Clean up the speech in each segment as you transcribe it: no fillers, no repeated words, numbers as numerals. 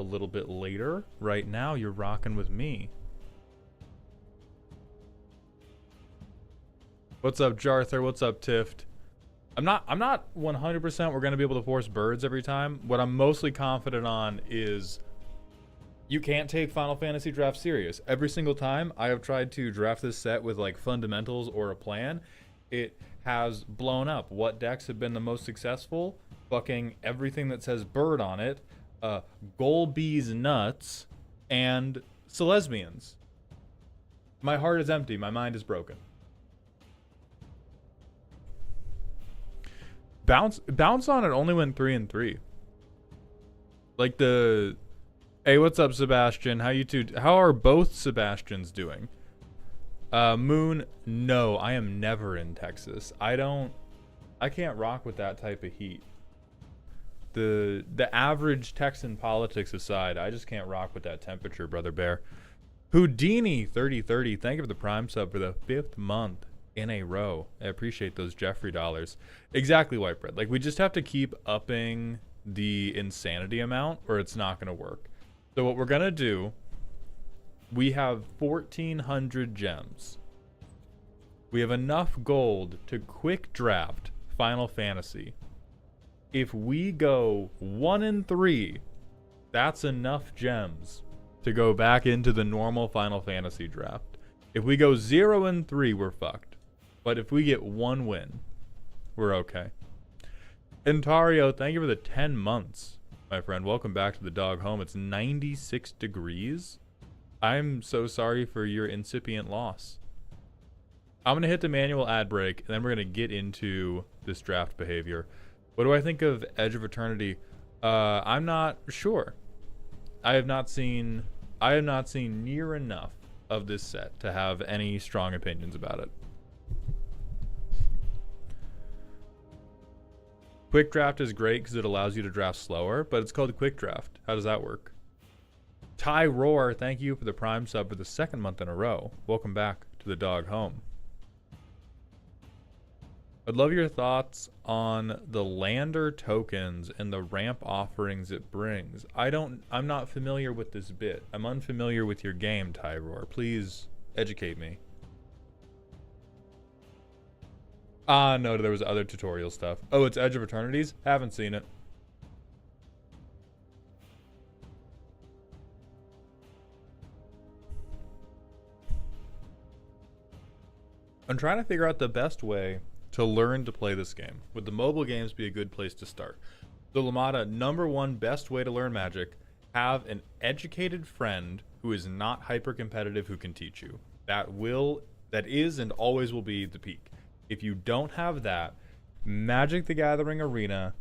little bit later. Right now, you're rocking with me. What's up, Jarther? What's up, Tift? I'm not 100% we're going to be able to force birds every time. What I'm mostly confident on is you can't take Final Fantasy draft serious. Every single time I have tried to draft this set with like fundamentals or a plan, it has blown up. What decks have been the most successful? Fucking everything that says bird on it, Golbee's nuts, and Celesmians. My heart is empty. My mind is broken. Bounce on it only went 3-3. Like the... Hey, what's up, Sebastian? How you two? How are both Sebastians doing? Moon, no, I am never in Texas. I can't rock with that type of heat. The average Texan politics aside, I just can't rock with that temperature, Brother Bear. Houdini 3030, thank you for the Prime sub for the 5th month in a row. I appreciate those Jeffrey dollars. Exactly, White Bread. Like, we just have to keep upping the insanity amount or it's not going to work. So what we're going to do, we have 1,400 gems. We have enough gold to quick draft Final Fantasy. If we go 1-3, that's enough gems to go back into the normal Final Fantasy draft. If we go 0-3, we're fucked. But if we get 1 win, we're okay. Ontario, thank you for the 10 months, my friend. Welcome back to the dog home. It's 96 degrees. I'm so sorry for your incipient loss. I'm going to hit the manual ad break, and then we're going to get into this draft behavior. What do I think of Edge of Eternity? I'm not sure. I have not seen near enough of this set to have any strong opinions about it. Quick draft is great because it allows you to draft slower, but it's called quick draft. How does that work? Ty Roar, thank you for the Prime sub for the 2nd month in a row. Welcome back to the dog home. I'd love your thoughts on the lander tokens and the ramp offerings it brings. I'm not familiar with this bit. I'm unfamiliar with your game, Ty Roar. Please educate me. No, there was other tutorial stuff. Oh, it's Edge of Eternities? Haven't seen it. I'm trying to figure out the best way to learn to play this game. Would the mobile games be a good place to start? So Lamada, #1 best way to learn Magic, have an educated friend who is not hyper competitive who can teach you. That is and always will be the peak. If you don't have that, Magic the Gathering Arena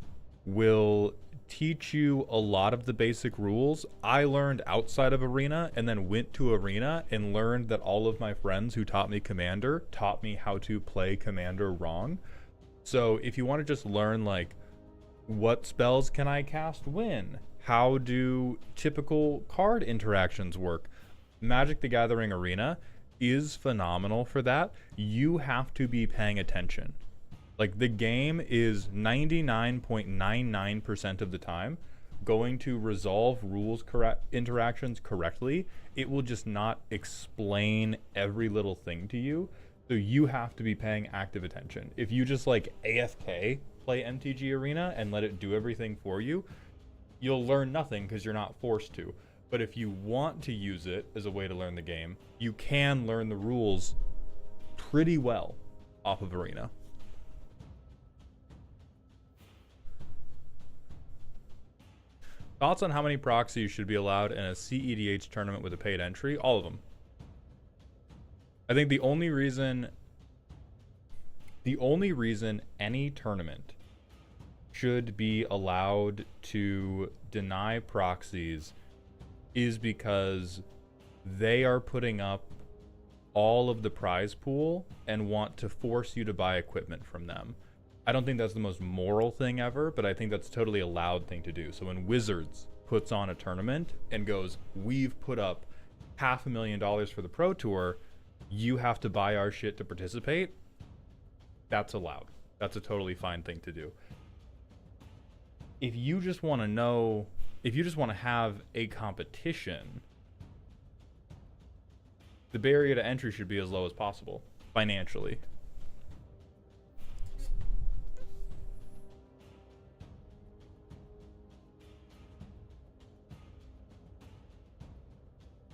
will teach you a lot of the basic rules. I learned outside of Arena and then went to Arena and learned that all of my friends who taught me Commander taught me how to play Commander wrong. So if you want to just learn like what spells can I cast when? How do typical card interactions work? Magic the Gathering Arena is phenomenal for that. You have to be paying attention. Like, the game is 99.99% of the time going to resolve interactions correctly. It will just not explain every little thing to you. So you have to be paying active attention. If you just like AFK play MTG Arena and let it do everything for you, you'll learn nothing because you're not forced to. But if you want to use it as a way to learn the game, you can learn the rules pretty well off of Arena. Thoughts on how many proxies should be allowed in a CEDH tournament with a paid entry? All of them. I think the only reason any tournament should be allowed to deny proxies is because they are putting up all of the prize pool and want to force you to buy equipment from them. I don't think that's the most moral thing ever, but I think that's a totally allowed thing to do. So when Wizards puts on a tournament and goes, we've put up $500,000 for the Pro Tour, you have to buy our shit to participate, that's allowed. That's a totally fine thing to do. If you just want to know if you just want to have a competition, the barrier to entry should be as low as possible financially.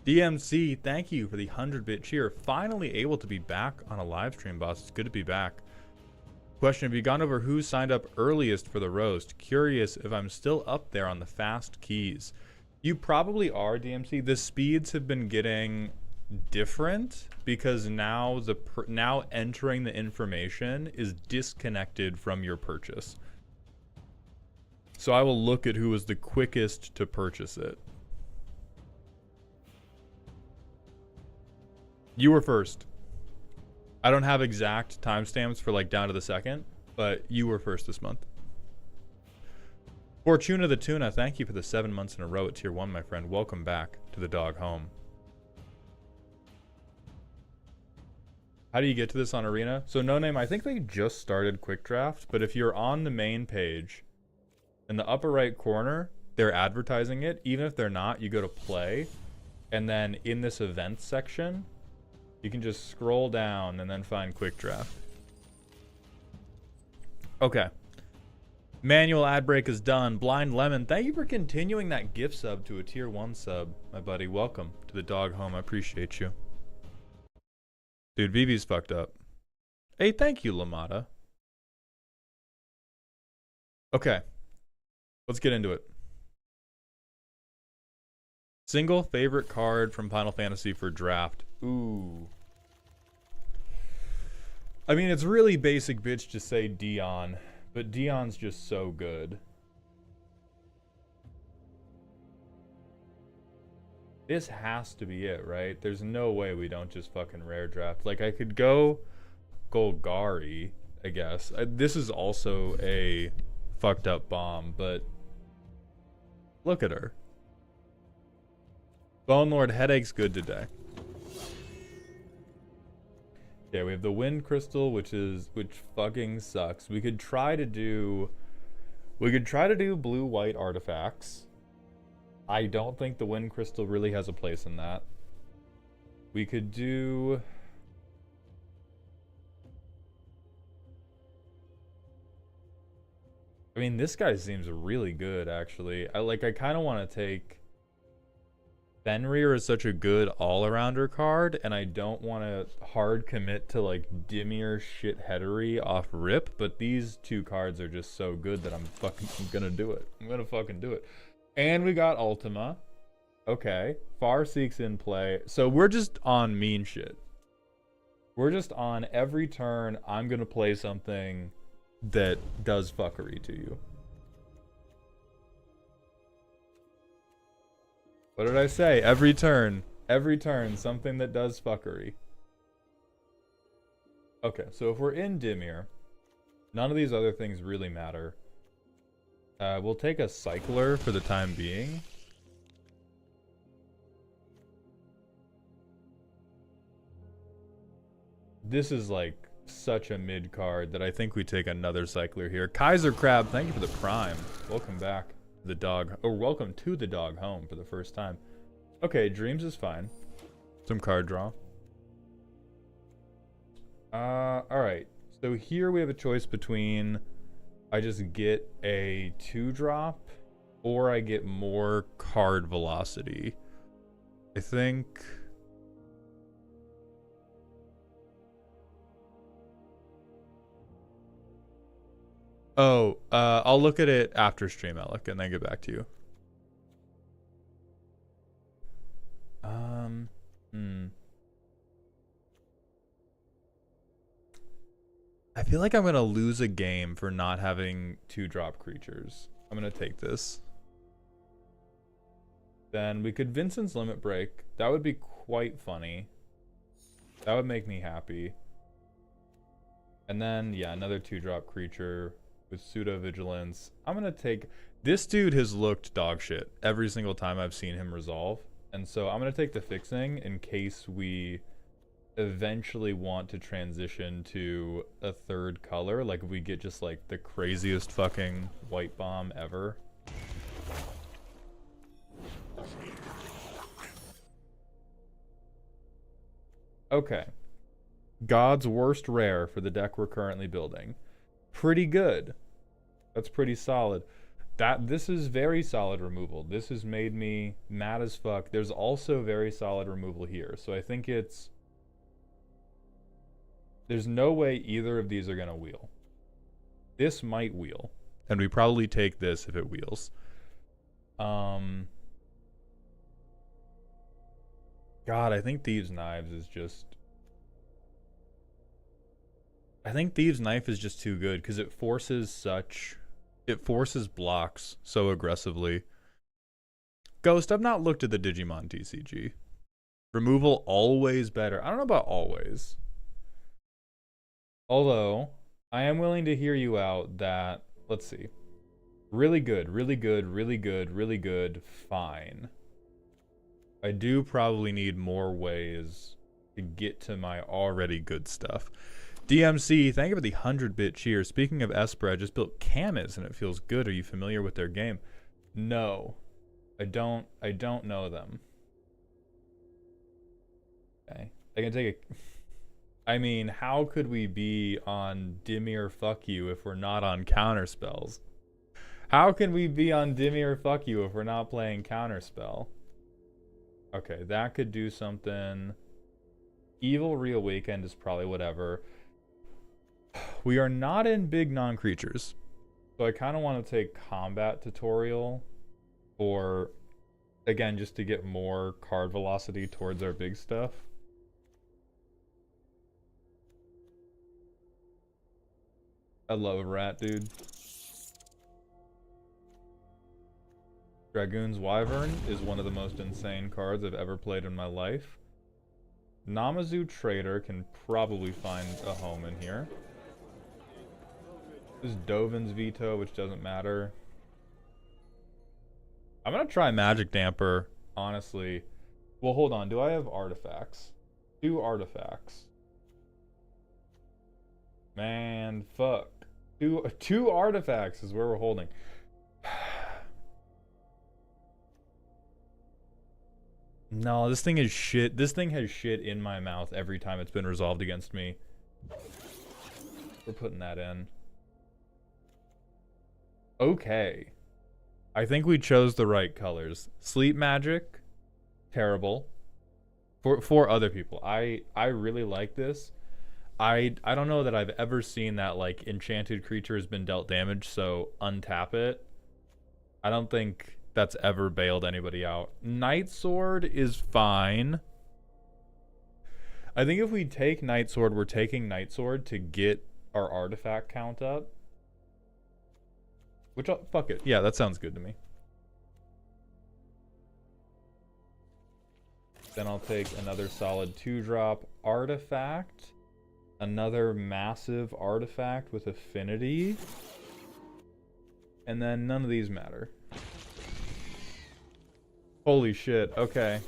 DMC, thank you for the 100-bit cheer. Finally able to be back on a live stream, boss. It's good to be back. Question, have you gone over who signed up earliest for the roast? Curious if I'm still up there on the fast keys. You probably are, DMC. The speeds have been getting different because now now entering the information is disconnected from your purchase. So I will look at who was the quickest to purchase it. You were first. I don't have exact timestamps for like down to the second, but you were first this month. Fortuna the Tuna, thank you for the 7 months in a row at tier 1, my friend. Welcome back to the dog home. How do you get to this on Arena? So No Name, I think they just started Quick Draft, but if you're on the main page, in the upper right corner, they're advertising it. Even if they're not, you go to play, and then in this events section, you can just scroll down and then find Quick Draft. Okay. Manual ad break is done. Blind Lemon, thank you for continuing that gift sub to a tier 1 sub, my buddy. Welcome to the dog home. I appreciate you. Dude, VV's fucked up. Hey, thank you, Lamada. Okay. Let's get into it. Single favorite card from Final Fantasy for draft. Ooh. I mean, it's really basic bitch to say Dion, but Dion's just so good. This has to be it, right? There's no way we don't just fucking rare draft. Like, I could go Golgari, I guess. This is also a fucked up bomb, but look at her. Bone Lord Headache's good today. Yeah, we have the Wind Crystal, which fucking sucks. We could try to do blue-white artifacts. I don't think the Wind Crystal really has a place in that. We could do... I mean, this guy seems really good, actually. I kind of want to take... Fenrir is such a good all-arounder card, and I don't want to hard commit to, like, Dimir shitheadery off rip, but these two cards are just so good that I'm gonna do it. I'm gonna fucking do it. And we got Ultima. Okay. Farseek's in play. So we're just on mean shit. We're just on every turn, I'm gonna play something that does fuckery to you. What did I say? Every turn, something that does fuckery. Okay, so if we're in Dimir, none of these other things really matter. We'll take a Cycler for the time being. This is like such a mid card that I think we take another Cycler here. Kaiser Crab, thank you for the prime. Welcome back. The dog, or welcome to the dog home for the first time. Okay, Dreams is fine. Some card draw. Alright. So here we have a choice between I just get a 2-drop or I get more card velocity. I think... Oh, I'll look at it after stream, Alec, and then get back to you. I feel like I'm gonna lose a game for not having 2-drop creatures. I'm gonna take this. Then we could Vincent's Limit Break. That would be quite funny. That would make me happy. And then, yeah, another 2-drop creature with pseudo vigilance. I'm gonna take this dude has looked dog shit every single time I've seen him resolve, and so I'm gonna take the fixing in case we eventually want to transition to a 3rd color, like if we get just like the craziest fucking white bomb ever. Okay. God's worst rare for the deck we're currently building. Pretty good. That's pretty solid. This is very solid removal. This has made me mad as fuck. There's also very solid removal here. So I think there's no way either of these are gonna wheel. This might wheel. And we probably take this if it wheels. God, I think Thieves' Knives is just... I think Thieves' Knife is just too good because it forces blocks so aggressively. Ghost, I've not looked at the Digimon TCG. Removal always better. I don't know about always. Although, I am willing to hear you out that, let's see. Really good, really good, really good, really good, fine. I do probably need more ways to get to my already good stuff. DMC, thank you for the 100-bit cheer. Speaking of Esper, I just built Camas and it feels good. Are you familiar with their game? No. I don't know them. Okay. I can take a... I mean, how could we be on Dimir Fuck You if we're not on Counterspells? How can we be on Dimir Fuck You if we're not playing Counterspell? Okay, that could do something. Evil Reawakened is probably whatever. We are not in big non-creatures. So I kind of want to take Combat Tutorial for, again, just to get more card velocity towards our big stuff. I love a rat, dude. Dragoon's Wyvern is one of the most insane cards I've ever played in my life. Namazu Trader can probably find a home in here. This is Dovin's Veto, which doesn't matter. I'm gonna try Magic Damper, honestly. Well, hold on. Do I have artifacts? 2 artifacts. Man, fuck. Two artifacts is where we're holding. No, this thing is shit. This thing has shit in my mouth every time it's been resolved against me. We're putting that in. Okay. I think we chose the right colors. Sleep Magic, terrible. For other people. I really like this. I don't know that I've ever seen that, like, enchanted creature has been dealt damage, so untap it. I don't think that's ever bailed anybody out. Night Sword is fine. I think if we take Night Sword, we're taking Night Sword to get our artifact count up. Which, fuck it. Yeah, that sounds good to me. Then I'll take another solid 2-drop artifact. Another massive artifact with affinity. And then none of these matter. Holy shit, okay.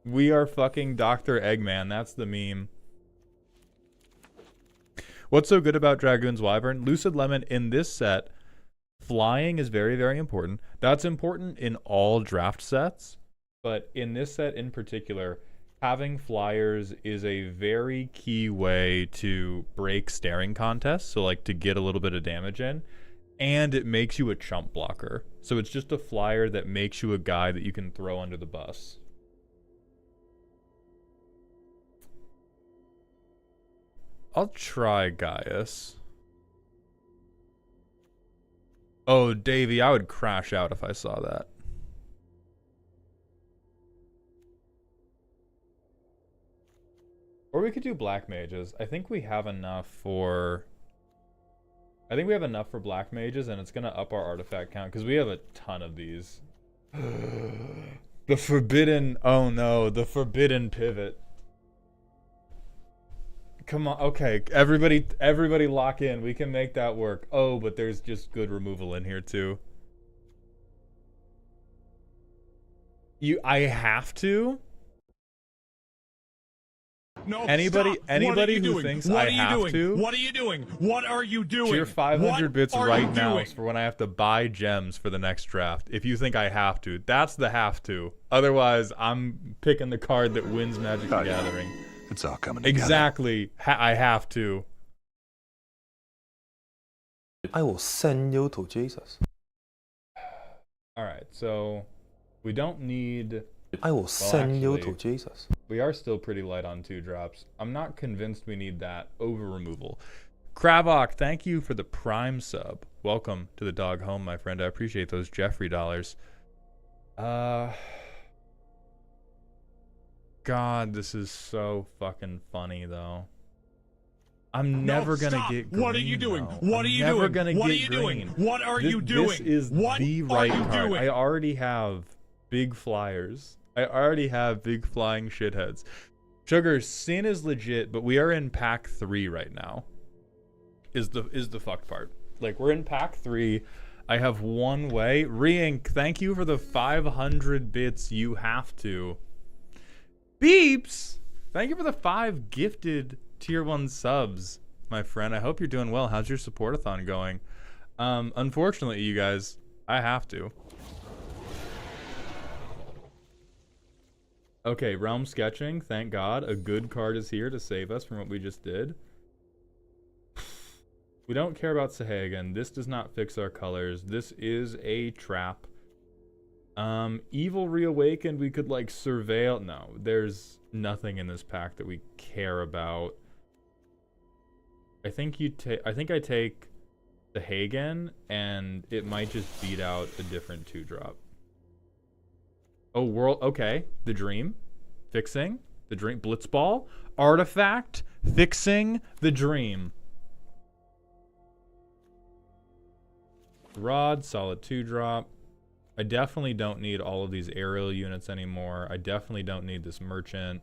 We are fucking Dr. Eggman, that's the meme. What's so good about Dragoon's Wyvern? Lucid Lemon in this set, flying is very, very important. That's important in all draft sets, but in this set in particular, having flyers is a very key way to break staring contests, so like to get a little bit of damage in. And it makes you a chump blocker. So it's just a flyer that makes you a guy that you can throw under the bus. I'll try Gaius. Oh, Davey, I would crash out if I saw that. Or we could do Black Mages. I think we have enough for... I think we have enough for Black Mages, and it's going to up our artifact count, because we have a ton of these. The forbidden... Oh no, the forbidden pivot. Come on, okay, everybody lock in. We can make that work. Oh, but there's just good removal in here, too. I have to? No, Anybody who thinks I have to, what are you doing? What are you doing? cheer 500 bits right now doing? for when I have to buy gems for the next draft. If you think I have to, that's the have to. Otherwise, I'm picking the card that wins Magic the Gathering. It's all coming together. Exactly. I have to. I will send you to Jesus. Alright, so we don't need... I will send you to actually, Jesus. We are still pretty light on 2-drops. I'm not convinced we need that over removal. Kravok, thank you for the Prime sub. Welcome to the dog home, my friend. I appreciate those Jeffrey dollars. God, this is so fucking funny, though. I'm never gonna get green. What are you doing? Though. What are you never doing? gonna what get are you green. doing? What are you doing? This is what the right are you card. doing? I already have big flyers. I already have big flying shitheads. Sugar, Sin is legit, but we are in pack 3 right now. Is the fucked part. Like, we're in pack 3. I have one way. Reink, thank you for the 500 bits. You have to. Beeps, thank you for the 5 gifted tier 1 subs, my friend. I hope you're doing well. How's your support-a-thon going? Unfortunately, you guys, I have to. Okay, Realm Sketching, thank God. A good card is here to save us from what we just did. We don't care about Sahagan. This does not fix our colors. This is a trap. Evil Reawakened, we could, like, surveil. No, there's nothing in this pack that we care about. I think I take the Hagen, and it might just beat out a different 2-drop. Oh, world. Okay. The Dream. Fixing. The Dream. Blitzball. Artifact. Fixing the Dream. Rod. Solid 2-drop. I definitely don't need all of these aerial units anymore. I definitely don't need this Merchant.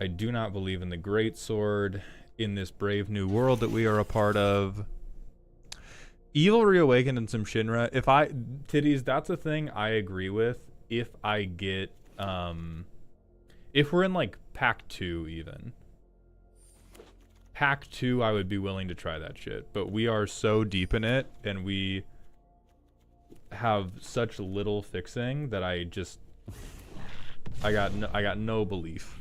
I do not believe in the Greatsword in this brave new world that we are a part of. Evil Reawakened and some Shinra. If I... Titties, that's a thing I agree with. If I get, if we're in, like, pack 2 even. Pack 2, I would be willing to try that shit. But we are so deep in it, and we have such little fixing that I just... I got no belief.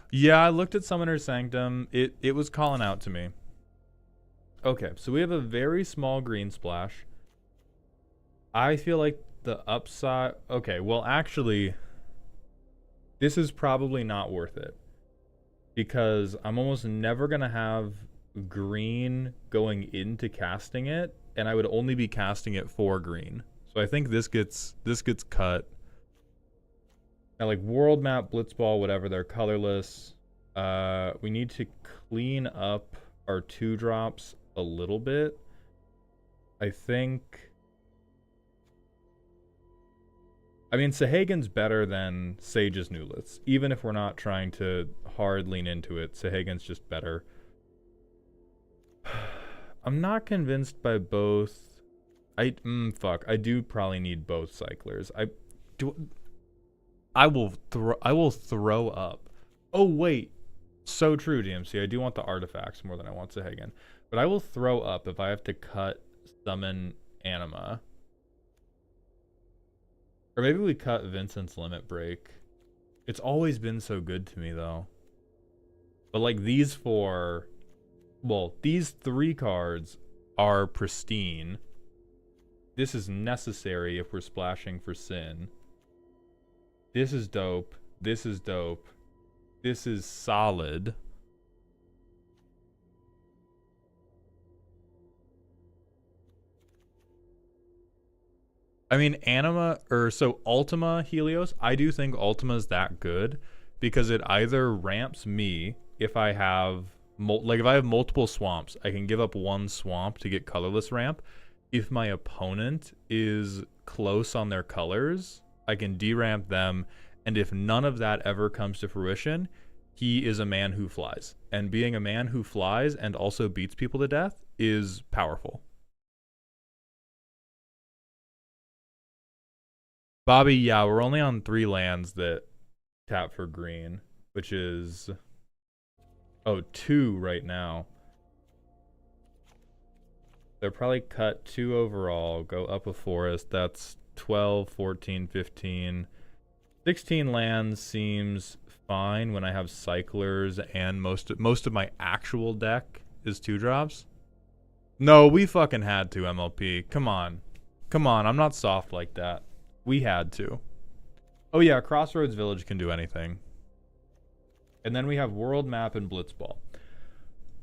Yeah, I looked at Summoner's Sanctum. It was calling out to me. Okay, so we have a very small green splash. I feel like the upside... Okay, well, actually, this is probably not worth it. Because I'm almost never going to have green going into casting it, and I would only be casting it for green. So I think this gets cut. Now, like, World Map, Blitzball, whatever, they're colorless. We need to clean up our 2-drops a little bit. I think... I mean, Sahagan's better than Sage's Newliths. Even if we're not trying to hard lean into it, Sahagan's just better. I'm not convinced by both. Fuck. I do probably need both cyclers. I will throw up. Oh, wait. So true, DMC. I do want the artifacts more than I want Sahagan. But I will throw up if I have to cut summon Anima. Or maybe we cut Vincent's Limit Break. It's always been so good to me, though. But, like, these 4... Well, these 3 cards are pristine. This is necessary if we're splashing for Sin. This is dope. This is dope. This is solid. I mean, Ultima Helios, I do think Ultima's that good because it either ramps me if I have, if I have multiple swamps, I can give up 1 swamp to get colorless ramp. If my opponent is close on their colors, I can deramp them. And if none of that ever comes to fruition, he is a man who flies. And being a man who flies and also beats people to death is powerful. Bobby, yeah, we're only on 3 lands that tap for green, which is 2 right now. They're probably cut 2 overall, go up a forest. That's 12, 14, 15. 16 lands seems fine when I have cyclers and most of my actual deck is 2-drops. No, we fucking had to, MLP. Come on. Come on, I'm not soft like that. We had to. Oh yeah, Crossroads Village can do anything. And then we have World Map and Blitzball.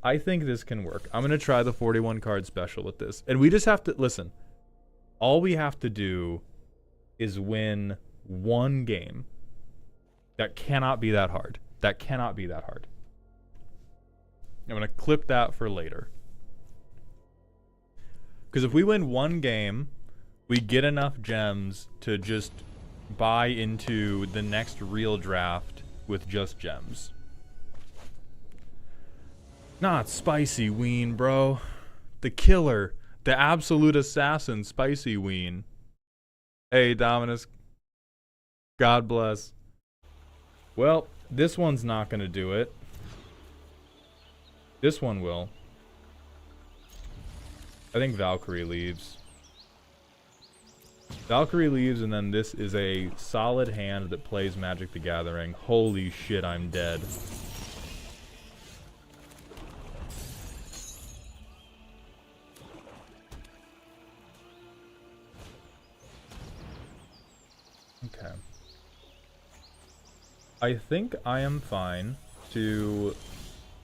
I think this can work. I'm going to try the 41 card special with this. And we just have to, listen, all we have to do is win 1 game. That cannot be that hard. That cannot be that hard. I'm going to clip that for later. Because if we win 1 game, we get enough gems to just buy into the next real draft with just gems. Not Spicy Ween, bro. The killer. The absolute assassin, Spicy Ween. Hey, Dominus. God bless. Well, this one's not going to do it. This one will. I think Valkyrie leaves. Valkyrie leaves, and then this is a solid hand that plays Magic the Gathering. Holy shit, I'm dead. Okay. I think I am fine to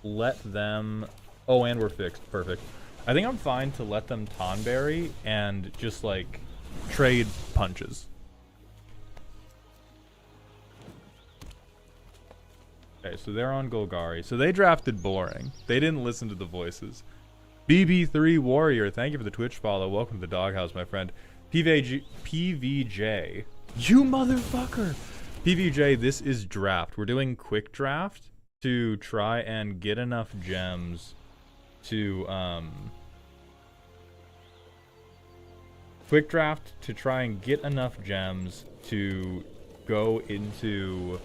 let them... Oh, and we're fixed. Perfect. I think I'm fine to let them Tonberry and just, like, trade punches. Okay, so they're on Golgari. So they drafted boring. They didn't listen to the voices. BB3 Warrior, thank you for the Twitch follow. Welcome to the doghouse, my friend. PVJ. You motherfucker! PVJ, this is draft. We're doing quick draft to try and get enough gems to, quick draft to try and get enough gems to go into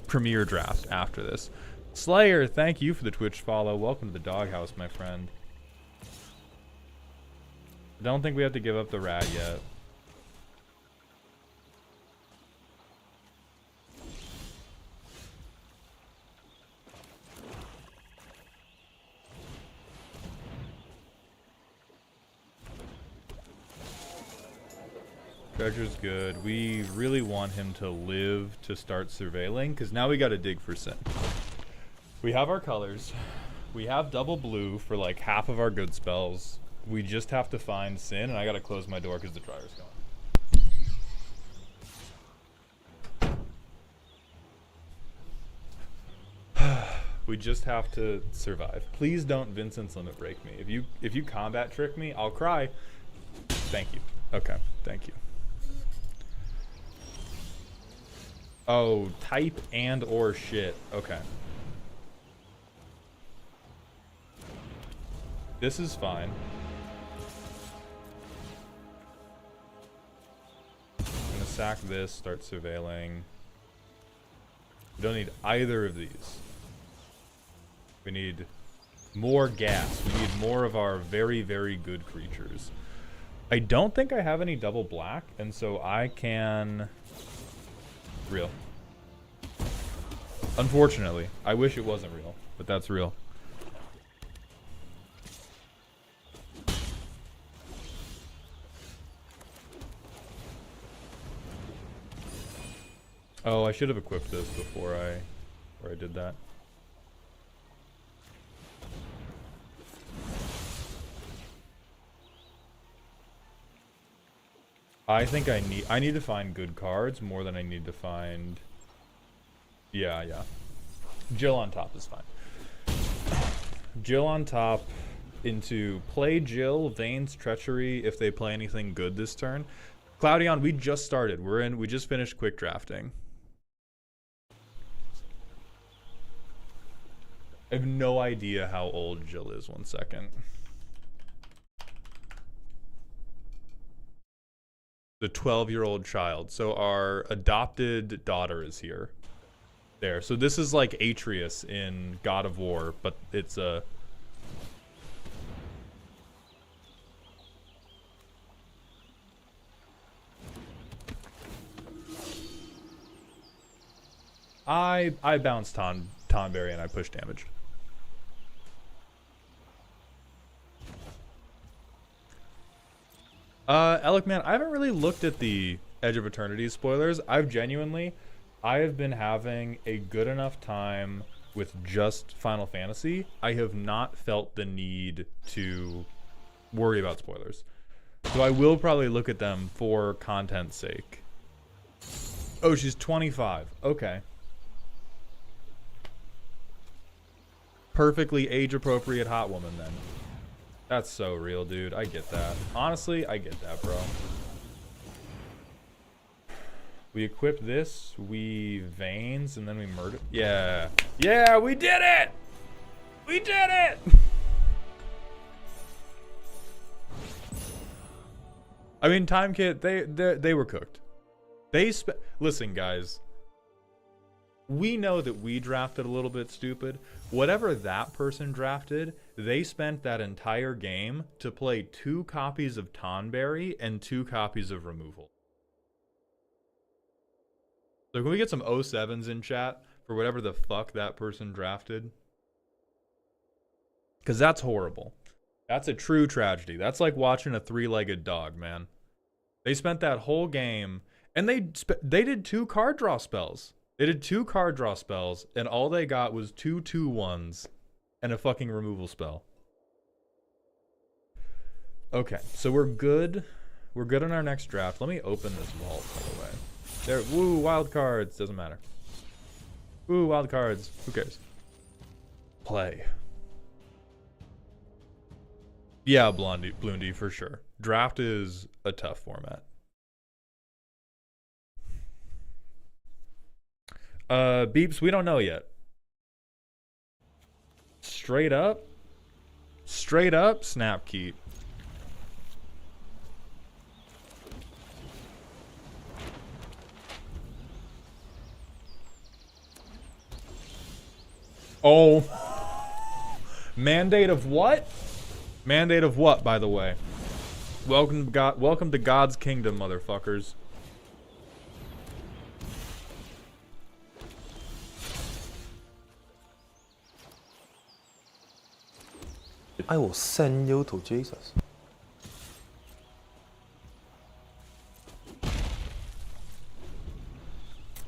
Premier Draft after this. Slayer, thank you for the Twitch follow. Welcome to the doghouse, my friend. I don't think we have to give up the rat yet. Treasure's good. We really want him to live to start surveilling, because now we gotta dig for Sin. We have our colors. We have double blue for like half of our good spells. We just have to find Sin, and I gotta close my door because the dryer's going. We just have to survive. Please don't Vincent's Limit break me. If you combat trick me, I'll cry. Thank you. Okay, thank you. Oh, type and or shit. Okay. This is fine. I'm gonna sack this, start surveilling. We don't need either of these. We need more gas. We need more of our very, very good creatures. I don't think I have any double black, and so I can... Real. Unfortunately. I wish it wasn't real, but that's real. Oh, I should have equipped this before I did that. I think I need to find good cards more than I need to find... Yeah. Jill on top is fine. Jill on top into play Jill, Vane's Treachery if they play anything good this turn. Cloudion, we just started. We just finished quick drafting. I have no idea how old Jill is. 1 second. The 12-year-old child. So our adopted daughter is here. There. So this is like Atreus in God of War, but it's a... I bounced Tonberry and I pushed damage. Alec, man, I haven't really looked at the Edge of Eternity spoilers. I have been having a good enough time with just Final Fantasy. I have not felt the need to worry about spoilers. So I will probably look at them for content's sake. Oh, she's 25. Okay. Perfectly age-appropriate hot woman, then. That's so real, dude. I get that. Honestly, I get that, bro. We equip this, we veins, and then we murder. Yeah. Yeah, we did it! We did it! I mean, Time Kit, they were cooked. Listen, guys. We know that we drafted a little bit stupid. Whatever that person drafted, they spent that entire game to play 2 copies of Tonberry and 2 copies of Removal. So can we get some 07s in chat for whatever the fuck that person drafted? Because that's horrible. That's a true tragedy. That's like watching a 3-legged dog, man. They spent that whole game, and they did 2 card draw spells. They did 2 card draw spells, and all they got was 2 2/1s and a fucking removal spell. Okay, so we're good. We're good on our next draft. Let me open this vault, by the way. There, woo, wild cards. Doesn't matter. Woo, wild cards. Who cares? Play. Yeah, Blondie, for sure. Draft is a tough format. Beeps, we don't know yet. Straight up, snap keep. Oh. Mandate of what? Mandate of what, by the way? Welcome to God's kingdom, motherfuckers. I will send you to Jesus.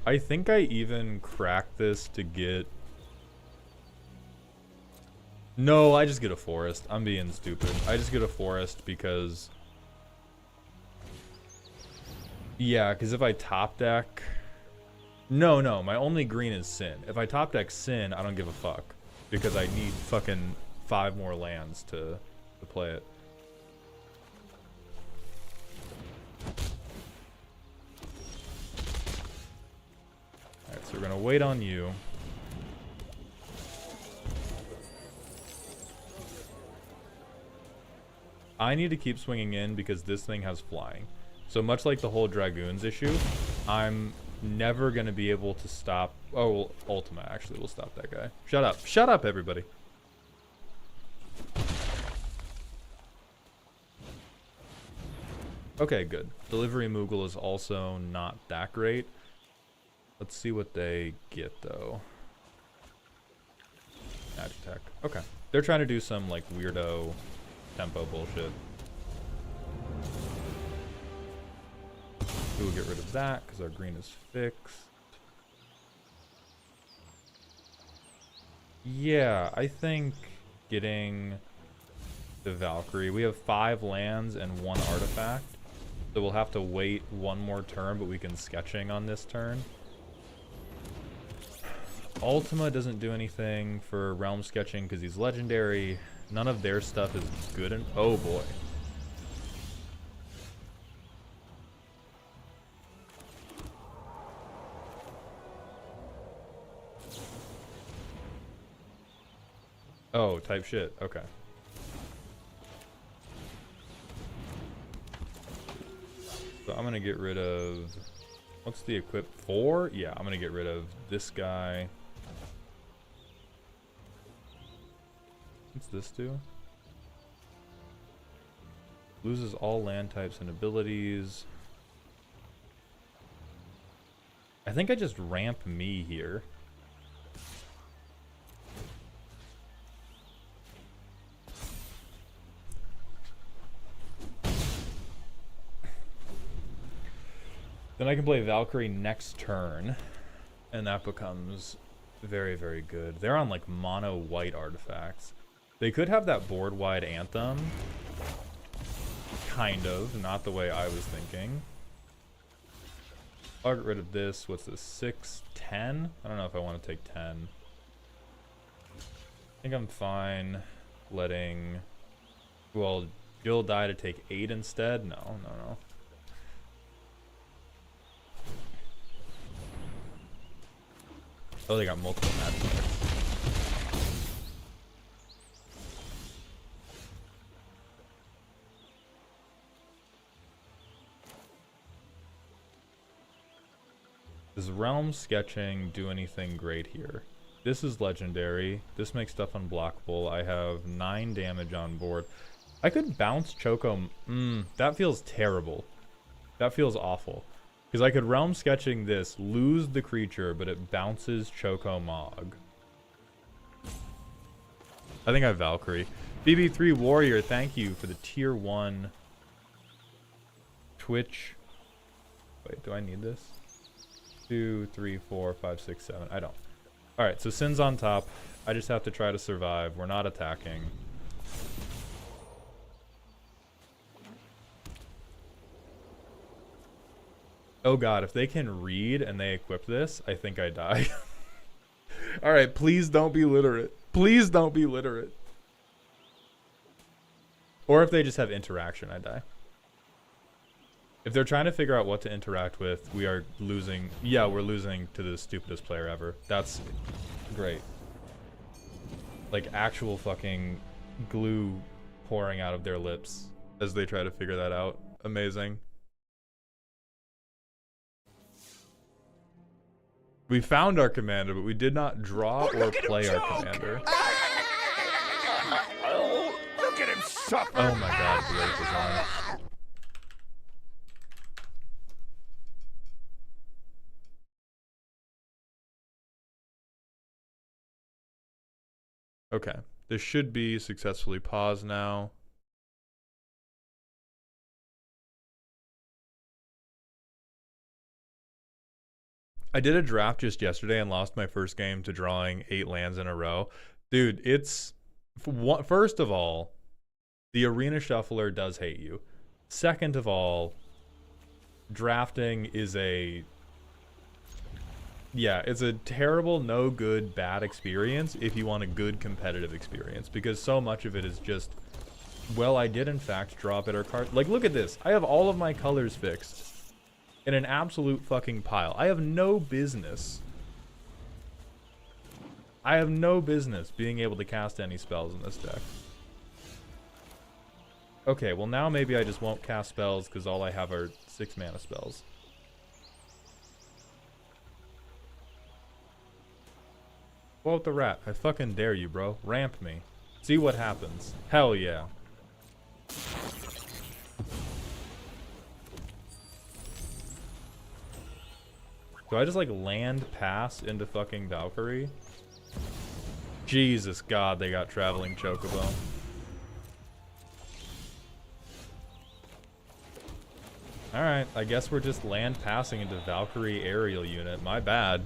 I think I even cracked this to get... No, I just get a forest. I'm being stupid. I just get a forest because... Yeah, because if I top deck... No, my only green is Sin. If I top deck Sin, I don't give a fuck. Because I need fucking 5 more lands to play it. Alright, so we're gonna wait on you. I need to keep swinging in because this thing has flying. So much like the whole Dragoons issue, I'm never going to be able to stop... Oh, well, Ultima actually will stop that guy. Shut up. Shut up, everybody. Okay, good. Delivery Moogle is also not that great. Let's see what they get, though. Agitech. Okay. They're trying to do some, like, weirdo... tempo bullshit. We will get rid of that because our green is fixed. Yeah, I think getting the Valkyrie. We have 5 lands and 1 artifact. So we'll have to wait 1 more turn, but we can sketching on this turn. Ultima doesn't do anything for realm sketching because he's legendary. None of their stuff is good and oh boy. Oh, type shit. Okay. So I'm gonna get rid of, what's the equip? 4? Yeah, I'm gonna get rid of this guy. What's this do? Loses all land types and abilities. I think I just ramp me here. Then I can play Valkyrie next turn, and that becomes very, very good. They're on like mono white artifacts. They could have that board wide anthem. Kind of, not the way I was thinking. I'll get rid of this. What's this? 6, 10? I don't know if I want to take 10. I think I'm fine letting... Well, Jill die to take 8 instead? No, no, no. Oh, they got multiple magic decks. Does Realm Sketching do anything great here? This is legendary. This makes stuff unblockable. I have 9 damage on board. I could bounce Choco. That feels terrible. That feels awful. Because I could Realm Sketching this, lose the creature, but it bounces Choco Mog. I think I have Valkyrie. BB3 Warrior, thank you for the tier 1 Twitch. Wait, do I need this? 2, 3, 4, 5, 6, 7. I don't. Alright, so Sin's on top. I just have to try to survive. We're not attacking. Oh god, if they can read and they equip this, I think I die. Alright, please don't be literate. Please don't be literate. Or if they just have interaction, I die. If they're trying to figure out what to interact with, we are losing. Yeah, we're losing to the stupidest player ever. That's great. Like actual fucking glue pouring out of their lips as they try to figure that out. Amazing. We found our commander, but we did not draw or play our commander. Look at him suffer. Oh my god, Blake is on. Okay, this should be successfully paused now. I did a draft just yesterday and lost my first game to drawing 8 lands in a row. Dude, it's... First of all, the Arena Shuffler does hate you. Second of all, drafting is a... Yeah, it's a terrible, no good, bad experience if you want a good competitive experience. Because so much of it is just... Well, I did in fact draw better cards. Like, look at this. I have all of my colors fixed. In an absolute fucking pile. I have no business. I have no business being able to cast any spells in this deck. Okay, well now maybe I just won't cast spells because all I have are 6 mana spells. Blow up the rat. I fucking dare you, bro. Ramp me. See what happens. Hell yeah. Do I just like land pass into fucking Valkyrie? Jesus God, they got Traveling Chocobo. Alright, I guess we're just land passing into Valkyrie aerial unit. My bad.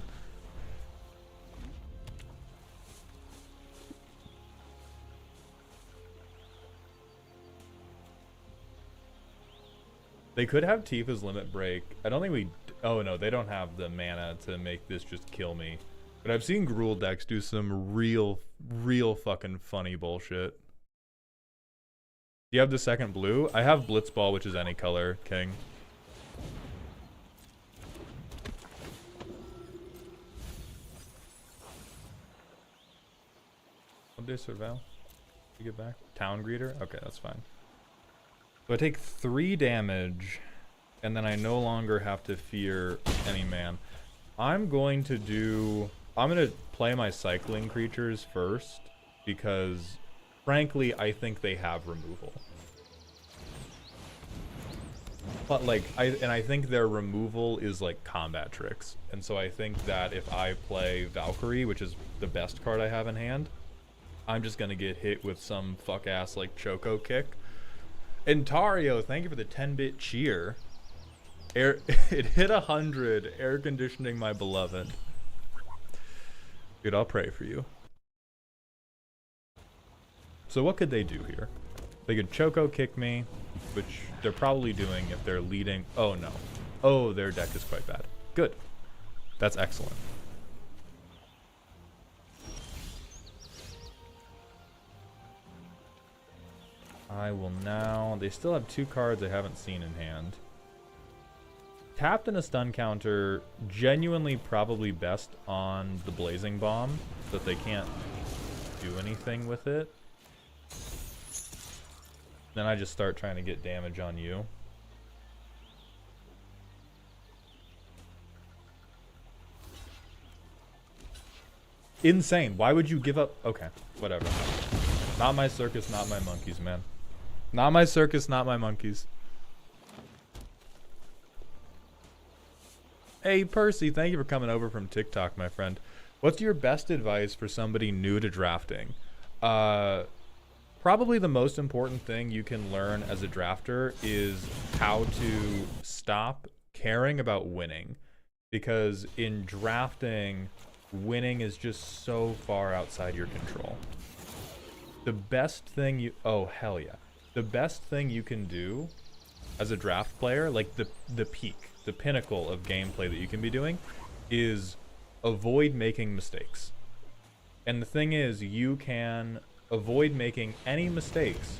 They could have Tifa's Limit Break. I don't think we... Oh no, they don't have the mana to make this just kill me. But I've seen Gruul decks do some real fucking funny bullshit. Do you have the second blue? I have Blitzball, which is any color, King. What did they surveil? You get back? Town Greeter? Okay, that's fine. So I take 3 damage, And then I no longer have to fear any man. I'm going to play my cycling creatures first, because frankly, I think they have removal. But like, I think their removal is like combat tricks. And so I think that if I play Valkyrie, which is the best card I have in hand, I'm just gonna get hit with some fuck-ass like Choco kick. And Tario, thank you for the 10-bit cheer. It hit 100, air conditioning my beloved. Dude, I'll pray for you. So what could they do here? They could Choco kick me, which they're probably doing if they're leading. Oh no. Oh, their deck is quite bad. Good. That's excellent. I will now... They still have 2 cards I haven't seen in hand. Tapped in a stun counter, genuinely probably best on the Blazing Bomb, so that they can't do anything with it. Then I just start trying to get damage on you. Insane. Why would you give up? Okay, whatever. Not my circus, not my monkeys, man. Not my circus, not my monkeys. Hey, Percy, thank you for coming over from TikTok, my friend. What's your best advice for somebody new to drafting? Probably the most important thing you can learn as a drafter is how to stop caring about winning. Because in drafting, winning is just so far outside your control. The best thing you... Oh, hell yeah. The best thing you can do as a draft player, like the peak, the pinnacle of gameplay that you can be doing, is avoid making mistakes. And the thing is, you can avoid making any mistakes,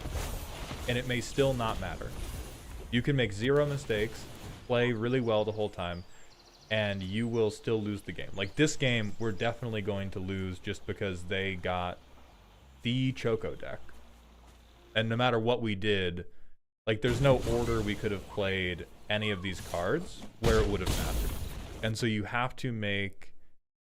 and it may still not matter. You can make 0 mistakes, play really well the whole time, and you will still lose the game. Like this game, we're definitely going to lose just because they got the Choco deck. And no matter what we did, like there's no order we could have played any of these cards where it would have mattered. And so you have to make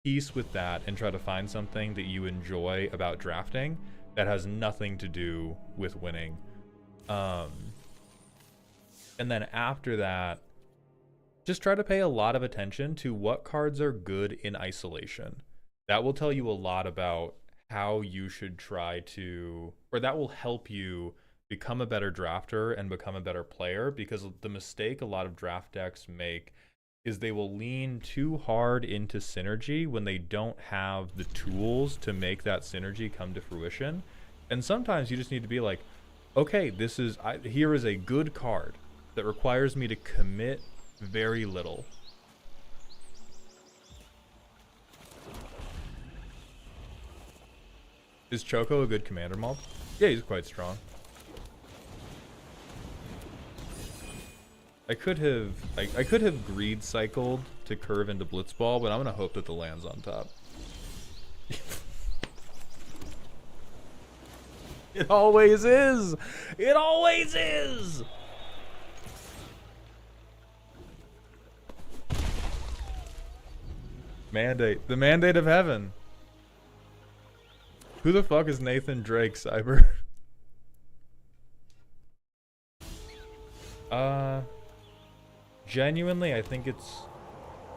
peace with that and try to find something that you enjoy about drafting that has nothing to do with winning. And then after that, just try to pay a lot of attention to what cards are good in isolation. That will tell you a lot about how you should try to, or that will help you become a better drafter and become a better player, because the mistake a lot of draft decks make is they will lean too hard into synergy when they don't have the tools to make that synergy come to fruition. And sometimes you just need to be like, okay, here is a good card that requires me to commit very little. Is Choco a good commander mob? Yeah, he's quite strong. I could have greed cycled to curve into Blitzball, but I'm gonna hope that the land's on top. It always is! It always is! Mandate. The mandate of heaven. Who the fuck is Nathan Drake, Cyber? Genuinely, I think it's...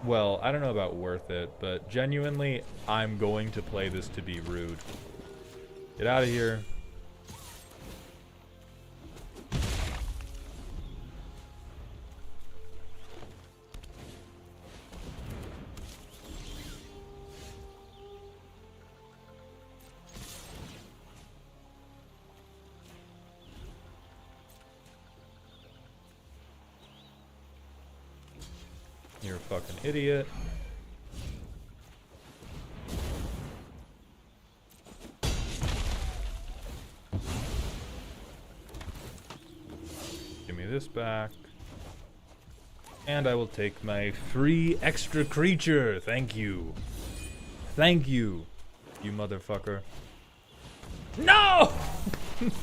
Well, I don't know about worth it, but genuinely, I'm going to play this to be rude. Get out of here. You're a fucking idiot. Give me this back. And I will take my free extra creature. Thank you. Thank you, you motherfucker. No!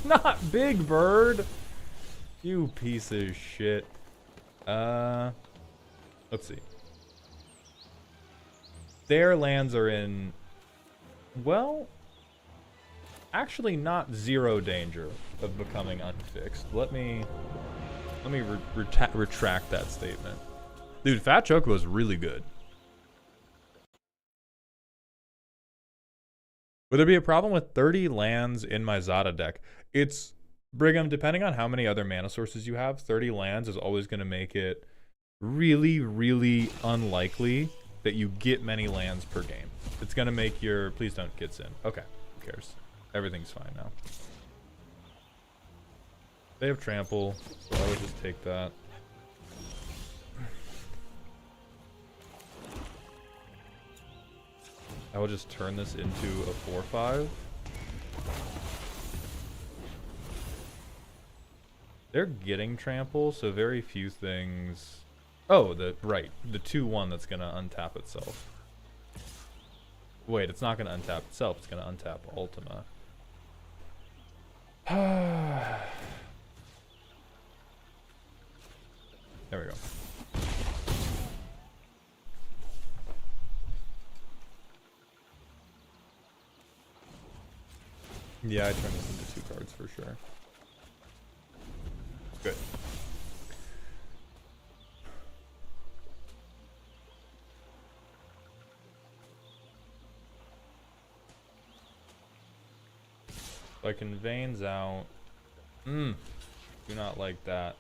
Not Big Bird! You piece of shit. Let's see. Their lands are in, well, actually not zero danger of becoming unfixed. Let me retract that statement. Dude, Fat Choco is really good. Would there be a problem with 30 lands in my Zada deck? It's, Brigham, depending on how many other mana sources you have, 30 lands is always going to make it really, really unlikely that you get many lands per game. It's going to make your... Please don't get Sin. Okay, who cares? Everything's fine now. They have Trample, so I would just take that. I will just turn this into a 4/5. They're getting Trample, so very few things... Oh, the 2/1 that's gonna untap itself. Wait, it's not gonna untap itself, it's gonna untap Ultima. There we go. Yeah, I turned this into 2 cards for sure. Good. So I can Veins out. Do not like that.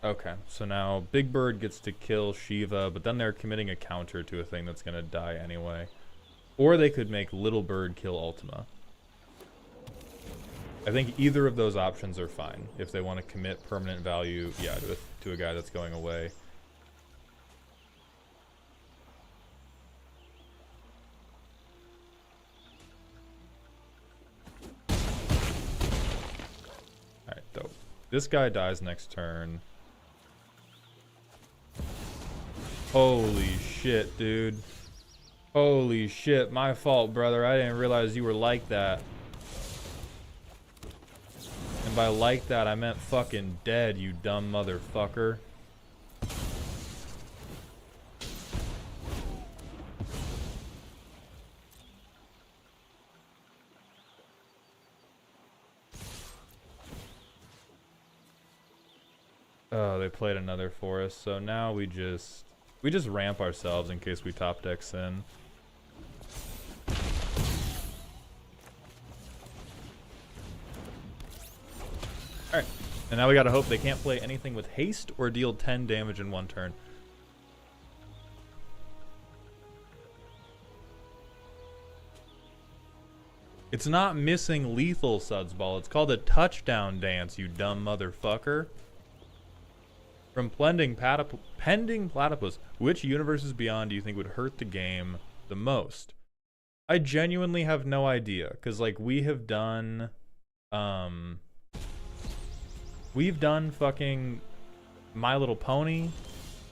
Okay, so now Big Bird gets to kill Shiva, but then they're committing a counter to a thing that's gonna die anyway. Or they could make Little Bird kill Ultima. I think either of those options are fine if they want to commit permanent value, yeah, to a guy that's going away. Alright, dope. This guy dies next turn. Holy shit, dude. Holy shit, my fault, brother. I didn't realize you were like that. And by like that, I meant fucking dead, you dumb motherfucker. Oh, they played another forest, so now we just ramp ourselves in case we top deck Sin. Alright, and now we gotta hope they can't play anything with haste or deal 10 damage in 1 turn. It's not missing lethal, Sudsball. It's called a touchdown dance, you dumb motherfucker. From Pending Platypus, which universes beyond do you think would hurt the game the most? I genuinely have no idea, because like we've done fucking My Little Pony.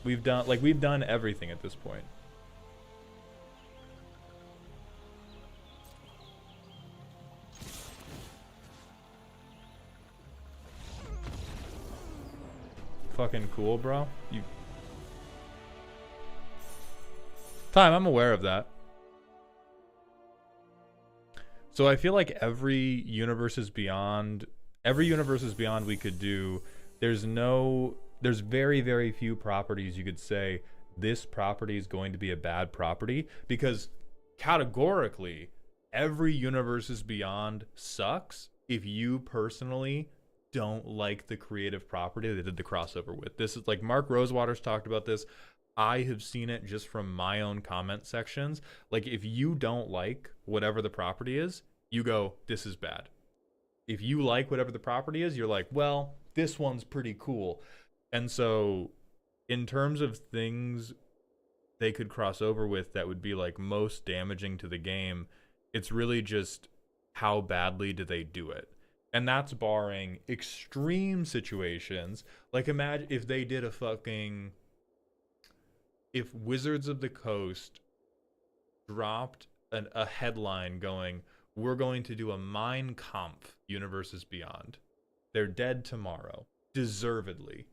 We've done everything at this point. Fucking cool, bro. Time, I'm aware of that. So I feel like every universes beyond we could do, there's very, very few properties you could say this property is going to be a bad property, because categorically every universes beyond sucks if you personally don't like the creative property they did the crossover with. This is like Mark Rosewater's talked about this. I have seen it just from my own comment sections. Like if you don't like whatever the property is, you go, this is bad. If you like whatever the property is, you're like, well, this one's pretty cool. And so in terms of things they could cross over with that would be like most damaging to the game, it's really just how badly do they do it. And that's barring extreme situations. Like imagine if they did if Wizards of the Coast dropped a headline going, we're going to do a Mein Kampf Universes Beyond. They're dead tomorrow. Deservedly.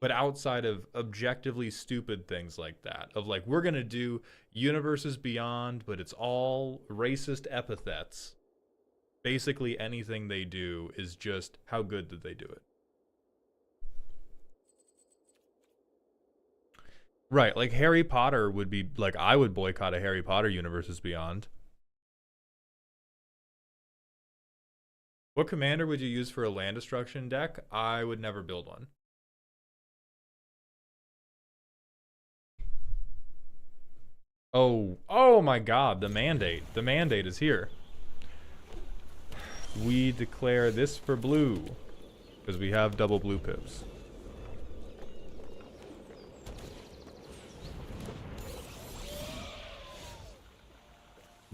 But outside of objectively stupid things like that, of like, we're going to do Universes Beyond, but it's all racist epithets. Basically anything they do is just, how good did they do it? Right, like Harry Potter would be, like, I would boycott a Harry Potter Universes Beyond. What commander would you use for a land destruction deck? I would never build one. Oh my god, the mandate. The mandate is here. We declare this for blue, because we have double blue pips.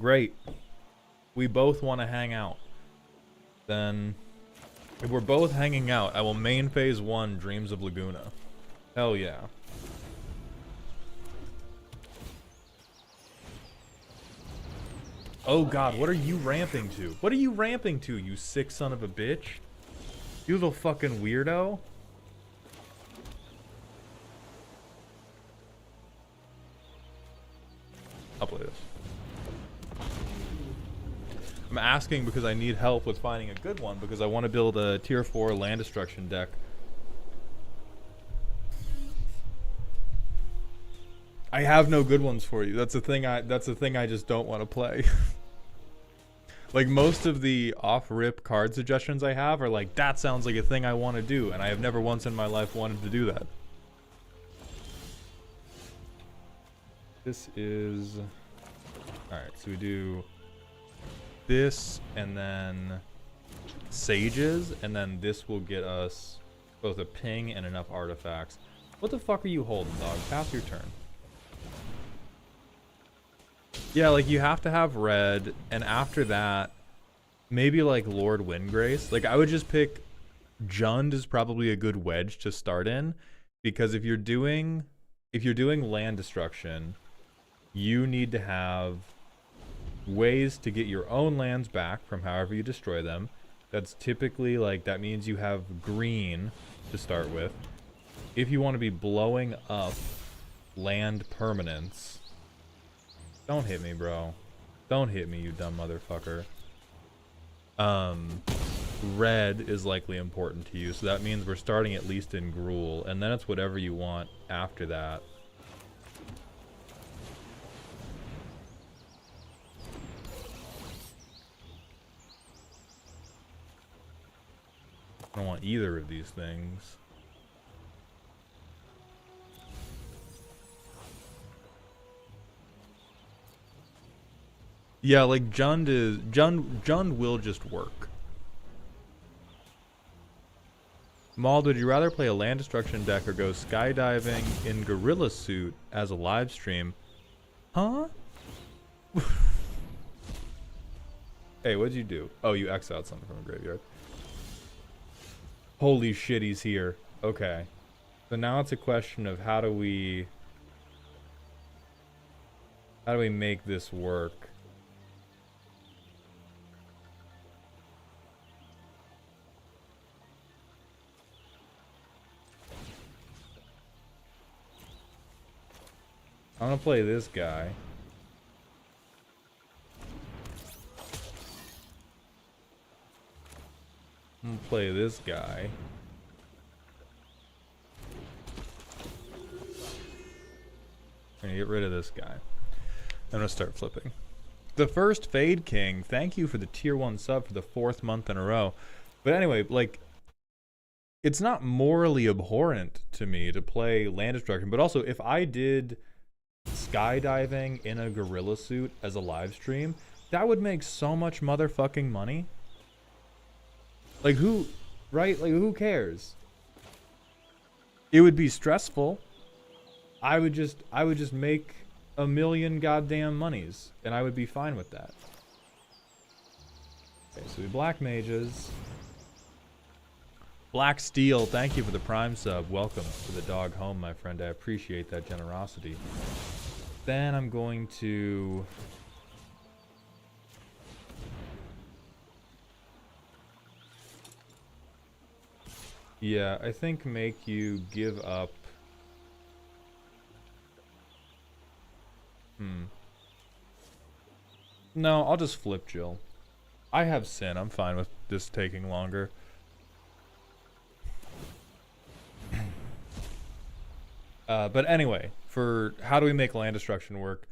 Great. We both want to hang out. Then, if we're both hanging out, I will main phase 1 Dreams of Laguna. Hell yeah. Oh god, what are you ramping to? What are you ramping to, you sick son of a bitch? You little fucking weirdo. I'll play this. I'm asking because I need help with finding a good one, because I want to build a tier 4 land destruction deck. I have no good ones for you. That's the thing I just don't want to play. Like, most of the off-rip card suggestions I have are like, that sounds like a thing I want to do, and I have never once in my life wanted to do that. This is... Alright, so we do this, and then sages, and then this will get us both a ping and enough artifacts. What the fuck are you holding, dog? Pass your turn. Yeah, like, you have to have red, and after that, maybe like Lord Windgrace. Like, I would just pick Jund is probably a good wedge to start in, because if you're doing land destruction, you need to have ways to get your own lands back from however you destroy them. That's typically, like, that means you have green to start with. If you want to be blowing up land permanents... Don't hit me, bro. Don't hit me, you dumb motherfucker. Red is likely important to you, so that means we're starting at least in Gruul, and then it's whatever you want after that. I don't want either of these things. Yeah, like Jund will just work. Mauled, would you rather play a land destruction deck or go skydiving in gorilla suit as a live stream? Huh? Hey, what'd you do? Oh, you exiled something from a graveyard. Holy shit, he's here. Okay. So now it's a question of how do we make this work? I'm gonna play this guy. I'm gonna play this guy. I'm gonna get rid of this guy. I'm gonna start flipping. The first Fade King, thank you for the tier 1 sub for the 4th month in a row. But anyway, like, it's not morally abhorrent to me to play land destruction, but also if I did skydiving in a gorilla suit as a live stream, that would make so much motherfucking money. Like, who, right? Like, who cares? It would be stressful. I would just make a million goddamn monies, and I would be fine with that. Okay, so we black mages. Black Steel, thank you for the Prime sub. Welcome to the dog home, my friend. I appreciate that generosity. Then I'm going to... Yeah, I think make you give up... No, I'll just flip Jill. I have Sin. I'm fine with this taking longer. But anyway, for how do we make land destruction work?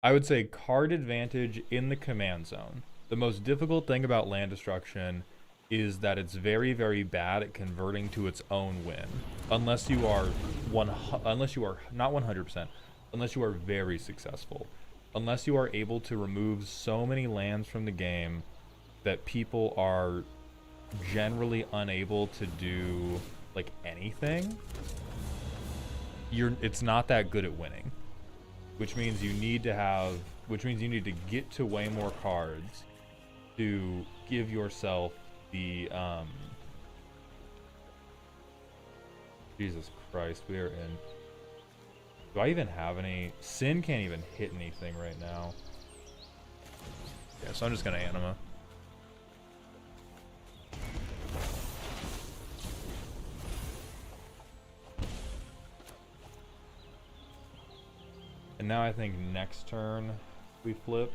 I would say card advantage in the command zone. The most difficult thing about land destruction is that it's very, very bad at converting to its own win. Unless you are not 100%, unless you are very successful. Unless you are able to remove so many lands from the game that people are generally unable to do like anything, it's not that good at winning. Which means you need to get to way more cards to give yourself the Jesus Christ, we are in. Do I even have any? Sin can't even hit anything right now. Yeah, so I'm just gonna anima. And now I think next turn we flip.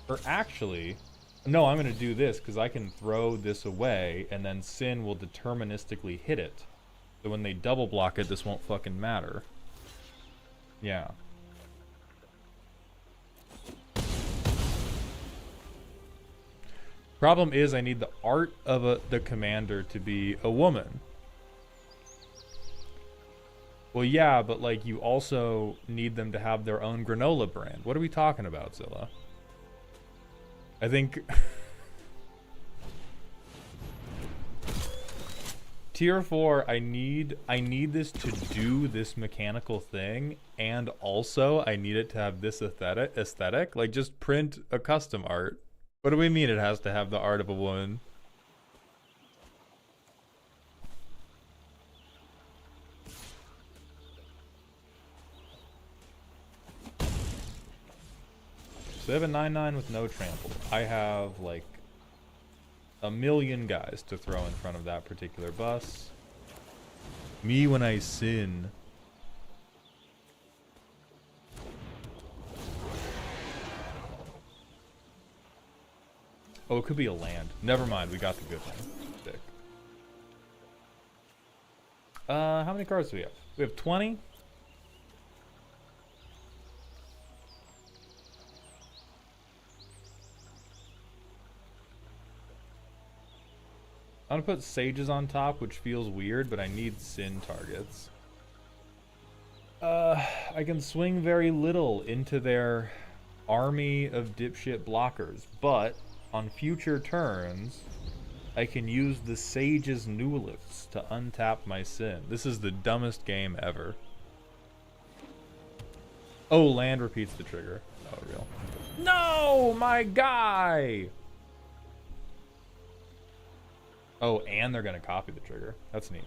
Or actually, no, I'm going to do this because I can throw this away and then Sin will deterministically hit it. So when they double block it, this won't fucking matter. Yeah. Problem is I need the art of the commander to be a woman. Well, yeah, but like you also need them to have their own granola brand. What are we talking about, Zilla? I think tier 4, I need this to do this mechanical thing, and also I need it to have this aesthetic. Like just print a custom art. What do we mean it has to have the art of a woman? So they have a 9/9 with no trample. I have like a million guys to throw in front of that particular bus. Me when I sin. Oh, it could be a land. Never mind, we got the good one. Sick. How many cards do we have? We have 20? I'm gonna put sages on top, which feels weird, but I need sin targets. I can swing very little into their army of dipshit blockers, but on future turns, I can use the sage's newlifts to untap my sin. This is the dumbest game ever. Oh, land repeats the trigger. Oh, real. No, my guy! Oh, and they're gonna copy the trigger. That's neat.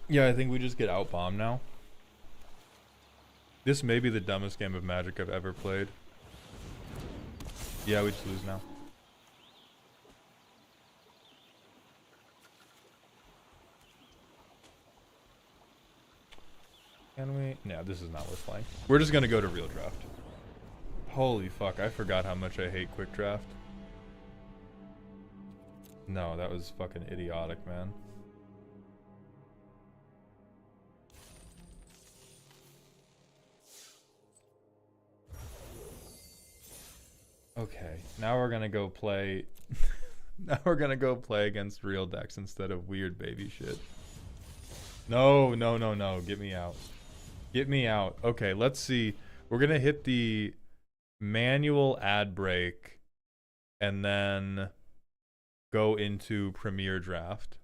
Yeah, I think we just get outbombed now. This may be the dumbest game of Magic I've ever played. Yeah, we just lose now. Can we? No, this is not worth playing. We're just gonna go to real draft. Holy fuck, I forgot how much I hate quick draft. No, that was fucking idiotic, man. Okay, now we're gonna go play. Now we're gonna go play against real decks instead of weird baby shit. No, no, no, no. Get me out. Get me out. Okay, let's see. We're gonna hit the manual ad break and then go into Premier Draft.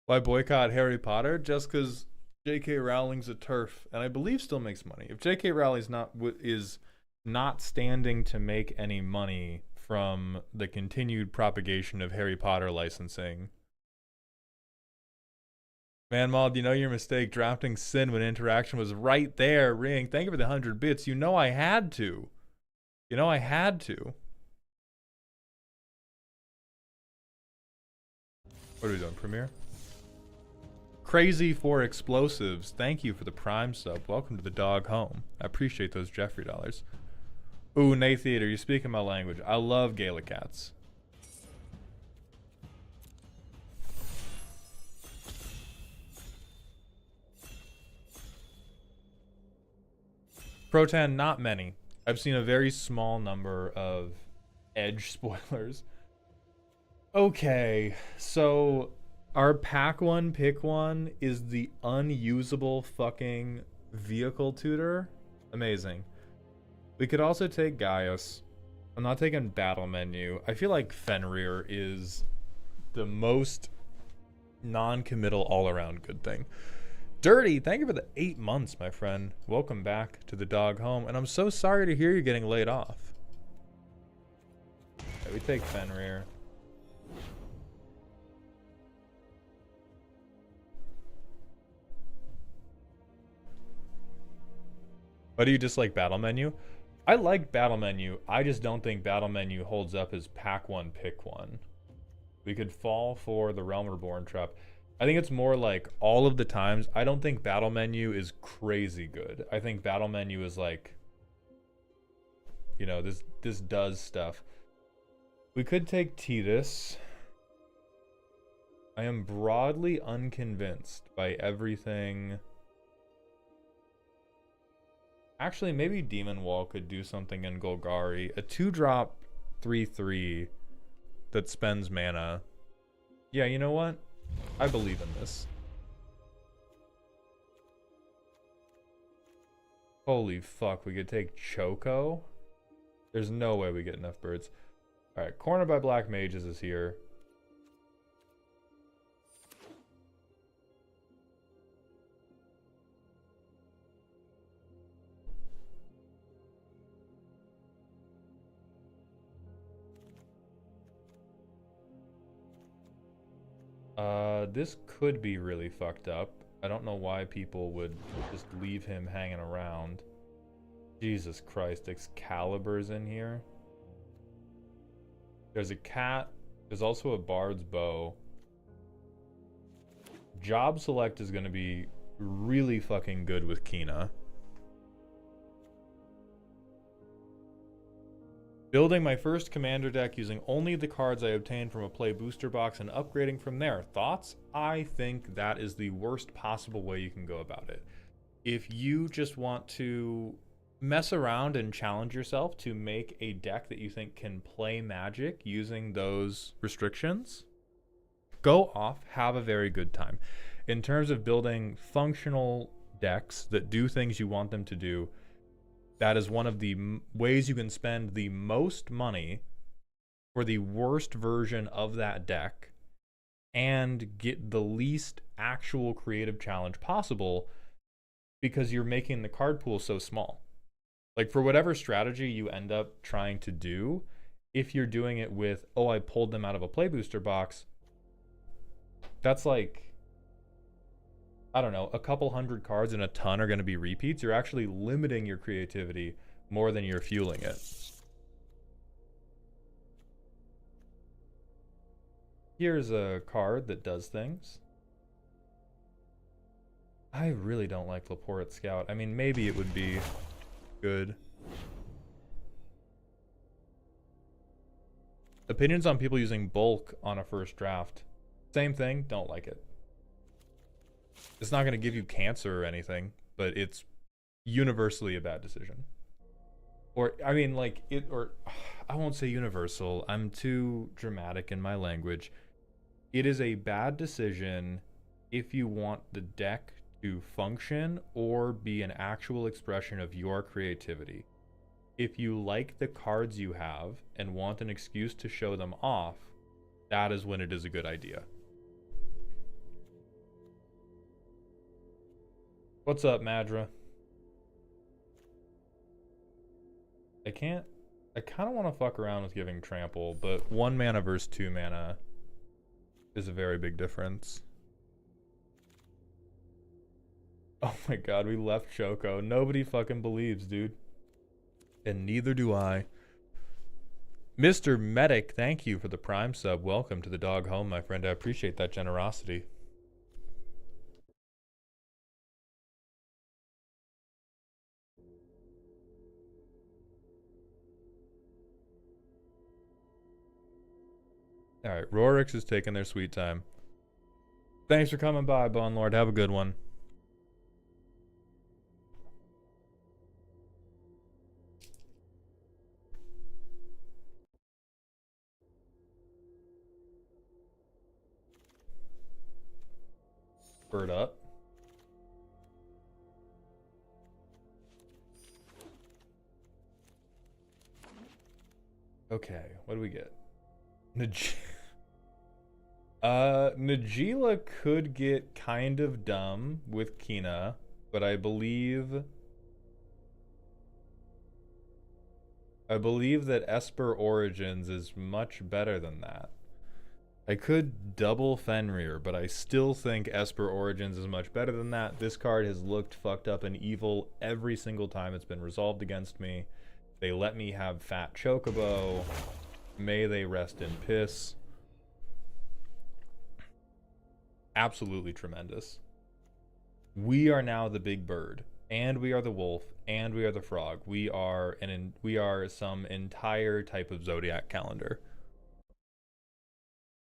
Why boycott Harry Potter? Just because J.K. Rowling's a turf, and I believe still makes money. If J.K. Rowling's is not standing to make any money from the continued propagation of Harry Potter licensing. Man, Maul, you know your mistake drafting Sin when interaction was right there. Ring, thank you for the 100 bits. You know I had to. You know I had to. What are we doing, Premiere? Crazy for explosives. Thank you for the Prime sub. Welcome to the dog home. I appreciate those Jeffrey dollars. Ooh, Nay Theater, you're speaking my language. I love Gaelic cats. Protan, not many. I've seen a very small number of Edge spoilers. Okay, so our pack one, pick one is the unusable fucking vehicle tutor. Amazing. We could also take Gaius. I'm not taking battle menu. I feel like Fenrir is the most non-committal all-around good thing. Dirty, thank you for the 8 months, my friend. Welcome back to the dog home, and I'm so sorry to hear you're getting laid off. Okay, we take Fenrir. Why do you dislike battle menu? I like battle menu. I just don't think battle menu holds up as pack one, pick one. We could fall for the Realm Reborn trap. I think it's more like all of the times. I don't think battle menu is crazy good. I think battle menu is like, you know, this does stuff. We could take Titus. I am broadly unconvinced by everything. Actually, maybe Demon Wall could do something in Golgari. A 2-drop 3/3 that spends mana. Yeah, you know what? I believe in this. Holy fuck, we could take Choco? There's no way we get enough birds. Alright, Corner by Black Mages is here. This could be really fucked up. I don't know why people would just leave him hanging around. Jesus Christ, Excalibur's in here. There's a cat. There's also a Bard's Bow. Job select is going to be really fucking good with Kina. Building my first commander deck using only the cards I obtained from a play booster box and upgrading from there. Thoughts? I think that is the worst possible way you can go about it. If you just want to mess around and challenge yourself to make a deck that you think can play Magic using those restrictions, go off, have a very good time. In terms of building functional decks that do things you want them to do, that is one of the ways you can spend the most money for the worst version of that deck and get the least actual creative challenge possible because you're making the card pool so small. Like, for whatever strategy you end up trying to do, if you're doing it with, oh, I pulled them out of a play booster box, that's like, I don't know, a couple hundred cards and a ton are going to be repeats. You're actually limiting your creativity more than you're fueling it. Here's a card that does things. I really don't like Laporte Scout. I mean, maybe it would be good. Opinions on people using bulk on a first draft. Same thing, don't like it. It's not going to give you cancer or anything, but it's universally a bad decision. Or, I mean, like, I won't say universal. I'm too dramatic in my language. It is a bad decision if you want the deck to function or be an actual expression of your creativity. If you like the cards you have and want an excuse to show them off, that is when it is a good idea. What's up, Madra? I can't. I kind of want to fuck around with giving trample, but 1 mana versus 2 mana is a very big difference. Oh my god, we left Choco. Nobody fucking believes, dude. And neither do I. Mr. Medic, thank you for the Prime sub. Welcome to the dog home, my friend. I appreciate that generosity. Alright, Rorix is taking their sweet time. Thanks for coming by, Bone Lord. Have a good one. Bird up. Okay, what do we get? Najila could get kind of dumb with Kina, but I believe that Esper Origins is much better than that. I could double Fenrir, but I still think Esper Origins is much better than that. This card has looked fucked up and evil every single time it's been resolved against me. They let me have Fat Chocobo. May they rest in piss. Absolutely tremendous. We are now the big bird, and we are the wolf, and we are the frog. We are some entire type of zodiac calendar.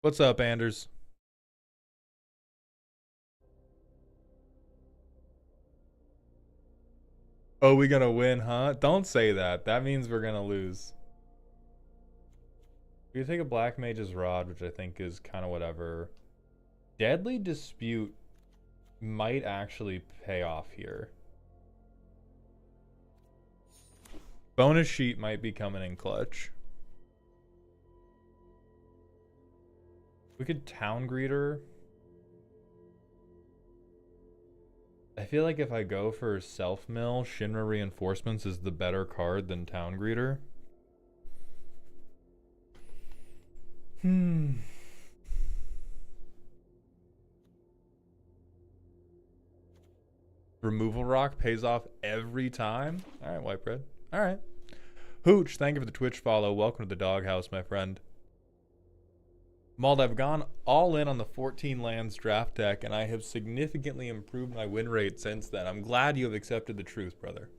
What's up, Anders? Oh, we gonna win, huh? Don't say that. That means we're gonna lose. We take a Black Mage's Rod, which I think is kind of whatever. Deadly Dispute might actually pay off here. Bonus Sheet might be coming in clutch. We could Town Greeter. I feel like if I go for Self-Mill, Shinra Reinforcements is the better card than Town Greeter. Removal Rock pays off every time? Alright, White Bread. Alright. Hooch, thank you for the Twitch follow. Welcome to the doghouse, my friend. Mald, I've gone all in on the 14 lands draft deck, and I have significantly improved my win rate since then. I'm glad you have accepted the truth, brother.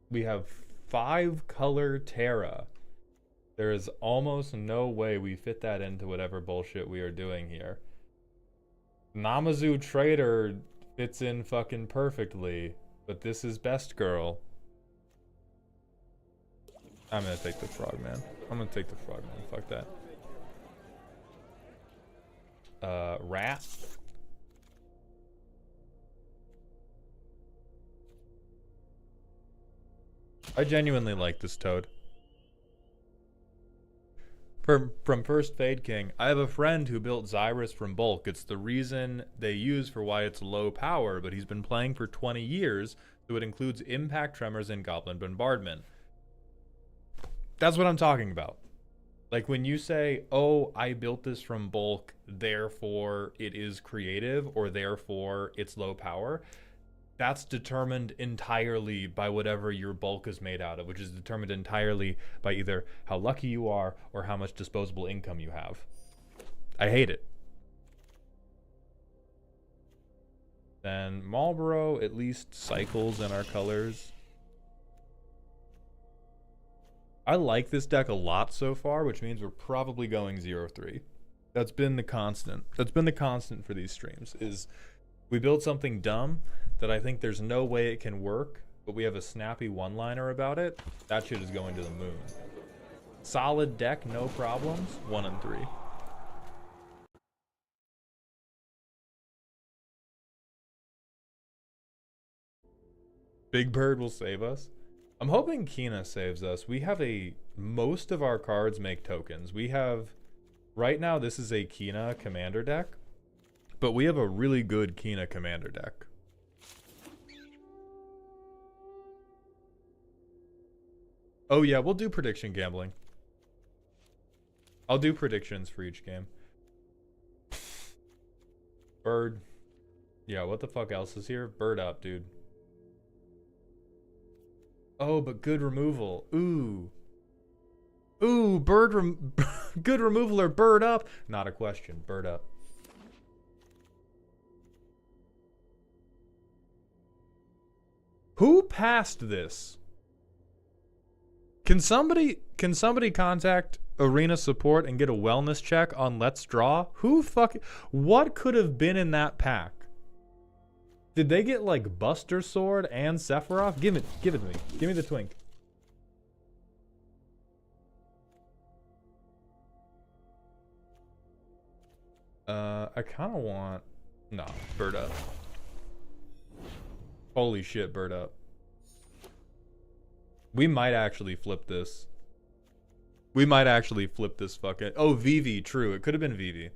We have 5-color Terra. There is almost no way we fit that into whatever bullshit we are doing here. Namazu Trader fits in fucking perfectly, but this is Best Girl. I'm gonna take the Frogman. I'm gonna take the Frogman. Fuck that. Rat. I genuinely like this Toad. From First Fade King, I have a friend who built Xyrus from bulk. It's the reason they use for why it's low power, but he's been playing for 20 years, so it includes Impact Tremors and Goblin Bombardment. That's what I'm talking about. Like when you say, oh, I built this from bulk, therefore it is creative, or therefore it's low power, that's determined entirely by whatever your bulk is made out of, which is determined entirely by either how lucky you are or how much disposable income you have. I hate it. Then Marlboro at least cycles in our colors. I like this deck a lot so far, which means we're probably going 0-3. That's been the constant. That's been the constant for these streams, is we build something dumb that I think there's no way it can work, but we have a snappy one-liner about it. That shit is going to the moon. Solid deck, no problems, 1-3. Big Bird will save us. I'm hoping Kina saves us. We have most of our cards make tokens. We have, right now this is a Kina commander deck, but we have a really good Kina commander deck. Oh yeah, we'll do prediction gambling. I'll do predictions for each game. Bird. Yeah, what the fuck else is here? Bird up, dude. Oh, but good removal. Ooh. Ooh, good removal or bird up? Not a question. Bird up. Who passed this? Can somebody contact Arena support and get a wellness check on Let's Draw? What could have been in that pack? Did they get like Buster Sword and Sephiroth? Give it to me. Give me the twink. I kind of want... No, bird up. Holy shit, bird up. We might actually flip this. We might actually flip this fucking... Oh, Vivi, true. It could have been Vivi.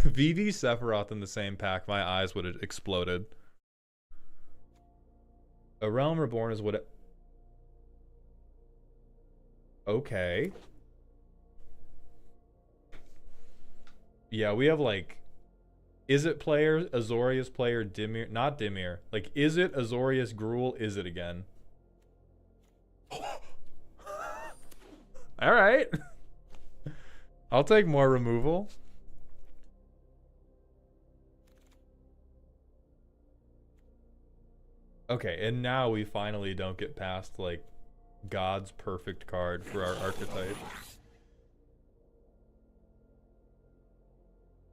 Vivi, Sephiroth in the same pack. My eyes would have exploded. A Realm Reborn is what it... Okay. Yeah, we have like... Is it player, Azorius player, Dimir... Not Dimir. Like, is it Azorius Gruul? Is it again? Alright. I'll take more removal. Okay, and now we finally don't get past, like, God's perfect card for our archetype.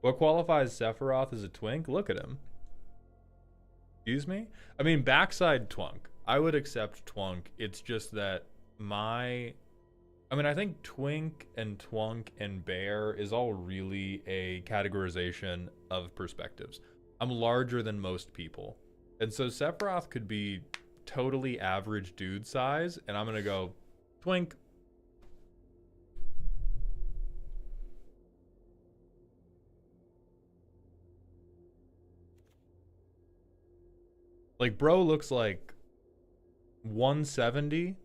What qualifies Sephiroth as a twink? Look at him. Excuse me? I mean, backside twunk. I would accept twunk. It's just that I think twink and twunk and bear is all really a categorization of perspectives. I'm larger than most people. And so Sephiroth could be totally average dude size, and I'm gonna go twink. Like, bro looks like 170,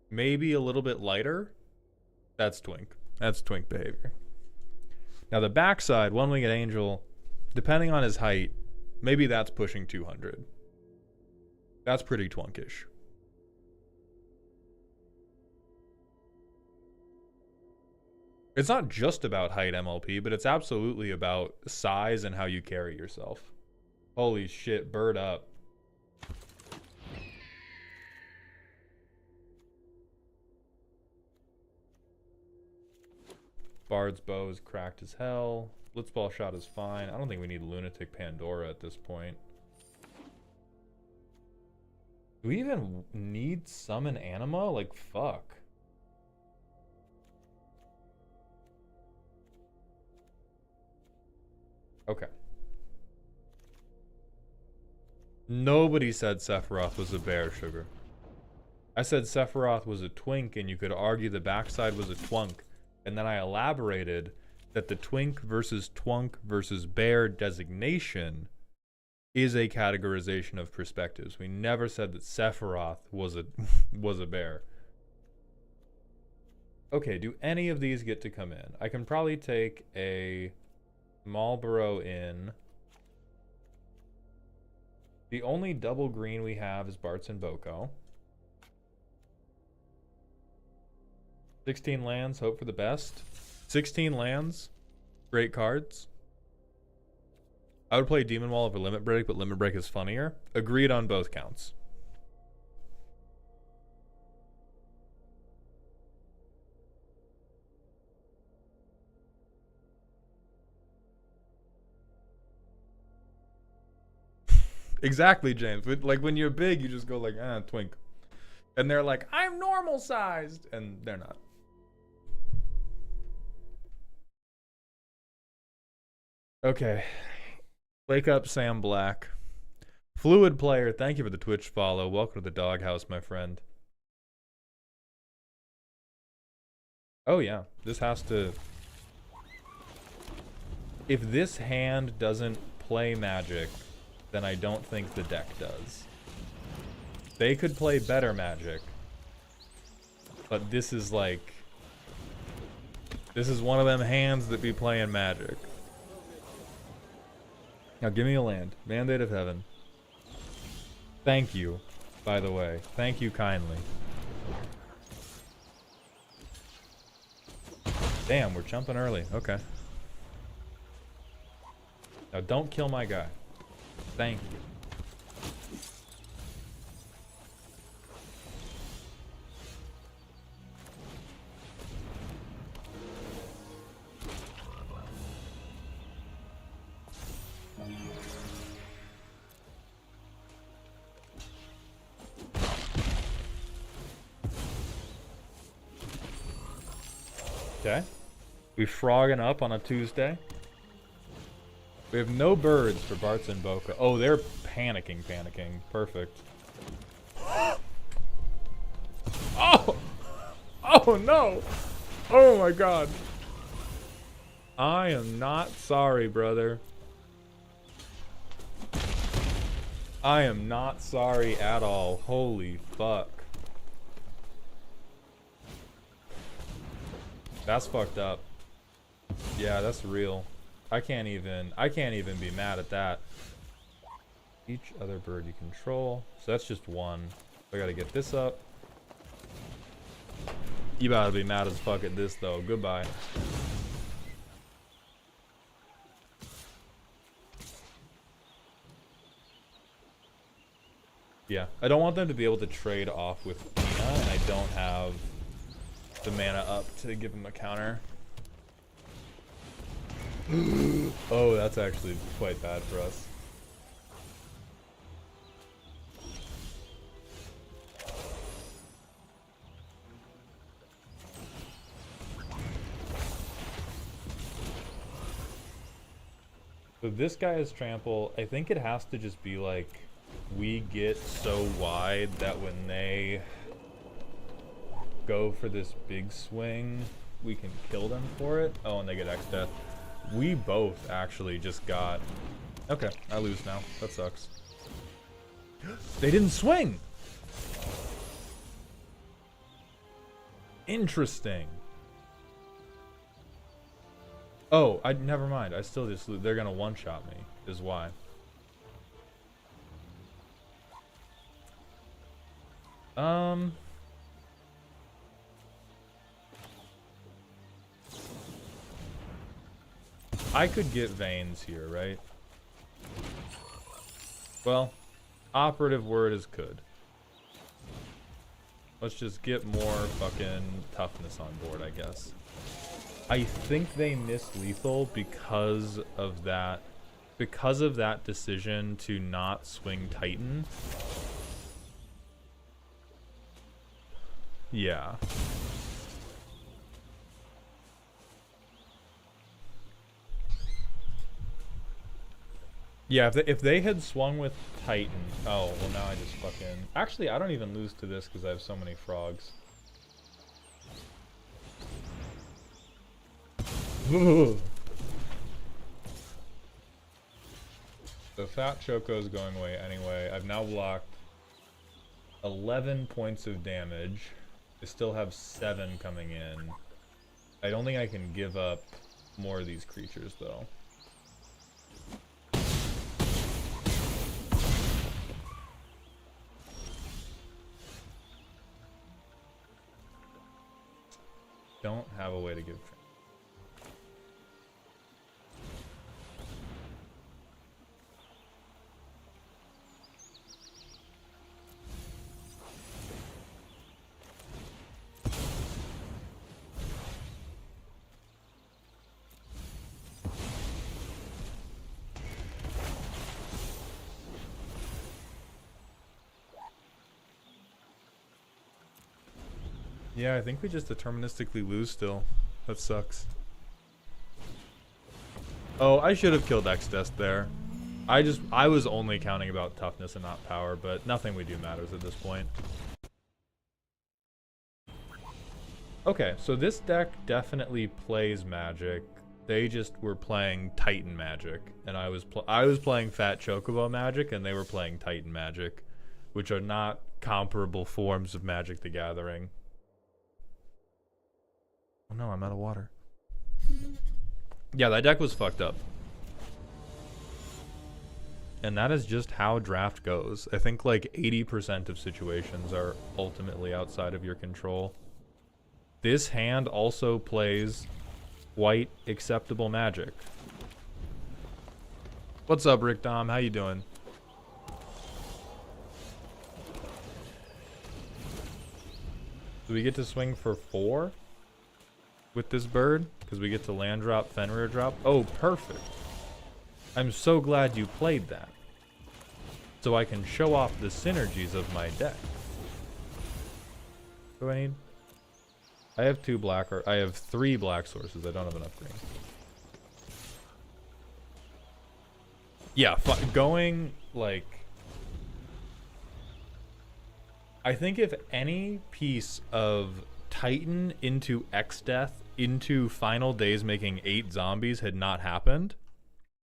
maybe a little bit lighter. That's twink. That's twink behavior. Now the backside, one-winged angel, depending on his height, maybe that's pushing 200. That's pretty twunkish. It's not just about height, MLP, but it's absolutely about size and how you carry yourself. Holy shit, bird up. Bard's bow is cracked as hell. Blitzball shot is fine. I don't think we need Lunatic Pandora at this point. Do we even need Summon Anima? Like, fuck. Okay. Nobody said Sephiroth was a bear, Sugar. I said Sephiroth was a twink, and you could argue the backside was a twunk. And then I elaborated that the twink versus twunk versus bear designation is a categorization of perspectives. We never said that Sephiroth was a bear. Okay, do any of these get to come in? I can probably take a Marlboro in. The only double green we have is Bartz and Boko. 16 lands, hope for the best. 16 lands, great cards. I would play Demon Wall over Limit Break, but Limit Break is funnier. Agreed on both counts. Exactly, James. Like, when you're big, you just go like, ah, twink. And they're like, I'm normal sized. And they're not. Okay. Wake up, Sam Black. Fluid Player, thank you for the Twitch follow. Welcome to the doghouse, my friend. Oh yeah, this has to... If this hand doesn't play Magic, then I don't think the deck does. They could play better Magic, but this is like... This is one of them hands that be playing Magic. Now give me a land. Mandate of Heaven. Thank you, by the way. Thank you kindly. Damn, we're jumping early. Okay. Now don't kill my guy. Thank you. Okay. We frogging up on a Tuesday. We have no birds for Bart's and Boca. Oh, they're panicking. Perfect. Oh! Oh no! Oh my god. I am not sorry, brother. I am not sorry at all. Holy fuck. That's fucked up. Yeah, that's real. I can't even be mad at that. Each other bird you control. So that's just one. I gotta get this up. You about to be mad as fuck at this though. Goodbye. Yeah, I don't want them to be able to trade off with Mina, and I don't have the mana up to give him a counter. Oh, that's actually quite bad for us. So this guy is trample. I think it has to just be like, we get so wide that when they go for this big swing, we can kill them for it. Oh, and they get X death. We both actually just got... Okay, I lose now. That sucks. They didn't swing! Interesting. Oh, never mind. I still just lose. They're gonna one-shot me, is why. I could get Veins here, right? Well, operative word is could. Let's just get more fucking toughness on board, I guess. I think they miss lethal because of that decision to not swing Titan. Yeah. Yeah, if they had swung with Titan... Oh, well now I just fucking... Actually, I don't even lose to this because I have so many frogs. The Fat Choco's going away anyway. I've now blocked 11 points of damage. I still have 7 coming in. I don't think I can give up more of these creatures though. Don't have a way to give... Yeah, I think we just deterministically lose still. That sucks. Oh, I should have killed X-Dest there. I was only counting about toughness and not power, but nothing we do matters at this point. Okay, so this deck definitely plays Magic. They just were playing Titan Magic, and I was playing Fat Chocobo Magic, and they were playing Titan Magic, which are not comparable forms of Magic the Gathering. Oh no, I'm out of water. Yeah, that deck was fucked up. And that is just how draft goes. I think like 80% of situations are ultimately outside of your control. This hand also plays white acceptable Magic. What's up, Rick Dom? How you doing? Do we get to swing for 4 with this bird? Because we get to land drop, Fenrir drop. Oh, perfect. I'm so glad you played that. So I can show off the synergies of my deck. What do I need? I have 2 black, or I have 3 black sources. I don't have enough green. Yeah, going like... I think if any piece of Titan into X-Death into Final Days making 8 zombies had not happened,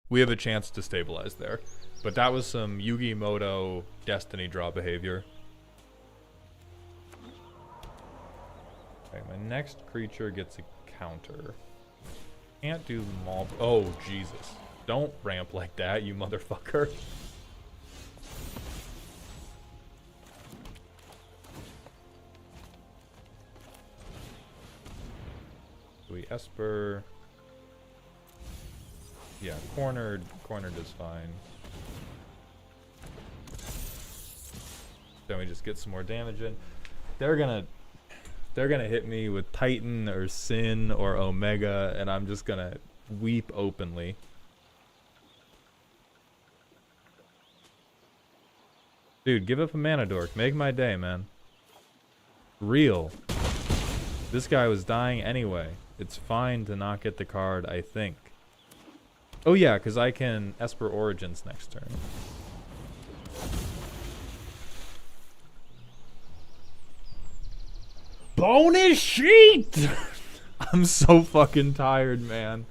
we have a chance to stabilize there. But that was some Yu-Gi-Moto Destiny draw behavior. Okay, my next creature gets a counter. Can't do maul. Oh, Jesus. Don't ramp like that, you motherfucker. We Esper. Yeah, cornered is fine. Then we just get some more damage in. They're gonna hit me with Titan or Sin or Omega, and I'm just gonna weep openly. Dude, give up a mana dork. Make my day, man. Real. This guy was dying anyway. It's fine to not get the card, I think. Oh yeah, because I can Esper Origins next turn. Bonus sheet! I'm so fucking tired, man.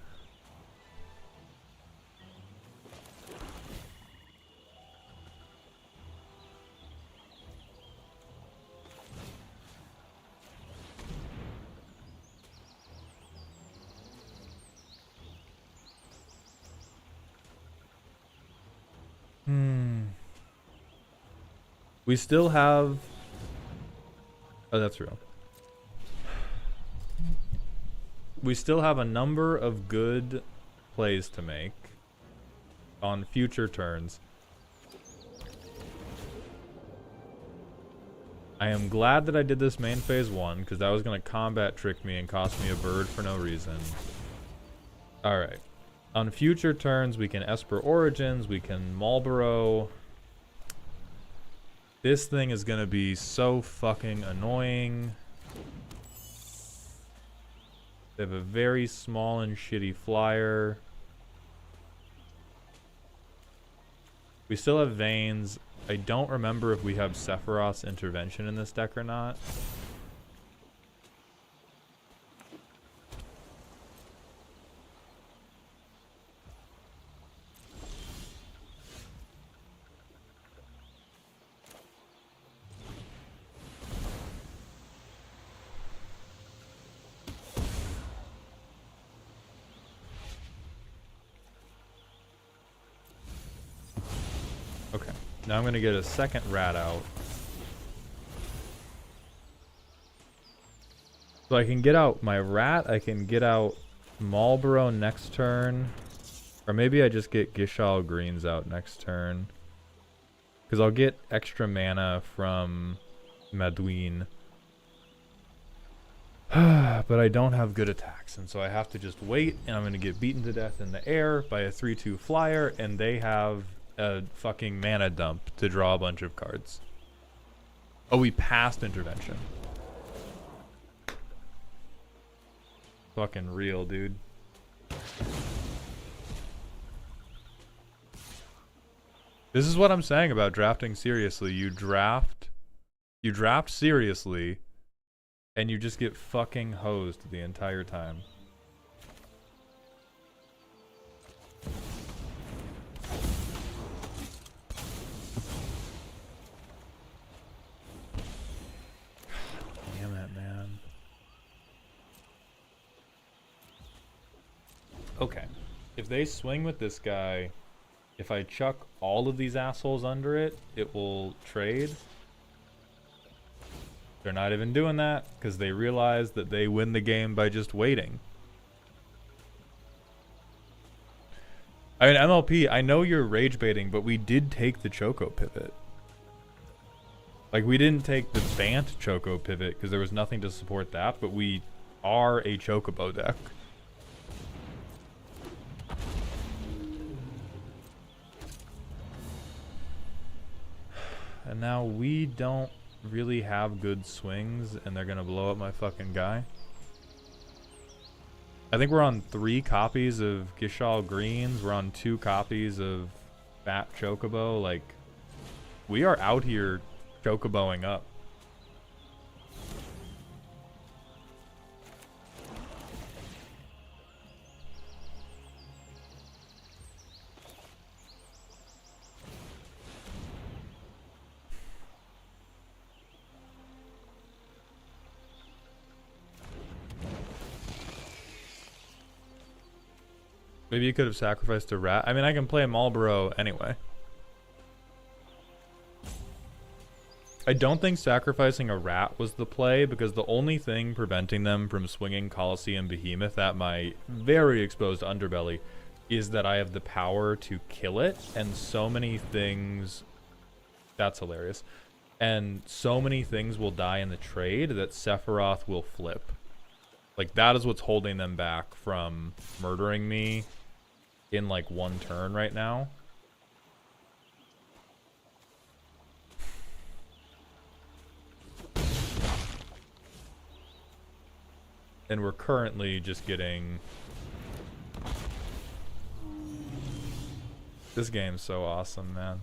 We still have... Oh, that's real. We still have a number of good plays to make on future turns. I am glad that I did this main phase 1, because that was going to combat trick me and cost me a bird for no reason. Alright. On future turns, we can Esper Origins, we can Marlboro. This thing is going to be so fucking annoying. They have a very small and shitty flyer. We still have Veins. I don't remember if we have Sephiroth's Intervention in this deck or not. Okay, now I'm gonna get a second rat out. So I can get out my rat, I can get out Marlboro next turn. Or maybe I just get Gishal Greens out next turn. Because I'll get extra mana from Maduin. But I don't have good attacks, and so I have to just wait, and I'm gonna get beaten to death in the air by a 3/2 flyer, and they have a fucking mana dump to draw a bunch of cards. Oh, we passed Intervention. Fucking real, dude. This is what I'm saying about drafting seriously. You draft seriously, and you just get fucking hosed the entire time. Damn it, man. Okay. If they swing with this guy, if I chuck all of these assholes under it, it will trade. They're not even doing that because they realize that they win the game by just waiting. I mean, MLP, I know you're rage baiting, but we did take the Choco pivot. Like, we didn't take the Bant Choco pivot because there was nothing to support that, but we are a Chocobo deck. And now we don't really have good swings, and they're gonna blow up my fucking guy. I think we're on 3 copies of Gishal Greens. We're on 2 copies of Fat Chocobo. Like, we are out here Chocoboing up. Maybe you could have sacrificed a rat. I mean, I can play Marlboro anyway. I don't think sacrificing a rat was the play because the only thing preventing them from swinging Colosseum Behemoth at my very exposed underbelly is that I have the power to kill it, and so many things... That's hilarious. And so many things will die in the trade that Sephiroth will flip. Like, that is what's holding them back from murdering me in like 1 turn right now. And we're currently just getting... This game's so awesome, man.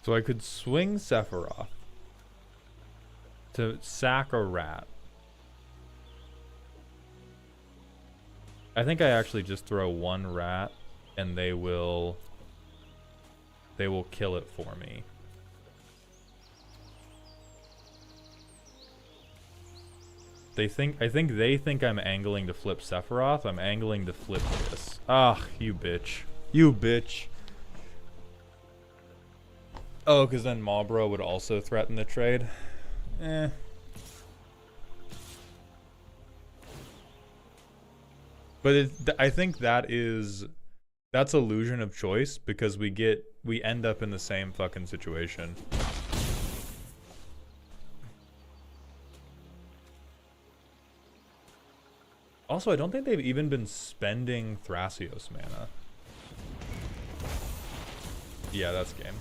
So I could swing Sephiroth to sack a rat. I think I actually just throw 1 rat and they will kill it for me. I think they think I'm angling to flip Sephiroth. I'm angling to flip this. Ah, you bitch. You bitch. Oh, because then Marlboro would also threaten the trade. Eh. But I think that's illusion of choice because we end up in the same fucking situation. Also, I don't think they've even been spending Thrasios mana. Yeah, that's game.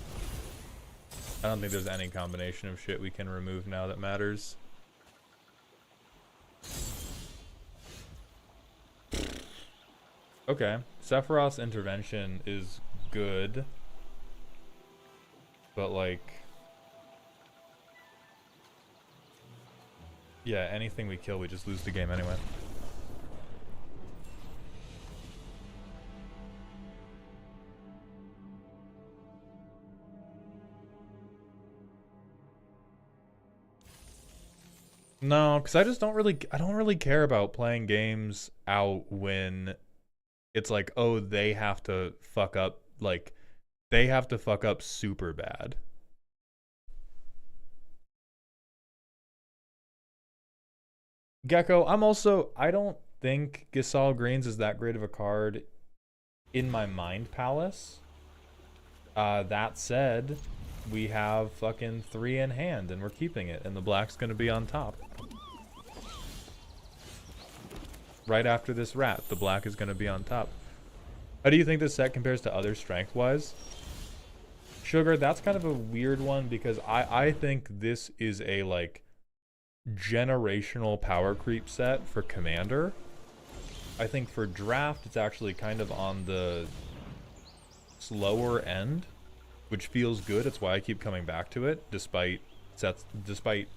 I don't think there's any combination of shit we can remove now that matters. Okay, Sephiroth's intervention is good. But like... Yeah, anything we kill, we just lose the game anyway. No, because I don't really care about playing games out when it's like, oh, they have to fuck up, like, they have to fuck up super bad. Gecko, I don't think Gisal Greens is that great of a card in my Mind Palace. That said, we have fucking 3 in hand and we're keeping it, and the black's gonna be on top. right after this rat. The black is going to be on top. How do you think this set compares to other strength-wise? Sugar, that's kind of a weird one because I think this is a, like, generational power creep set for Commander. I think for Draft, it's actually kind of on the slower end, which feels good. It's why I keep coming back to it, despite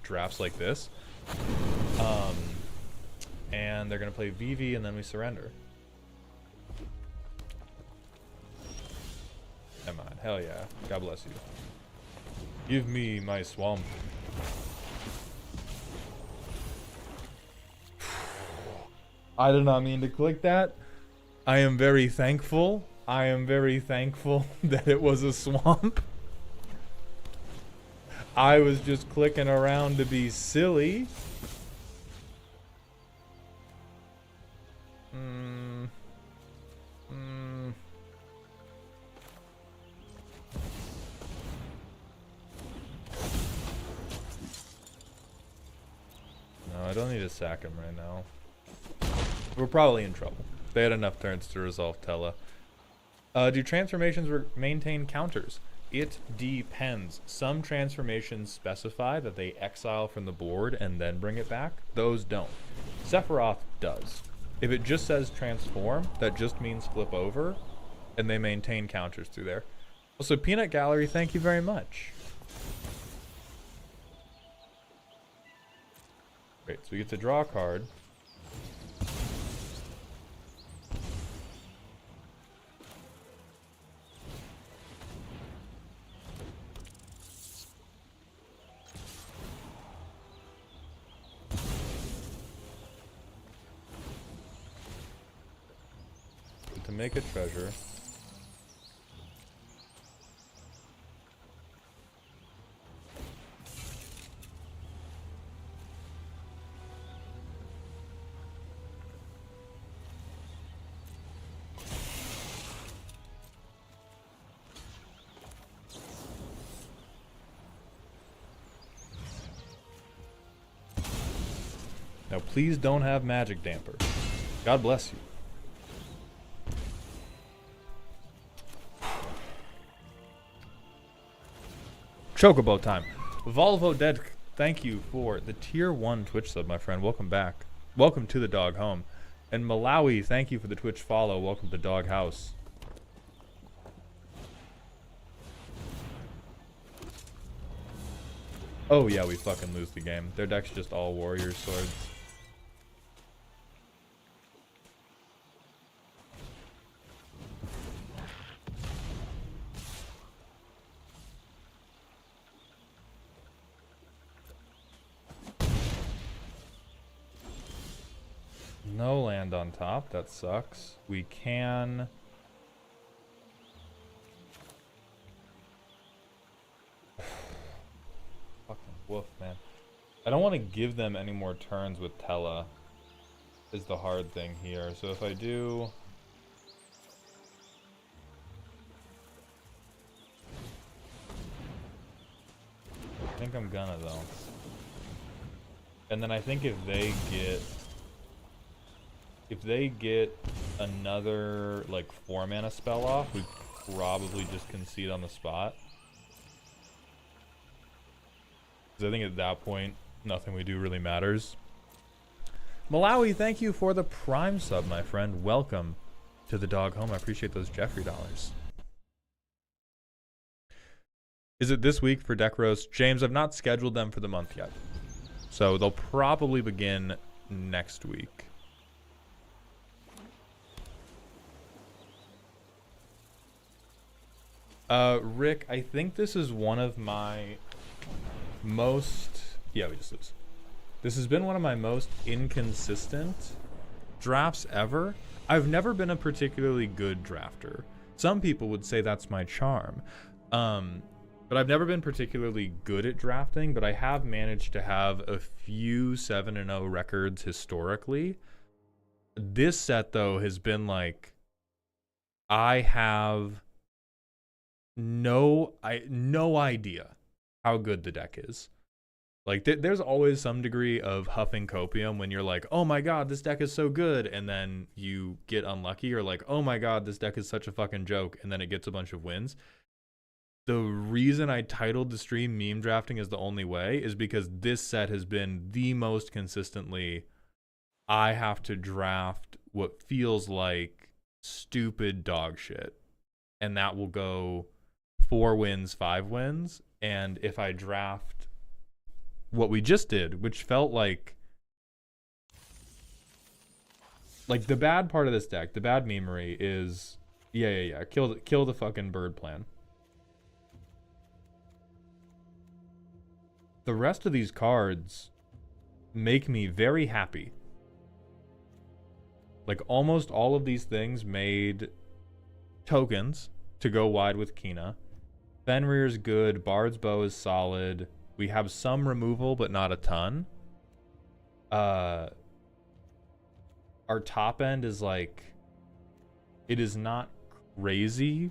drafts like this. And they're going to play VV, and then we surrender. Come on, hell yeah. God bless you. Give me my swamp. I did not mean to click that. I am very thankful. I am very thankful that it was a swamp. I was just clicking around to be silly. No, I don't need to sack him right now. We're probably in trouble. They had enough turns to resolve Tella. Do transformations maintain counters? It depends. Some transformations specify that they exile from the board and then bring it back. Those don't. Sephiroth does. If it just says transform, that just means flip over, and they maintain counters through there. Also, Peanut Gallery, thank you very much. Great, so we get to draw a card. To make a treasure. Now please don't have magic damper. God bless you. Chocobo time. Volvo Dead, thank you for the tier 1 Twitch sub, my friend. Welcome back. Welcome to the dog home. And Malawi, thank you for the Twitch follow. Welcome to Dog House. Oh yeah, we fucking lose the game. Their deck's just all warrior swords. No land on top, that sucks. We can... Fucking woof, man. I don't want to give them any more turns with Tella, is the hard thing here. So if I do... I think I'm gonna, though. And then I think if they get another, like, 4-mana spell off, we probably just concede on the spot. Because I think at that point, nothing we do really matters. Malawi, thank you for the Prime sub, my friend. Welcome to the dog home. I appreciate those Jeffrey dollars. Is it this week for deck roast? James, I've not scheduled them for the month yet. So they'll probably begin next week. Rick, I think this is one of my most... Yeah, we just lose. This has been one of my most inconsistent drafts ever. I've never been a particularly good drafter. Some people would say that's my charm. But I've never been particularly good at drafting, but I have managed to have a few 7-0 records historically. This set, though, has been like... I have... no idea how good the deck is. Like, there's always some degree of huffing copium when you're like, oh my god, this deck is so good, and then you get unlucky, or like, oh my god, this deck is such a fucking joke, and then it gets a bunch of wins. The reason I titled the stream Meme Drafting is the Only Way is because this set has been the most consistently, I have to draft what feels like stupid dog shit. And that will go 4 wins, 5 wins. And if I draft what we just did, which felt like the bad part of this deck, the bad memery is, yeah, kill the fucking bird plan. The rest of these cards make me very happy. Like, almost all of these things made tokens to go wide with Kina. Fenrir's good. Bard's Bow is solid. We have some removal, but not a ton. Our top end is like, it is not crazy,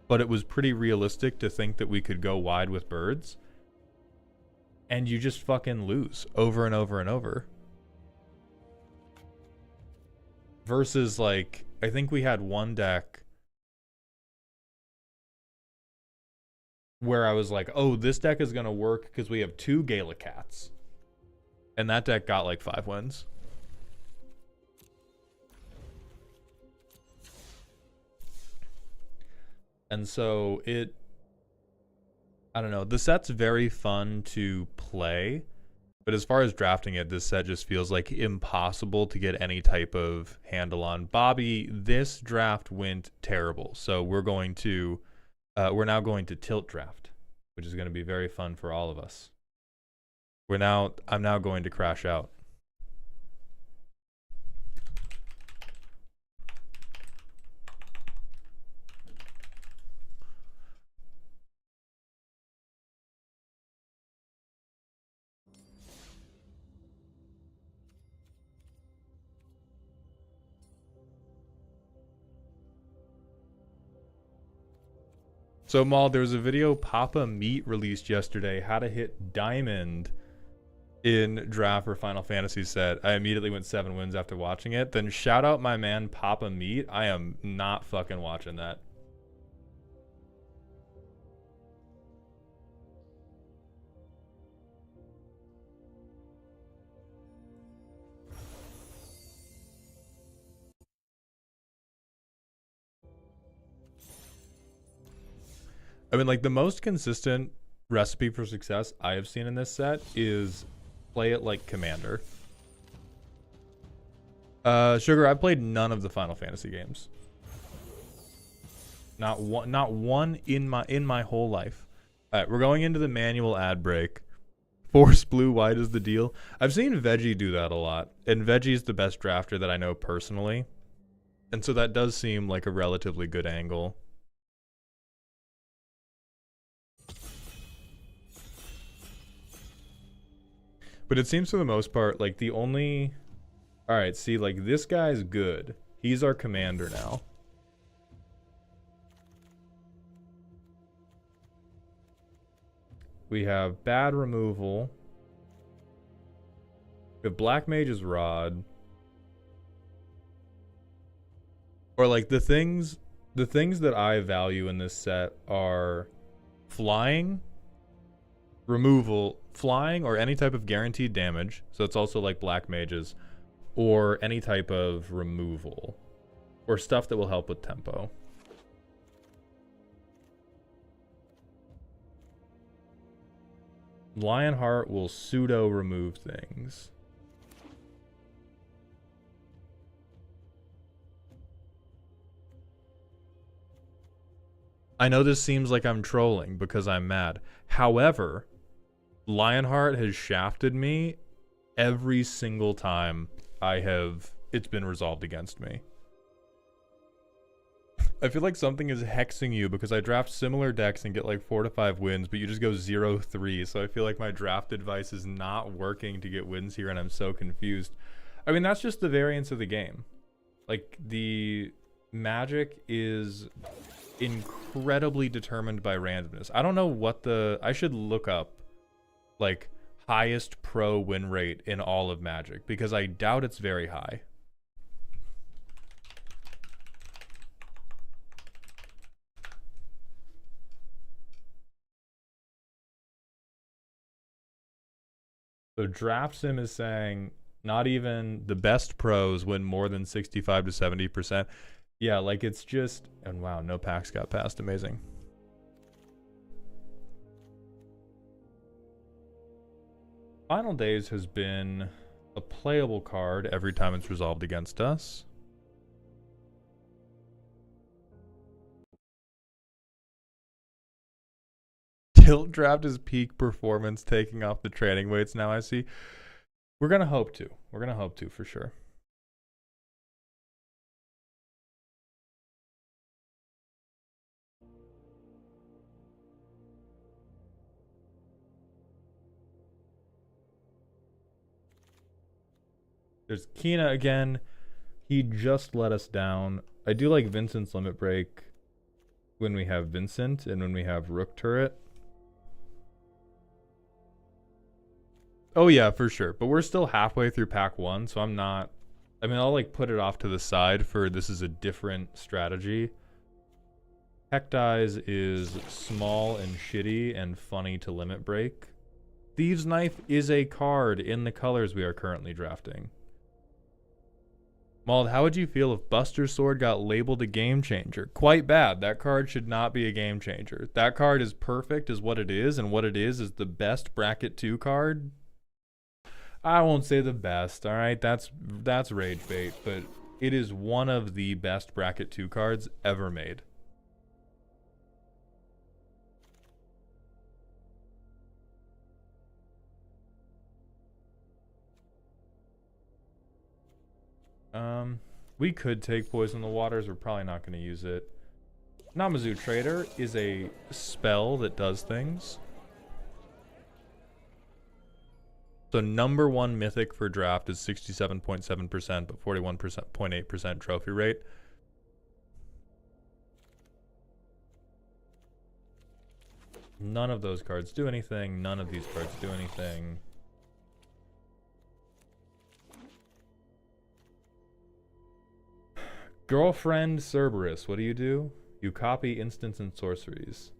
but it was pretty realistic to think that we could go wide with birds. And you just fucking lose over and over and over. Versus, like, I think we had one deck where I was like, oh, this deck is going to work because we have 2 Gala Cats. And that deck got like 5 wins. And so I don't know, the set's very fun to play, but as far as drafting it, this set just feels like impossible to get any type of handle on. Bobby, this draft went terrible, so we're now going to tilt draft, which is going to be very fun for all of us. I'm now going to crash out. So, Maul, there was a video Papa Meat released yesterday, how to hit Diamond in draft for Final Fantasy set. I immediately went 7 wins after watching it. Then shout out my man Papa Meat. I am not fucking watching that. I mean, like, the most consistent recipe for success I have seen in this set is play it like Commander. Sugar, I've played none of the Final Fantasy games. Not one in my whole life. All right, we're going into the manual ad break. Force blue, why does the deal? I've seen Veggie do that a lot, and Veggie's the best drafter that I know personally. And so that does seem like a relatively good angle. But it seems for the most part, like, the only... Alright, see, like, this guy's good. He's our commander now. We have bad removal. We have Black Mage's Rod. Or, like, the things that I value in this set are flying, removal, flying, or any type of guaranteed damage. So it's also like Black Mages, or any type of removal, or stuff that will help with tempo. Lionheart will pseudo remove things. I know this seems like I'm trolling because I'm mad. However, Lionheart has shafted me every single time it's been resolved against me. I feel like something is hexing you because I draft similar decks and get like 4 to 5 wins, but you just go 0-3. So I feel like my draft advice is not working to get wins here, and I'm so confused. I mean, that's just the variance of the game. Like, the magic is incredibly determined by randomness. I don't know what I should look up, like, highest pro win rate in all of Magic? Because I doubt it's very high. So Draft Sim is saying not even the best pros win more than 65 to 70%. Yeah, like it's just, and wow, no packs got passed. Amazing. Final Days has been a playable card every time it's resolved against us. Tilt Draft is peak performance, taking off the training weights now, I see. We're going to hope to. We're going to hope to, for sure. There's Kina again. He just let us down. I do like Vincent's Limit Break when we have Vincent and when we have Rook Turret. Oh yeah, for sure. But we're still halfway through pack 1, so I'm not... I mean, I'll like put it off to the side for this is a different strategy. Heck Dies is small and shitty and funny to limit break. Thieves' Knife is a card in the colors we are currently drafting. Mauled, how would you feel if Buster Sword got labeled a game changer? Quite bad. That card should not be a game changer. That card is perfect as what it is, and what it is the best bracket 2 card. I won't say the best, alright? That's rage bait, but it is one of the best bracket 2 cards ever made. We could take Poison the Waters. We're probably not going to use it. Namazu Trader is a spell that does things. So number 1 mythic for draft is 67.7%, but 41.8% trophy rate. None of those cards do anything. None of these cards do anything. Girlfriend Cerberus, what do? You copy instants and sorceries.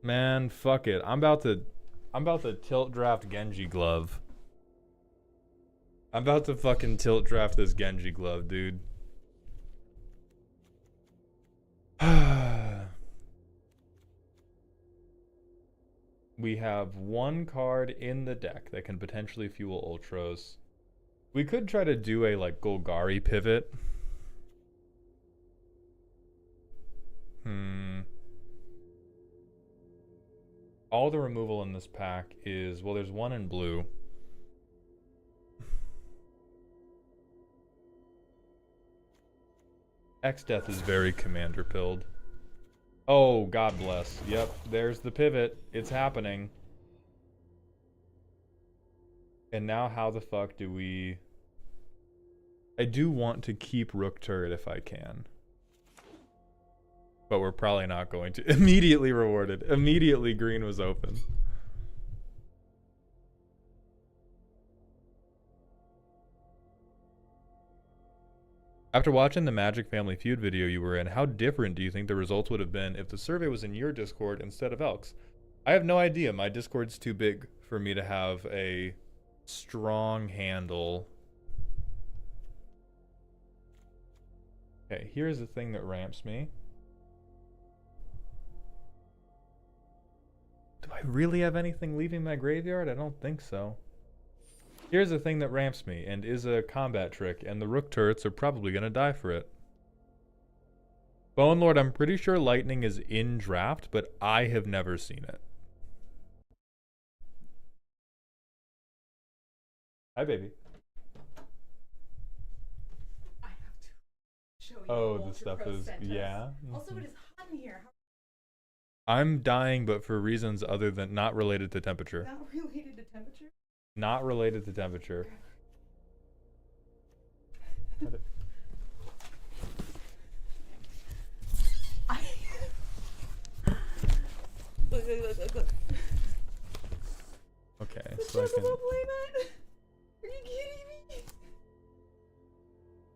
Man, fuck it. I'm about to tilt draft Genji Glove. I'm about to fucking tilt draft this Genji Glove, dude. We have one card in the deck that can potentially fuel Ultros. We could try to do a like Golgari pivot. All the removal in this pack is, well, there's one in blue. X-Death is very commander pilled. Oh, God bless. Yep, there's the pivot. It's happening. And now how the fuck do we... I do want to keep Rook Turret if I can. But we're probably not going to. Immediately rewarded. Immediately green was open. After watching the Magic Family Feud video you were in, how different do you think the results would have been if the survey was in your Discord instead of Elk's? I have no idea. My Discord's too big for me to have a strong handle. Okay, here's the thing that ramps me. Do I really have anything leaving my graveyard? I don't think so. Here's the thing that ramps me and is a combat trick, and the Rook turrets are probably going to die for it. Bone Lord, I'm pretty sure lightning is in draft, but I have never seen it. Hi, baby. I have to show you. Oh, the stuff is, yeah. Also, it is hot in here. I'm dying, but for reasons other than not related to temperature. Not related to temperature? Not related to temperature. Look. Okay, The so I turtle can. will play that? Are you kidding me?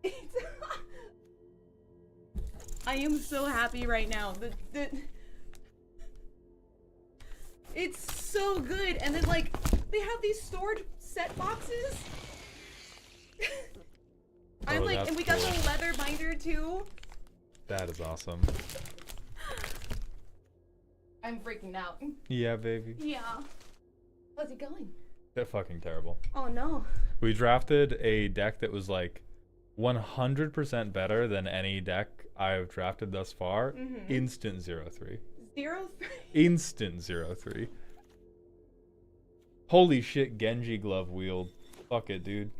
It's I am so happy right now. It's so good. And then like they have these stored set boxes. I'm Oh, like, that's and we got cool. the leather binder too. That is awesome. I'm freaking out. Yeah, baby. Yeah. How's it going? They're fucking terrible. Oh no. We drafted a deck that was like 100% better than any deck I've drafted thus far. Instant 0-3. 0-3. Instant 0-3. Holy shit, Genji glove wield. Fuck it, dude.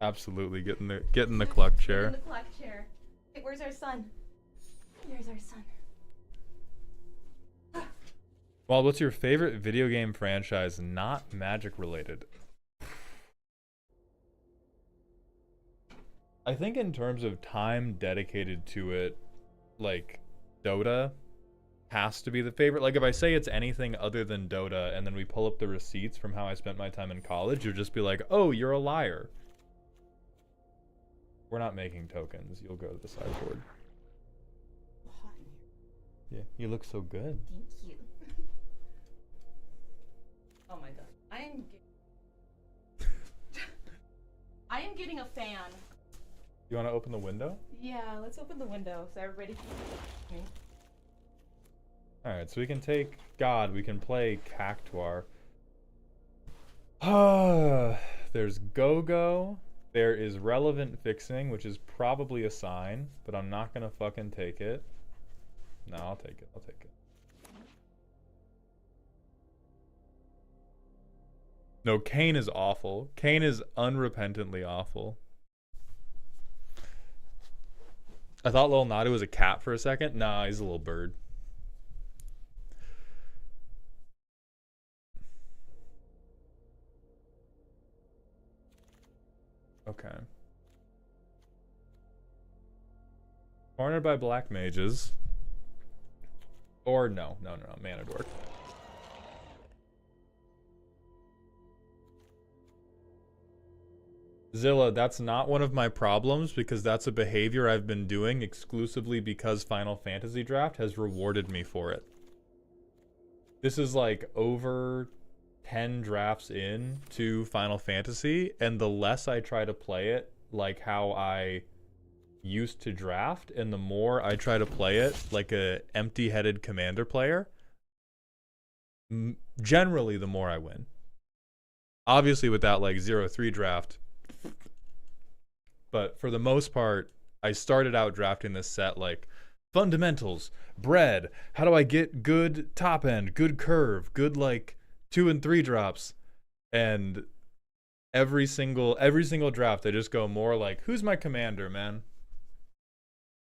Absolutely, get in the cluck chair. In the clock chair. Hey, where's our son? Where's our son? Well, what's your favorite video game franchise not Magic related? I think in terms of time dedicated to it, like Dota has to be the favorite. Like if I say it's anything other than Dota and then we pull up the receipts from how I spent my time in college, you'll just be like, "Oh, you're a liar." We're not making tokens. You'll go to the sideboard. Hot in here. Yeah, you look so good. Thank you. Oh my god. I am getting a fan. You want to open the window? Yeah, let's open the window so everybody can me. Alright, so we can take God, we can play Cactuar. There's Go-Go. There is Relevant Fixing, which is probably a sign, but I'm not gonna fucking take it. No, I'll take it. I'll take it. No, Kane is awful. Kane is unrepentantly awful. I thought Lil Nadu was a cat for a second. Nah, he's a little bird. Okay. Cornered by black mages. Or no, mana dork. Zilla, that's not one of my problems because that's a behavior I've been doing exclusively because Final Fantasy Draft has rewarded me for it. This is like over 10 drafts in to Final Fantasy, and the less I try to play it like how I used to draft, and the more I try to play it like a empty-headed commander player, generally the more I win. Obviously with that like 0-3 draft, but for the most part, I started out drafting this set like fundamentals, bread, how do I get good top end, good curve, good like 2 and 3 drops, and every single draft I just go more like, who's my commander, man?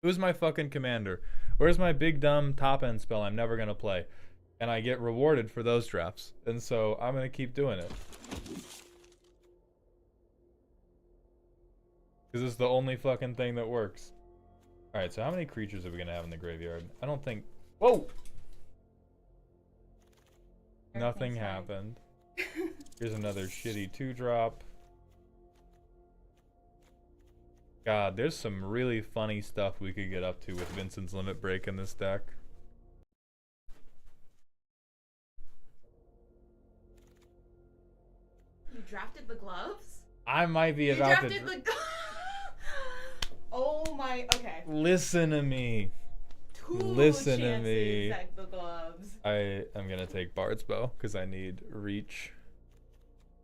Who's my fucking commander? Where's my big dumb top end spell I'm never gonna play? And I get rewarded for those drafts, and so I'm gonna keep doing it. Because it's the only fucking thing that works. Alright, so how many creatures are we gonna have in the graveyard? I don't think... Whoa! Nothing happened. Here's another shitty 2-drop. God, there's some really funny stuff we could get up to with Vincent's Limit Break in this deck. You drafted the gloves? I might be You about to... drafted the... Oh my... Okay. Listen to me. Listen to me. At the gloves. I am gonna take Bard's Bow because I need reach.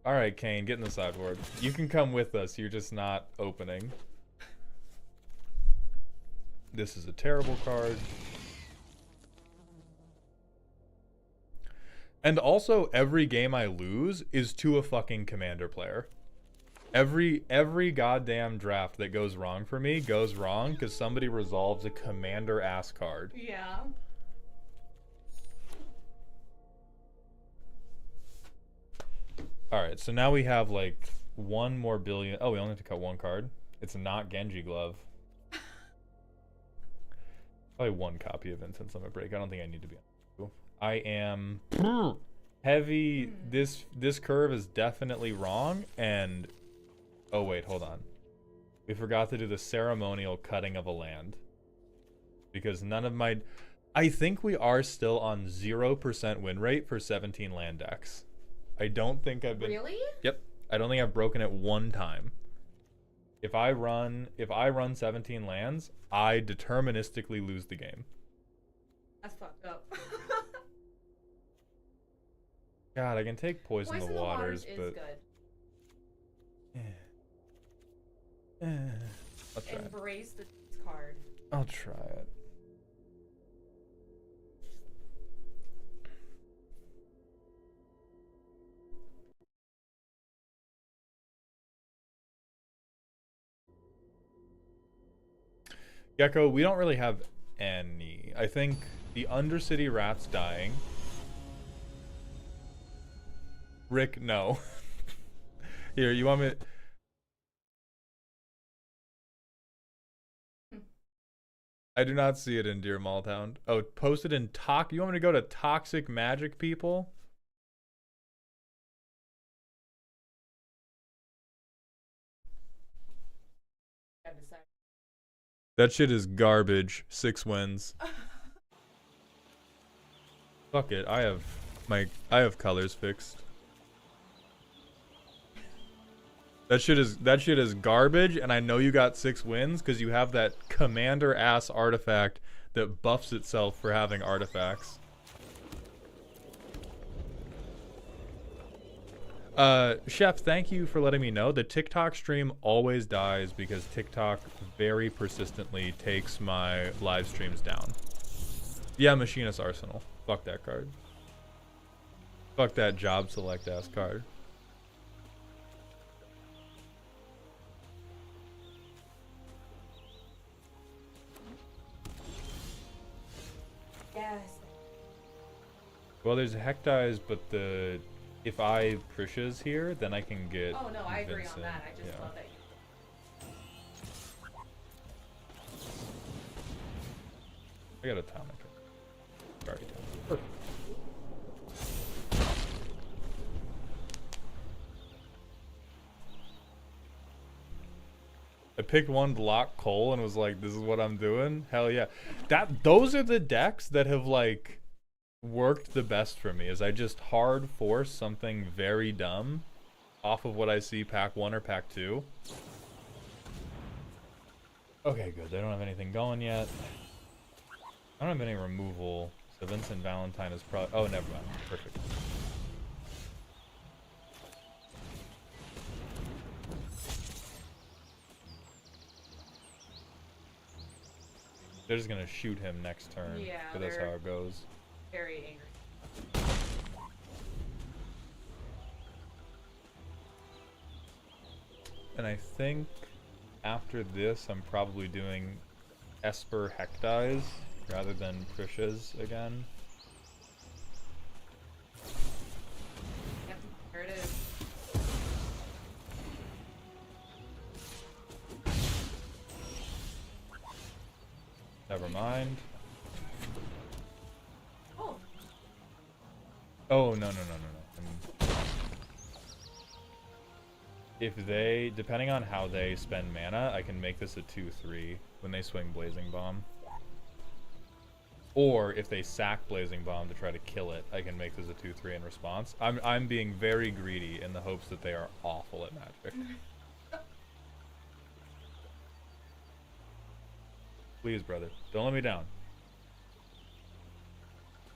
Alright, Kane, get in the sideboard. You can come with us, you're just not opening. This is a terrible card. And also, every game I lose is to a fucking commander player. Every goddamn draft that goes wrong for me goes wrong because somebody resolves a commander ass card. Yeah. Alright, so now we have like 1 more billion. Oh, we only have to cut 1 card. It's not Genji Glove. Probably 1 copy of Vincent's Limit Break. I don't think I need to be on. I am heavy. This curve is definitely wrong. And oh wait, hold on. We forgot to do the ceremonial cutting of a land. Because none of my... I think we are still on 0% win rate for 17 land decks. I don't think I've been... Really? Yep. I don't think I've broken it one time. If I run 17 lands, I deterministically lose the game. That's fucked up. God, I can take Poison the Waters, is but... good. I'll try it. Embrace the card. I'll try it. Gecko, we don't really have any. I think the Undercity Rat's dying. Rick, no. Here, you want me... I do not see it in Dear Malltown. Oh, posted in You want me to go to Toxic Magic People? That shit is garbage. 6 wins. Fuck it. I have colors fixed. That shit is garbage, and I know you got 6 wins because you have that commander ass artifact that buffs itself for having artifacts. Chef, thank you for letting me know. The TikTok stream always dies because TikTok very persistently takes my live streams down. Yeah, Machinist Arsenal. Fuck that card. Fuck that job select ass card. Yes. Well, there's Hectize, but if I Prisha's here, then I can get. Oh no, I agree Vincent. on that. I just love that. I got a tonic. Sorry, tonic. I picked one to lock Cole and was like, "This is what I'm doing." Hell yeah! Those are the decks that have like worked the best for me. Is I just hard force something very dumb off of what I see pack 1 or pack 2. Okay, good. They don't have anything going yet. I don't have any removal, so Vincent Valentine is probably... Oh, never mind. Perfect. They're just gonna shoot him next turn. Yeah, but that's how it goes. Very angry. And I think after this, I'm probably doing Esper Hectize rather than Prisha's again. Yep, there it is. Never mind. Oh. Oh, no. If they, depending on how they spend mana, I can make this a 2/3 when they swing Blazing Bomb. Or if they sack Blazing Bomb to try to kill it, I can make this a 2/3 in response. I'm being very greedy in the hopes that they are awful at Magic. Please, brother, don't let me down.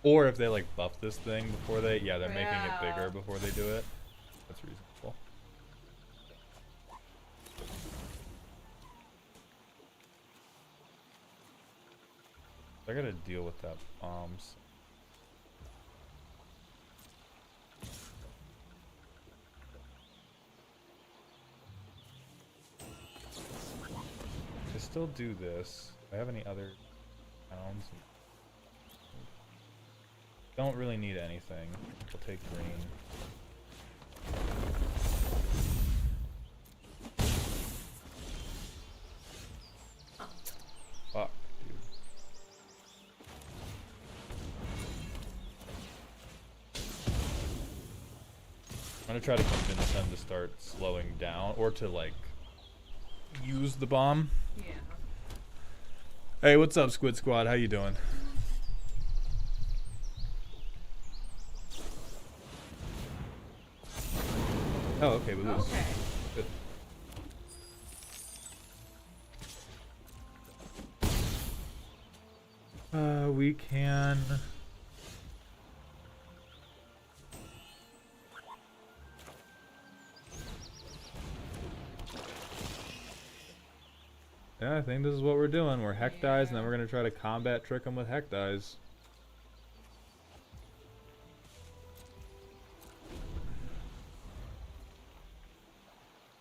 Or if they like buff this thing before they, yeah, they're making it bigger before they do it. That's reasonable. I gotta deal with that bombs. I still do this. Do I have any other towns? Don't really need anything. We'll take green. Fuck, dude. I'm gonna try to convince them to start slowing down or to like use the bomb. Yeah. Hey, what's up, Squid Squad? How you doing? Oh, okay, we lose. Okay. Good. We can. Yeah, I think this is what we're doing. We're heck dies, and then we're gonna try to combat trick them with heck dies.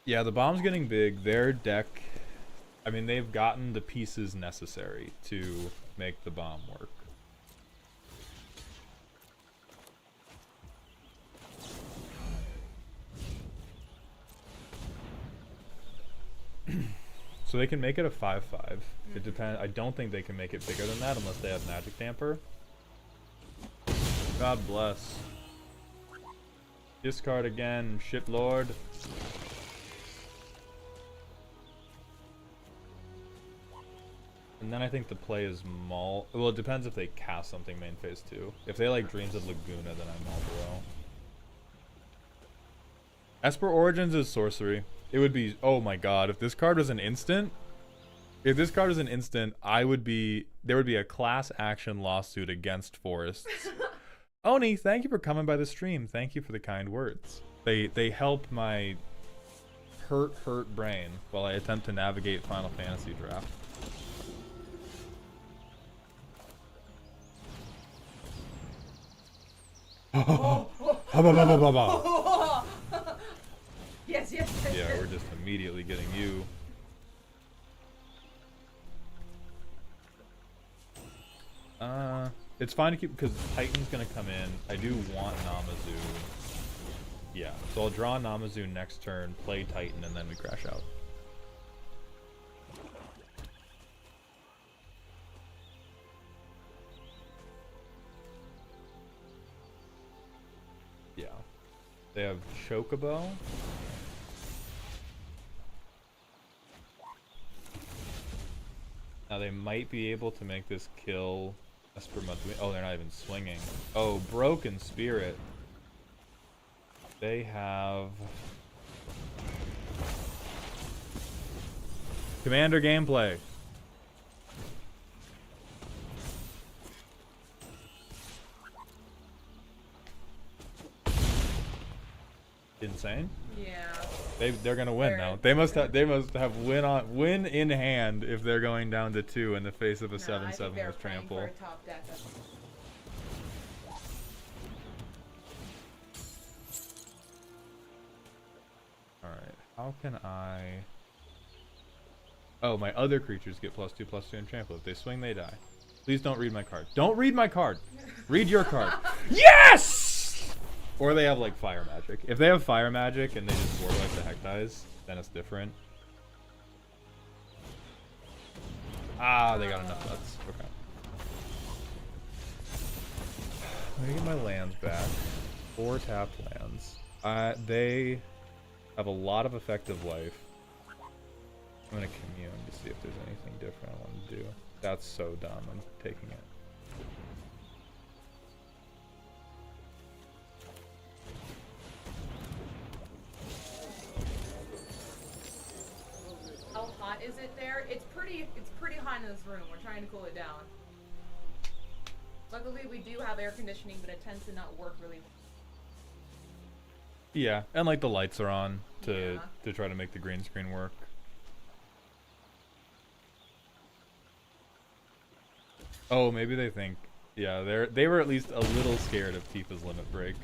Yeah, the bomb's getting big. Their deck, I mean, they've gotten the pieces necessary to make the bomb work. So they can make it a 5/5. It depends. I don't think they can make it bigger than that unless they have Magic Damper. God bless. Discard again, shit lord. And then I think the play is Maul. Well, it depends if they cast something main phase 2. If they like Dreams of Laguna, then I'm Maul below. Esper Origins is sorcery. It would be, oh my god, if this card was an instant, I would be, there would be a class action lawsuit against forests. Oni, thank you for coming by the stream. Thank you for the kind words. They help my hurt brain while I attempt to navigate Final Fantasy draft. Yes. Yeah, we're just immediately getting you. It's fine to keep because Titan's gonna come in. I do want Namazu. Yeah, so I'll draw Namazu next turn, play Titan, and then we crash out. Yeah. They have Chocobo. Now they might be able to make this kill Esper Monthly. Oh, they're not even swinging. Oh, Broken Spirit. They have Commander gameplay. Insane. Yeah. They're gonna win now. They must have win in hand if they're going down to 2 in the face of a 7/7 with trample. Top deck. All right. How can I? Oh, my other creatures get +2/+2 and trample. If they swing, they die. Please don't read my card. Don't read my card. Read your card. Yes! Or they have like fire magic. If they have fire magic and they just board like the heck dies, then it's different. Ah, they got enough nuts. Okay. Let me get my lands back. 4 tapped lands. They have a lot of effective life. I'm gonna commune to see if there's anything different I want to do. That's so dumb. I'm taking it. How hot is it there? It's pretty hot in this room. We're trying to cool it down. Luckily we do have air conditioning, but it tends to not work really well. Yeah, and like the lights are on to try to make the green screen work. Oh, maybe they think, yeah, they were at least a little scared of Tifa's limit break.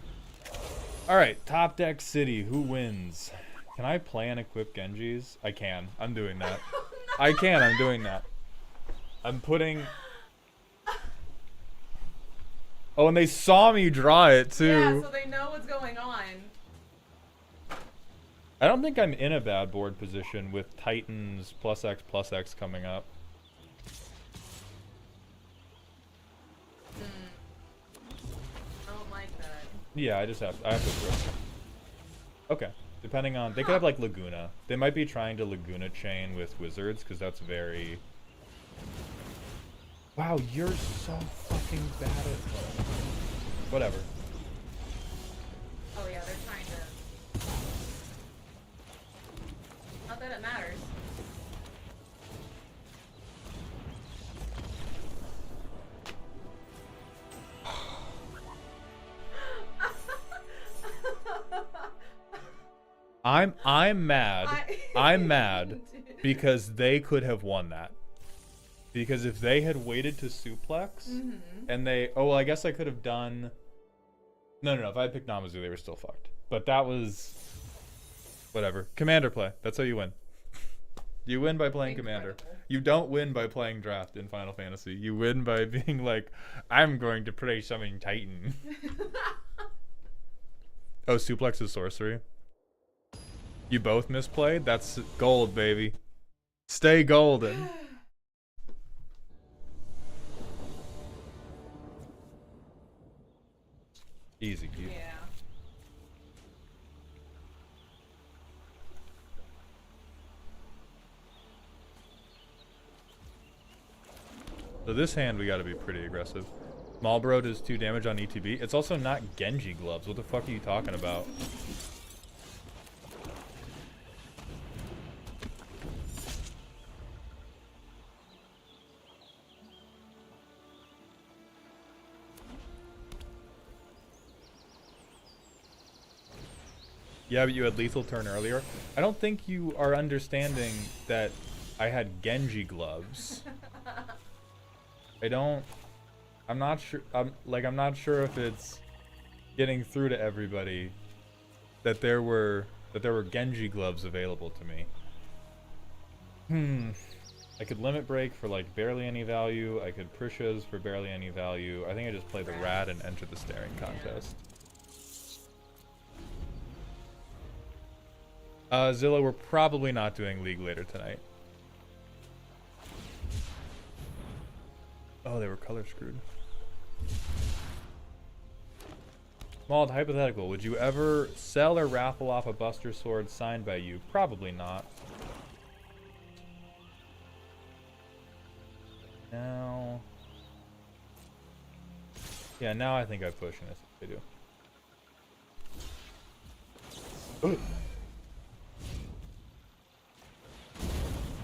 All right, top deck city, who wins? Can I play and equip Genjis? I can. I'm doing that. I can. I'm doing that. I'm putting. Oh, and they saw me draw it too. Yeah, so they know what's going on. I don't think I'm in a bad board position with Titans +X coming up. I don't like that. Yeah, I have to throw. Okay. Depending on, they could have like Laguna. They might be trying to Laguna chain with wizards because that's very. Wow, you're so fucking bad at. Whatever. Oh yeah, they're trying to. Not that it matters. I'm mad. I'm mad because they could have won that. Because if they had waited to suplex and they, oh well, I guess I could have done. No. If I had picked Namazu, they were still fucked. But that was whatever. Commander play. That's how you win. You win by playing Commander. You don't win by playing Draft in Final Fantasy. You win by being like, I'm going to play Summon Titan. Oh, suplex is sorcery. You both misplayed? That's gold, baby. Stay golden. Easy, easy. Yeah. So this hand we gotta be pretty aggressive. Malboro does 2 damage on ETB. It's also not Genji gloves. What the fuck are you talking about? Yeah, but you had lethal turn earlier. I don't think you are understanding that I had Genji gloves. I'm not sure. I'm not sure if it's getting through to everybody that there were Genji gloves available to me. I could limit break for like barely any value. I could Prishas for barely any value. I think I just play the rat and enter the staring contest. Zilla, we're probably not doing League later tonight. Oh, they were color screwed. Mauled, hypothetical. Would you ever sell or raffle off a Buster Sword signed by you? Probably not. Now... Yeah, now I think I push in this video.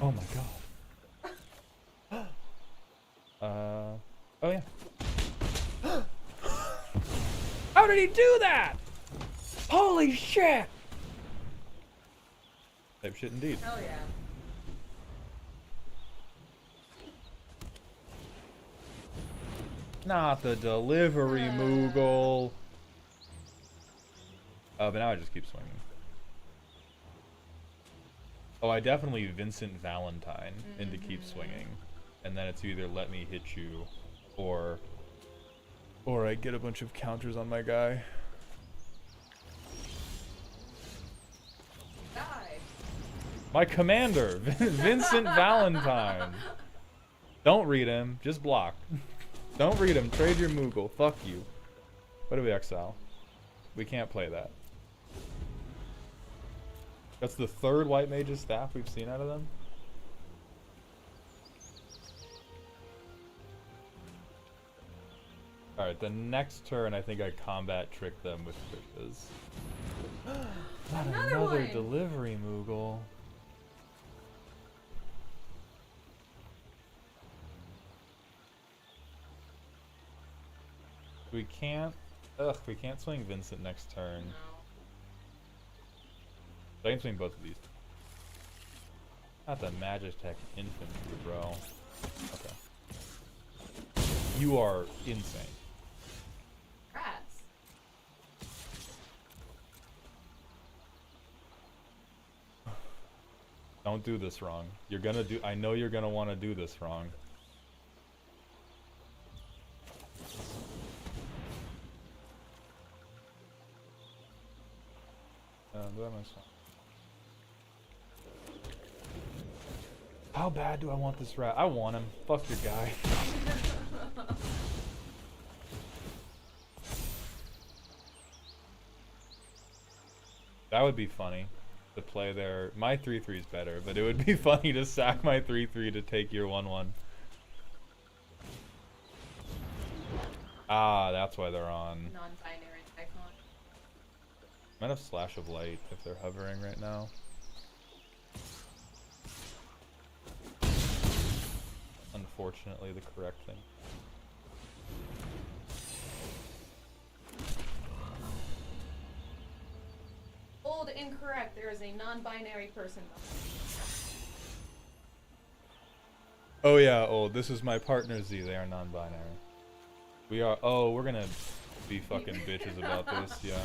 Oh my god. Oh yeah. How did he do that? Holy shit! Type shit indeed. Hell yeah. Not the delivery, Moogle. But now I just keep swinging. Oh, I definitely Vincent Valentine into keep swinging. And then it's either let me hit you, or I get a bunch of counters on my guy. Die. My commander, Vincent Valentine. Don't read him, just block. Don't read him, trade your Moogle, fuck you. What do we exile? We can't play that. That's the 3rd White Mage's staff we've seen out of them. Alright, the next turn I think I combat trick them with fishes. Not another delivery, Moogle. We can't swing Vincent next turn. No. I can swing both of these. Not the Magitech Infantry, bro. Okay. You are insane. Rats. Don't do this wrong. You're gonna do. I know you're gonna want to do this wrong. Do I miss one? How bad do I want this rat? I want him. Fuck your guy. That would be funny to play there. My 3/3 is better, but it would be funny to sack my 3/3 to take your 1/1. Ah, that's why they're on. Non-binary icon. Might have Slash of Light if they're hovering right now. Unfortunately, the correct thing. Old incorrect. There is a non-binary person. Oh yeah, old. This is my partner Z. They are non-binary. We are. Oh, we're gonna be fucking bitches about this. Yeah.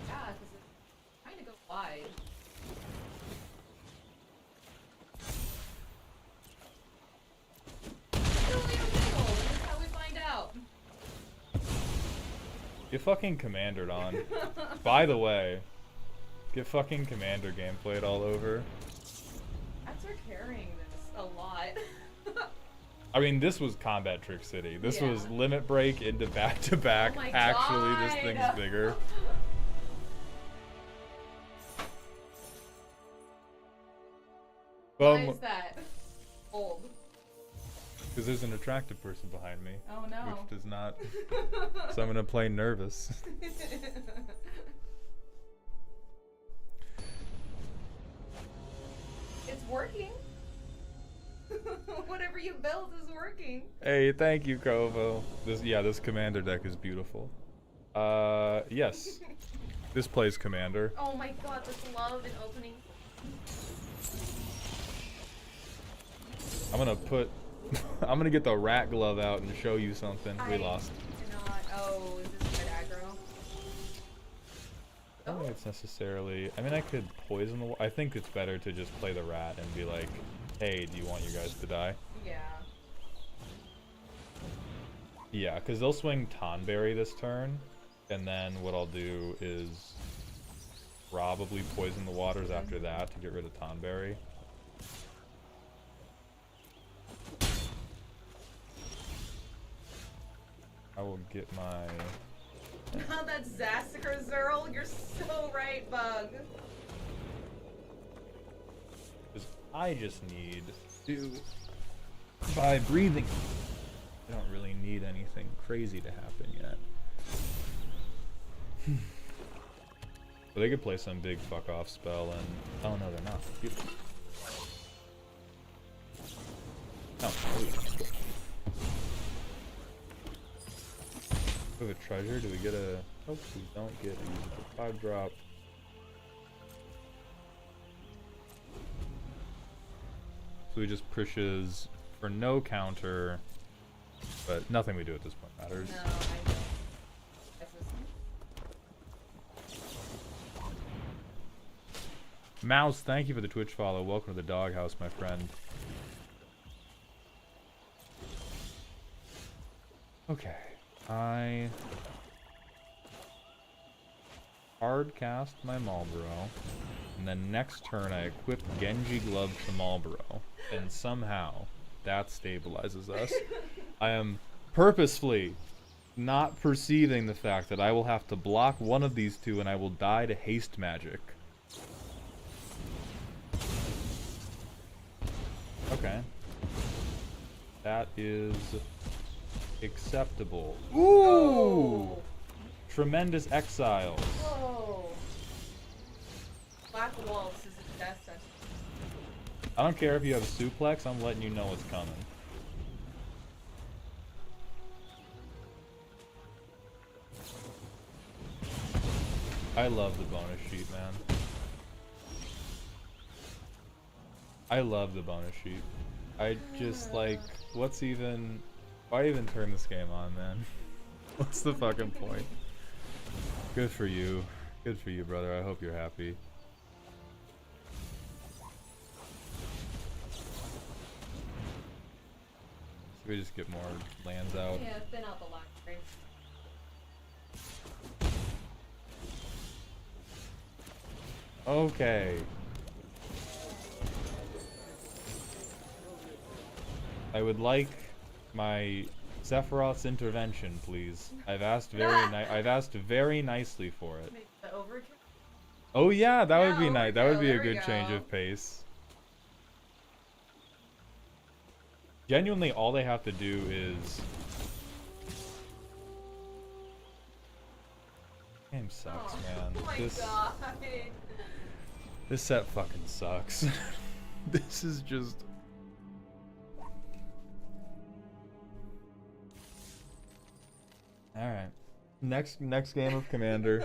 Yeah, because it's trying to go wide. It's only a wiggle. This is how we find out. Get fucking Commandered on. By the way, get fucking Commander gameplayed all over. Cats are carrying this a lot. I mean, this was Combat Trick City. This Yeah. was Limit Break into back-to-back. Oh my Actually, this God. thing's bigger. Why is that? Old. Because there's an attractive person behind me. Oh no. Which does not. So I'm gonna play nervous. It's working. Whatever you built is working. Hey, thank you, Kovo. This Commander deck is beautiful. Yes. This plays Commander. Oh my god, this love in opening. I'm gonna put. I'm gonna get the rat glove out and show you something. We lost. Cannot. Oh, is this good aggro? I don't think it's necessarily. I mean, I could poison the. I think it's better to just play the rat and be like, "Hey, do you want you guys to die?" Yeah. Yeah, because they'll swing Tonberry this turn, and then what I'll do is probably poison the waters after that to get rid of Tonberry. I will get my. Now that's Zassacre Zerl. You're so right, Bug. Because I just need to. By breathing. I don't really need anything crazy to happen yet. But they could play some big fuck off spell and. Oh no, they're not. Beautiful. Oh, we have a treasure. Do we get a? Oh, we don't get a 5-drop. So he just pushes for no counter, but nothing we do at this point matters. No, I don't. Mouse, thank you for the Twitch follow. Welcome to the doghouse, my friend. Okay, I hard cast my Marlboro, and then next turn I equip Genji Glove to Marlboro, and somehow that stabilizes us. I am purposefully not perceiving the fact that I will have to block one of these two and I will die to haste magic. Okay. That is acceptable. Ooh! Tremendous Exile. Whoa. Black Waltz is a death sentence. I don't care if you have a suplex, I'm letting you know what's coming. I love the bonus sheet, man. I love the bonus sheet. I just like, what's even, why even turn this game on, man? What's the fucking point? Good for you. Good for you, brother. I hope you're happy. Should we just get more lands out? Yeah, it's been out the last race. Okay. I would like my Sephiroth's intervention, please. I've asked very nicely for it. Make the overkill. Oh yeah, that would Yeah, be nice. That would overkill, be a there we good change go. of pace. Genuinely, all they have to do is... Game sucks, man. Oh my god. This set fucking sucks. This is just... Alright. Next game of Commander.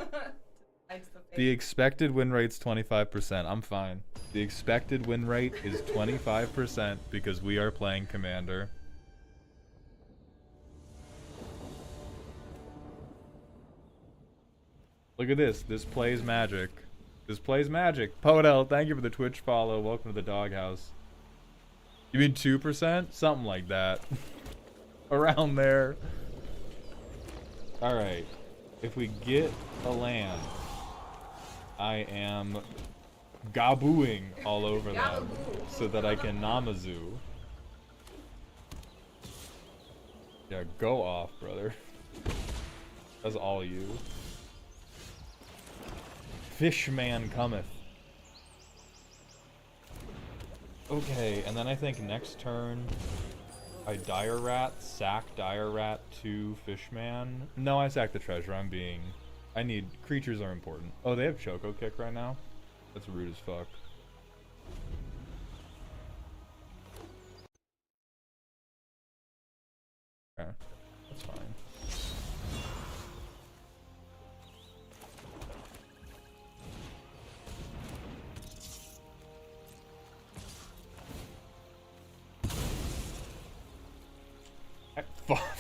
The expected win rate's 25%. I'm fine. The expected win rate is 25% because we are playing Commander. Look at this. This plays magic. This plays magic. Podel, thank you for the Twitch follow. Welcome to the doghouse. You mean 2%? Something like that. Around there. Alright. If we get a land, I am gabooing all over them so that I can Namazu. Yeah, go off, brother. That's all you. Fishman cometh. Okay, and then I think next turn I Dire Rat, sack Dire Rat to Fishman. No, I sack the treasure. I need... Creatures are important. Oh, they have Choco Kick right now? That's rude as fuck. Okay, that's fine.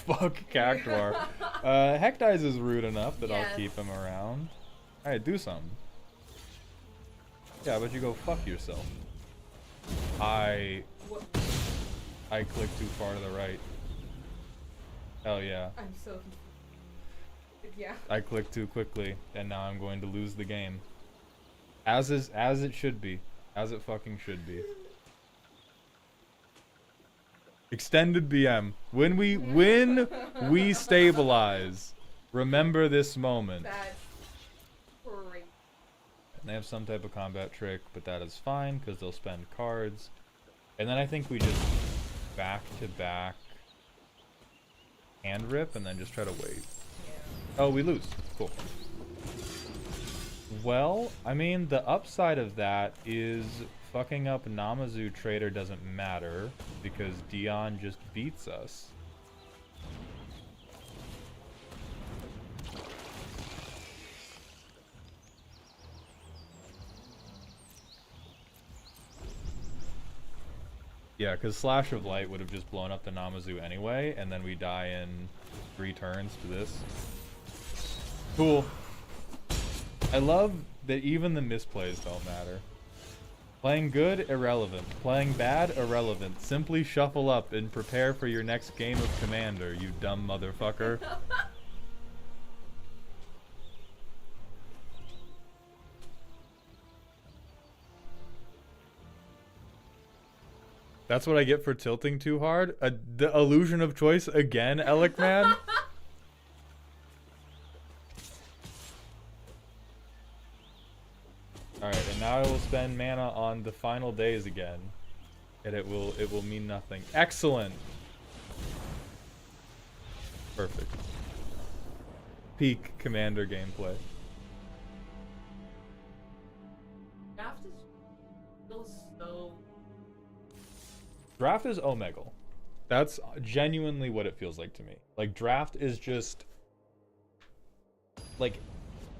Fuck Cactuar. Hectize is rude enough that I'll keep him around. Alright, do something. Yeah, but you go fuck yourself. I clicked too far to the right. Hell yeah. I'm so confused. Yeah. I clicked too quickly, and now I'm going to lose the game. As it should be. As it fucking should be. Extended BM. When we stabilize, remember this moment. That's great. And they have some type of combat trick, but that is fine because they'll spend cards. And then I think we just back to back hand rip and then just try to wait. Yeah. Oh, we lose. Cool. Well, I mean, the upside of that is fucking up Namazu Trader doesn't matter because Dion just beats us. Yeah, because Slash of Light would have just blown up the Namazu anyway, and then we die in 3 turns to this. Cool. I love that even the misplays don't matter. Playing good, irrelevant. Playing bad, irrelevant. Simply shuffle up and prepare for your next game of Commander, you dumb motherfucker. That's what I get for tilting too hard? The illusion of choice again, Alec man? Alright, and now I will spend mana on the final days again. And it will mean nothing. Excellent! Perfect. Peak Commander gameplay. Draft is still so... Draft is Omegle. That's genuinely what it feels like to me. Like, draft is just... like,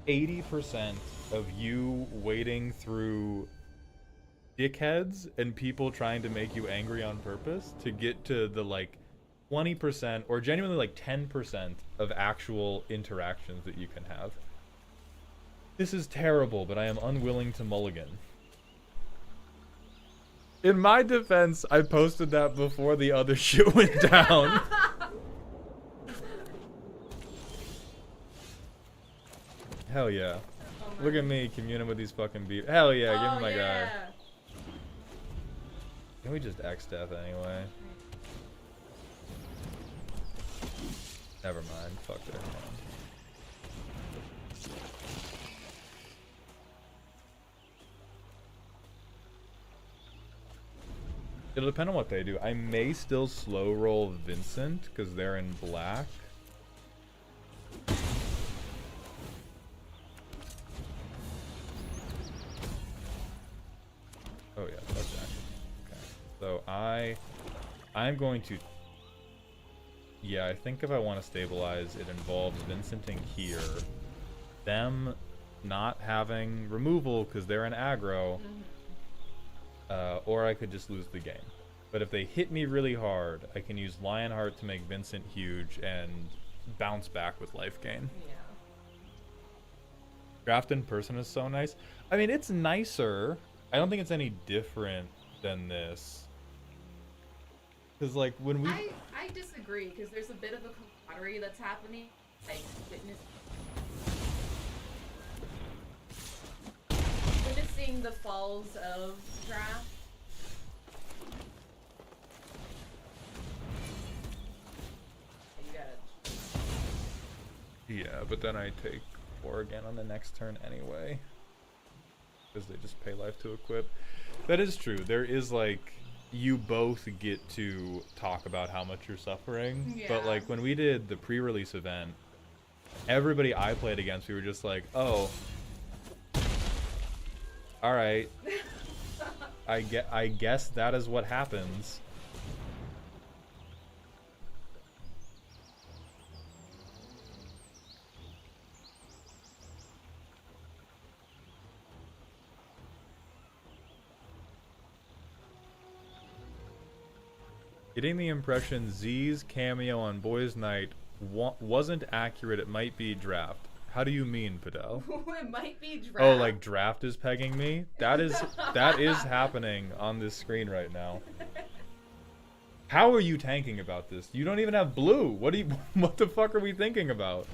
80% of you wading through dickheads and people trying to make you angry on purpose to get to the, like, 20% or genuinely, like, 10% of actual interactions that you can have. This is terrible, but I am unwilling to mulligan. In my defense, I posted that before the other shit went down. Hell yeah. Oh Look at me communing with these fucking beavers. Hell yeah, give me my guy. Can we just X death anyway? Never mind. Fuck it. It'll depend on what they do. I may still slow roll Vincent because they're in black. Oh yeah, fuck that. Okay. So I'm going to. Yeah, I think if I want to stabilize, it involves Vincenting here. Them not having removal because they're in aggro. Or I could just lose the game. But if they hit me really hard, I can use Lionheart to make Vincent huge and bounce back with life gain. Yeah. Draft in person is so nice. I mean, it's nicer. I don't think it's any different than this. Because, like, when we... I disagree, because there's a bit of a camaraderie that's happening. Like, witnessing the falls of draft. You gotta... Yeah, but then I take 4 again on the next turn anyway. Because they just pay life to equip. That is true. There is, like... You both get to talk about how much you're suffering. Yeah. But, like, when we did the pre-release event, everybody I played against, we were just like, oh... Alright. I guess that is what happens. Getting the impression Z's cameo on Boys Night wasn't accurate. It might be draft. How do you mean, Padel? It might be draft. Oh, like draft is pegging me? That is happening on this screen right now. How are you tanking about this? You don't even have blue. What the fuck are we thinking about?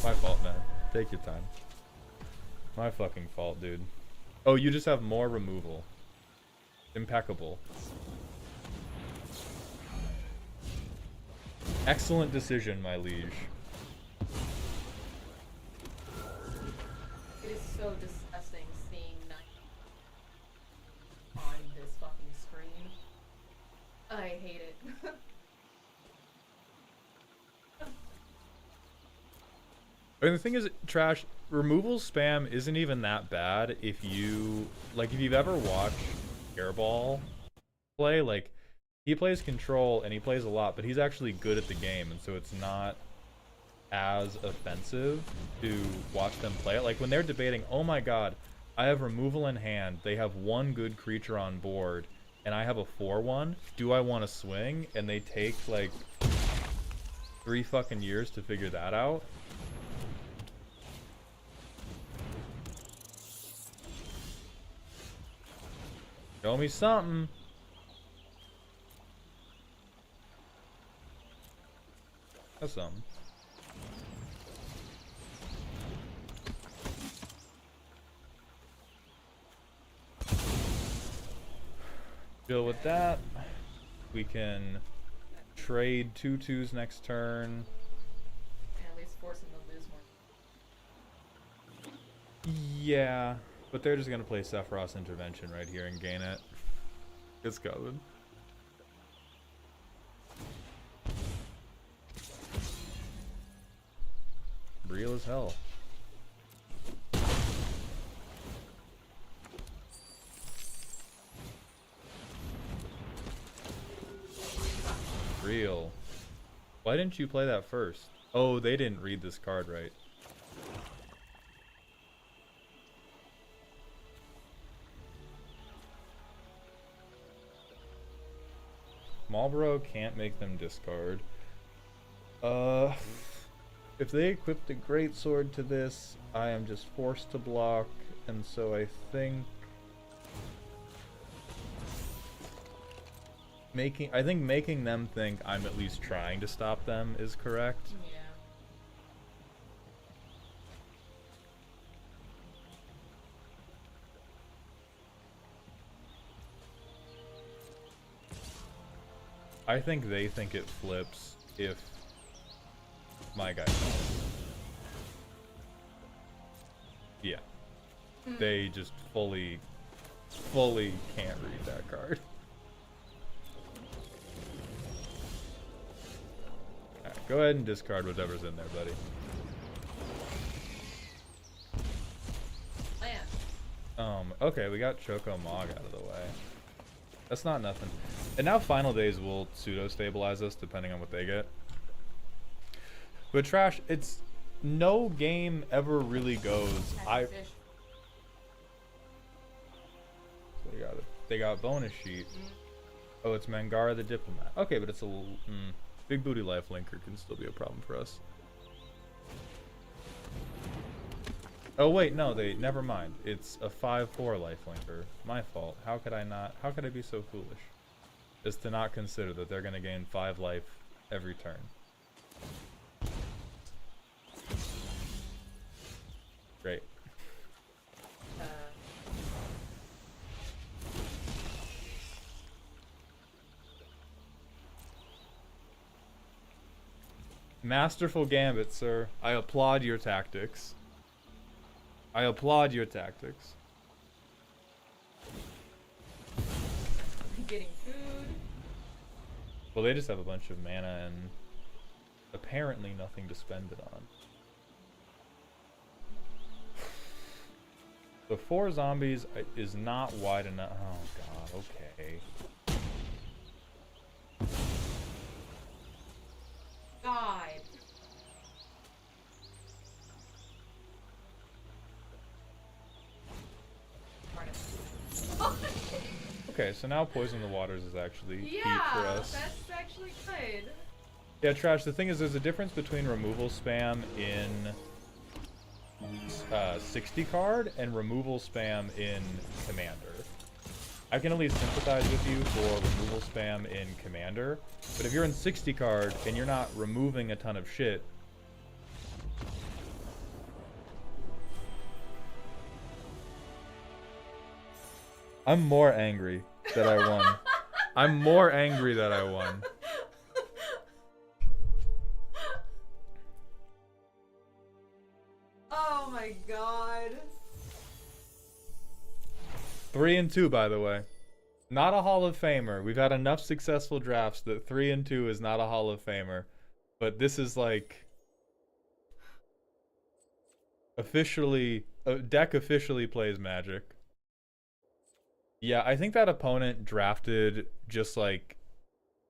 My fault, man. Take your time. My fucking fault, dude. Oh, you just have more removal. Impeccable. Excellent decision, my liege. It is so disgusting seeing night on this fucking screen. I hate it. I mean, the thing is, Trash, removal spam isn't even that bad if you... Like, if you've ever watched Airball play, like, he plays control and he plays a lot, but he's actually good at the game, and so it's not as offensive to watch them play it. Like, when they're debating, oh my god, I have removal in hand, they have one good creature on board, and I have a 4-1, do I want to swing? And they take, like, 3 fucking years to figure that out. Show me something. That's something. Deal with that. We can trade 2/2s next turn. And at least force him to lose more. Yeah, but they're just gonna play Sephiroth's Intervention right here and gain it. It's covered. Real as hell. Real. Why didn't you play that first? Oh, they didn't read this card right. Marlboro can't make them discard. If they equipped a greatsword to this, I am just forced to block, and so I think making them think I'm at least trying to stop them is correct. Yeah. I think they think it flips if my guy. Yeah. They just fully can't read that card. Alright, go ahead and discard whatever's in there, buddy. Okay, we got Choco Mog out of the way. That's not nothing. And now Final Days will pseudo-stabilize us depending on what they get. But Trash, it's... No game ever really goes... They got bonus sheet. Oh, it's Mangara the Diplomat. Okay, but it's a little... Big Booty Lifelinker can still be a problem for us. Oh wait, no, never mind. It's a 5/4 lifelinker. My fault. How could I be so foolish as to not consider that they're gonna gain 5 life every turn? Great. Masterful gambit, sir. I applaud your tactics. I applaud your tactics. Getting food. Well, they just have a bunch of mana and apparently nothing to spend it on. The 4 zombies is not wide enough. Oh god, okay. God. Okay, so now Poison the Waters is actually heat for us. Yeah, that's actually good. Yeah, Trash, the thing is there's a difference between removal spam in 60 card and removal spam in Commander. I can at least sympathize with you for removal spam in Commander, but if you're in 60 card and you're not removing a ton of shit, I'm more angry that I won. I'm more angry that I won. Oh my god. 3-2, by the way. Not a Hall of Famer. We've had enough successful drafts that 3-2 is not a Hall of Famer. But this is like... officially... deck officially plays Magic. Yeah, I think that opponent drafted just like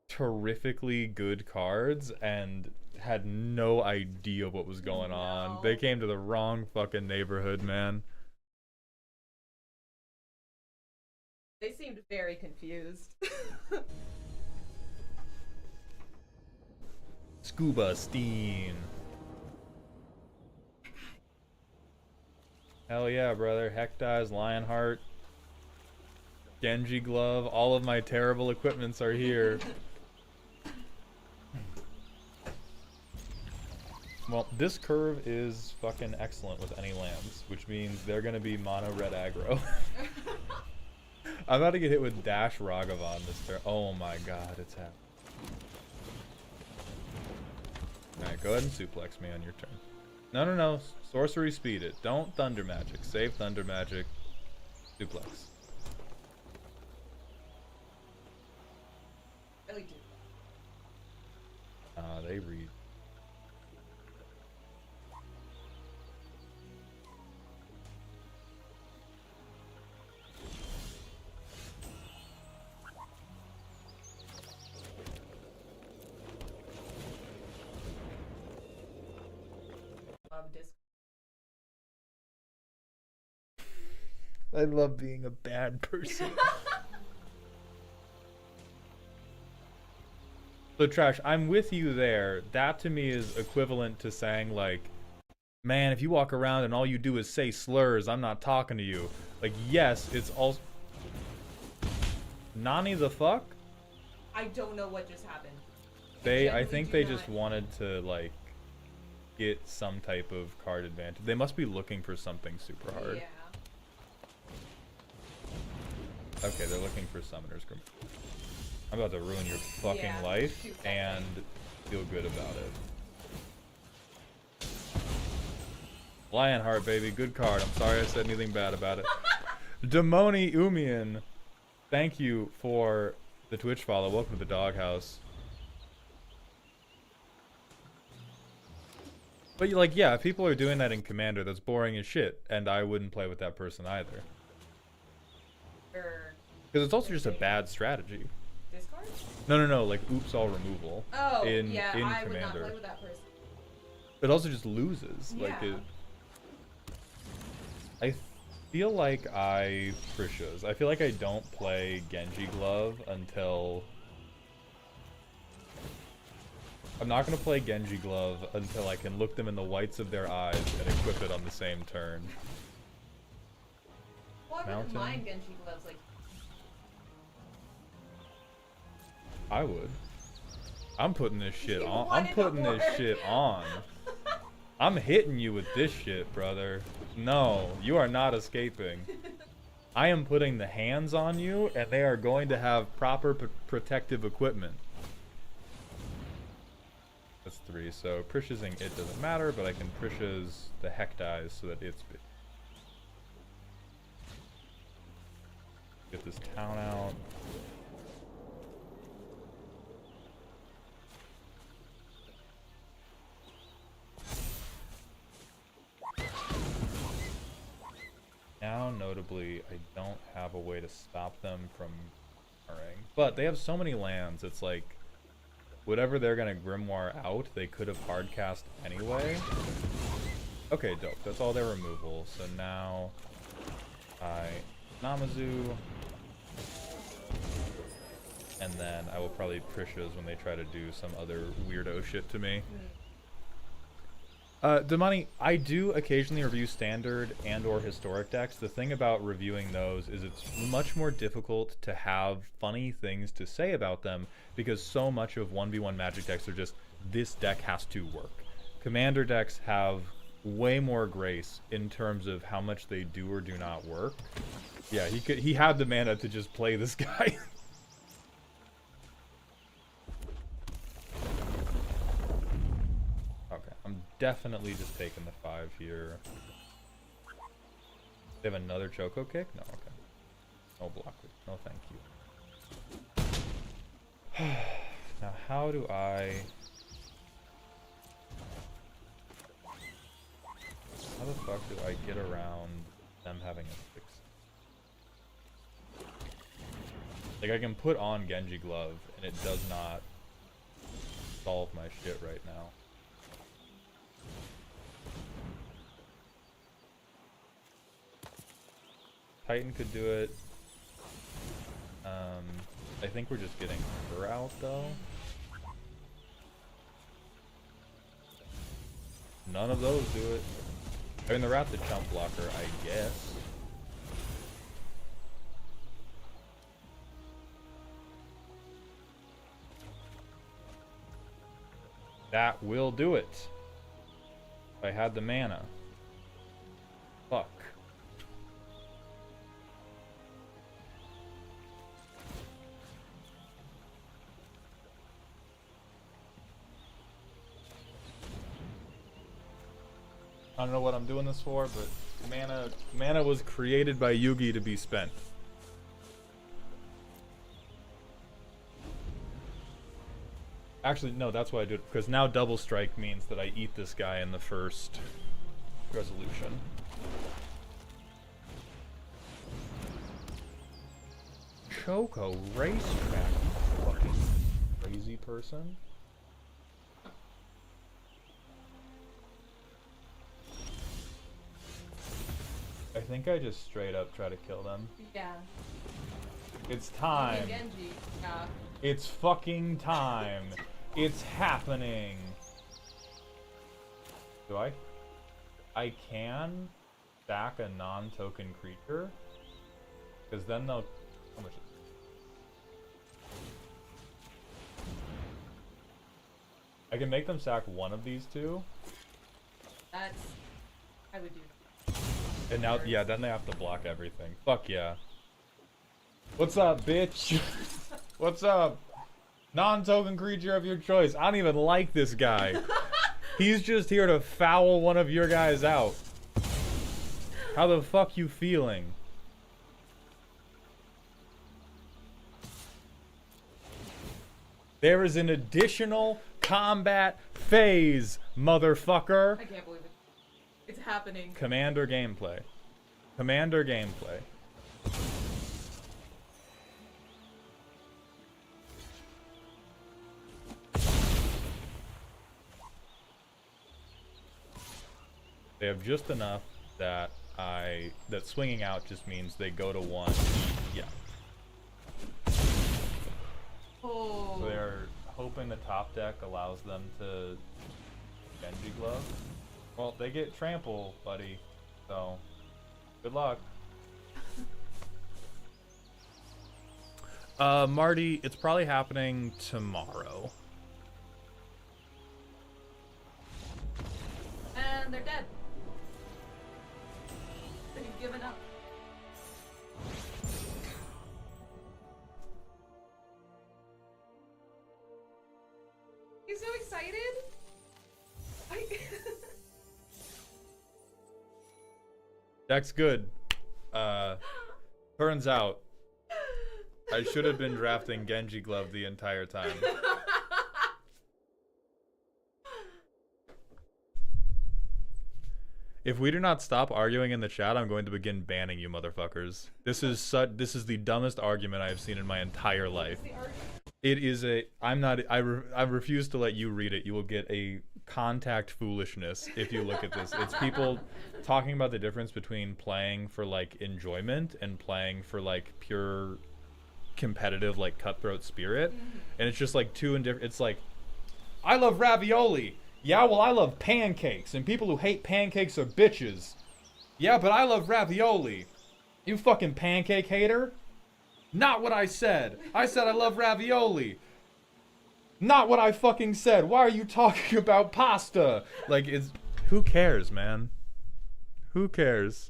terrifically good cards and had no idea what was going on. They came to the wrong fucking neighborhood, man. They seemed very confused. Scuba Steen. Hell yeah, brother. Hecdies, Lionheart, Genji Glove, all of my terrible equipments are here. Well, this curve is fucking excellent with any lands, which means they're gonna be mono red aggro. I'm about to get hit with Dash Ragavan this turn. Oh my god, it's happening. Alright, go ahead and suplex me on your turn. No. Sorcery speed it. Don't Thunder Magic. Save Thunder Magic. Suplex. Really do. They read. I love being a bad person. So Trash, I'm with you there. That to me is equivalent to saying like, man, if you walk around and all you do is say slurs, I'm not talking to you. Like, yes, it's also... Nani the fuck? I don't know what just happened. I think they just wanted to like get some type of card advantage. They must be looking for something super hard. Yeah. Okay, they're looking for Summoner's Grim. I'm about to ruin your fucking Yeah, life shoot, and feel good about it. Lionheart, baby. Good card. I'm sorry I said anything bad about it. Demoni Umian, thank you for the Twitch follow. Welcome to the doghouse. But like, yeah, if people are doing that in Commander, that's boring as shit, and I wouldn't play with that person either. Because it's also just a bad strategy. Discard? No, like oops all removal. Oh, in yeah, I Commander. would not play with that person. It also just loses. Yeah. Like it. I feel like I Prishas. I feel like I don't play Genji Glove until. I'm not gonna play Genji Glove until I can look them in the whites of their eyes and equip it on the same turn. Well, I wouldn't mind Genji gloves, like. I would. I'm putting this shit You on. I'm wanted to putting this work. shit on. I'm hitting you with this shit, brother. No, you are not escaping. I am putting the hands on you, and they are going to have proper protective equipment. That's 3, so Prishasing it doesn't matter, but I can Prishas the heck dies so that it's big. Get this town out. Now, notably, I don't have a way to stop them from grimoiring. But they have so many lands, it's like, whatever they're gonna grimoire out, they could have hardcast anyway. Okay, dope. That's all their removal. So now, I Namazu, and then I will probably Prishas when they try to do some other weirdo shit to me. Damani, I do occasionally review standard and or historic decks. The thing about reviewing those is it's much more difficult to have funny things to say about them because so much of 1v1 Magic decks are just, this deck has to work. Commander decks have way more grace in terms of how much they do or do not work. Yeah, he had the mana to just play this guy. I'm definitely just taking the 5 here. They have another Choco kick? No, okay. No blockage. No, thank you. Now, how do I... How the fuck do I get around them having a fix? Like, I can put on Genji Glove, and it does not solve my shit right now. Titan could do it. I think we're just getting her out though. None of those do it. I mean, they're at the chump blocker, I guess. That will do it. If I had the mana. Fuck. I don't know what I'm doing this for, but mana was created by Yugi to be spent. Actually, no, that's why I do it, because now double strike means that I eat this guy in the first resolution. Choco racetrack, you fucking crazy person. I think I just straight up try to kill them. Yeah. It's time. Genji. Yeah. It's fucking time. It's happening. Do I? I can stack a non-token creature. Because then they'll... How much is it? I can make them sack one of these two. That's... I would do. And now, yeah, then they have to block everything. Fuck yeah. What's up, bitch? What's up? Non-token creature of your choice. I don't even like this guy. He's just here to foul one of your guys out. How the fuck you feeling? There is an additional combat phase, motherfucker. I can't believe it. It's happening. Commander gameplay. Commander gameplay. They have just enough that that swinging out just means they go to 1. Yeah. Oh. So they're hoping the top deck allows them to Genji Glove. Well, they get trample, buddy. So, good luck. Marty, it's probably happening tomorrow. And they're dead. They've given up. He's so excited. Deck's good. Turns out, I should have been drafting Genji Glove the entire time. If we do not stop arguing in the chat, I'm going to begin banning you motherfuckers. This is the dumbest argument I have seen in my entire life. It is a I refuse to let you read it. You will get a contact foolishness if you look at this. It's people talking about the difference between playing for like enjoyment and playing for like pure competitive like cutthroat spirit. And it's just like two indifferent. It's like, I love ravioli. Yeah, well, I love pancakes, and people who hate pancakes are bitches. Yeah, but I love ravioli. You fucking pancake hater. Not what I said. I said I love ravioli. Not what I fucking said. Why are you talking about pasta? Like, it's... Who cares, man? Who cares?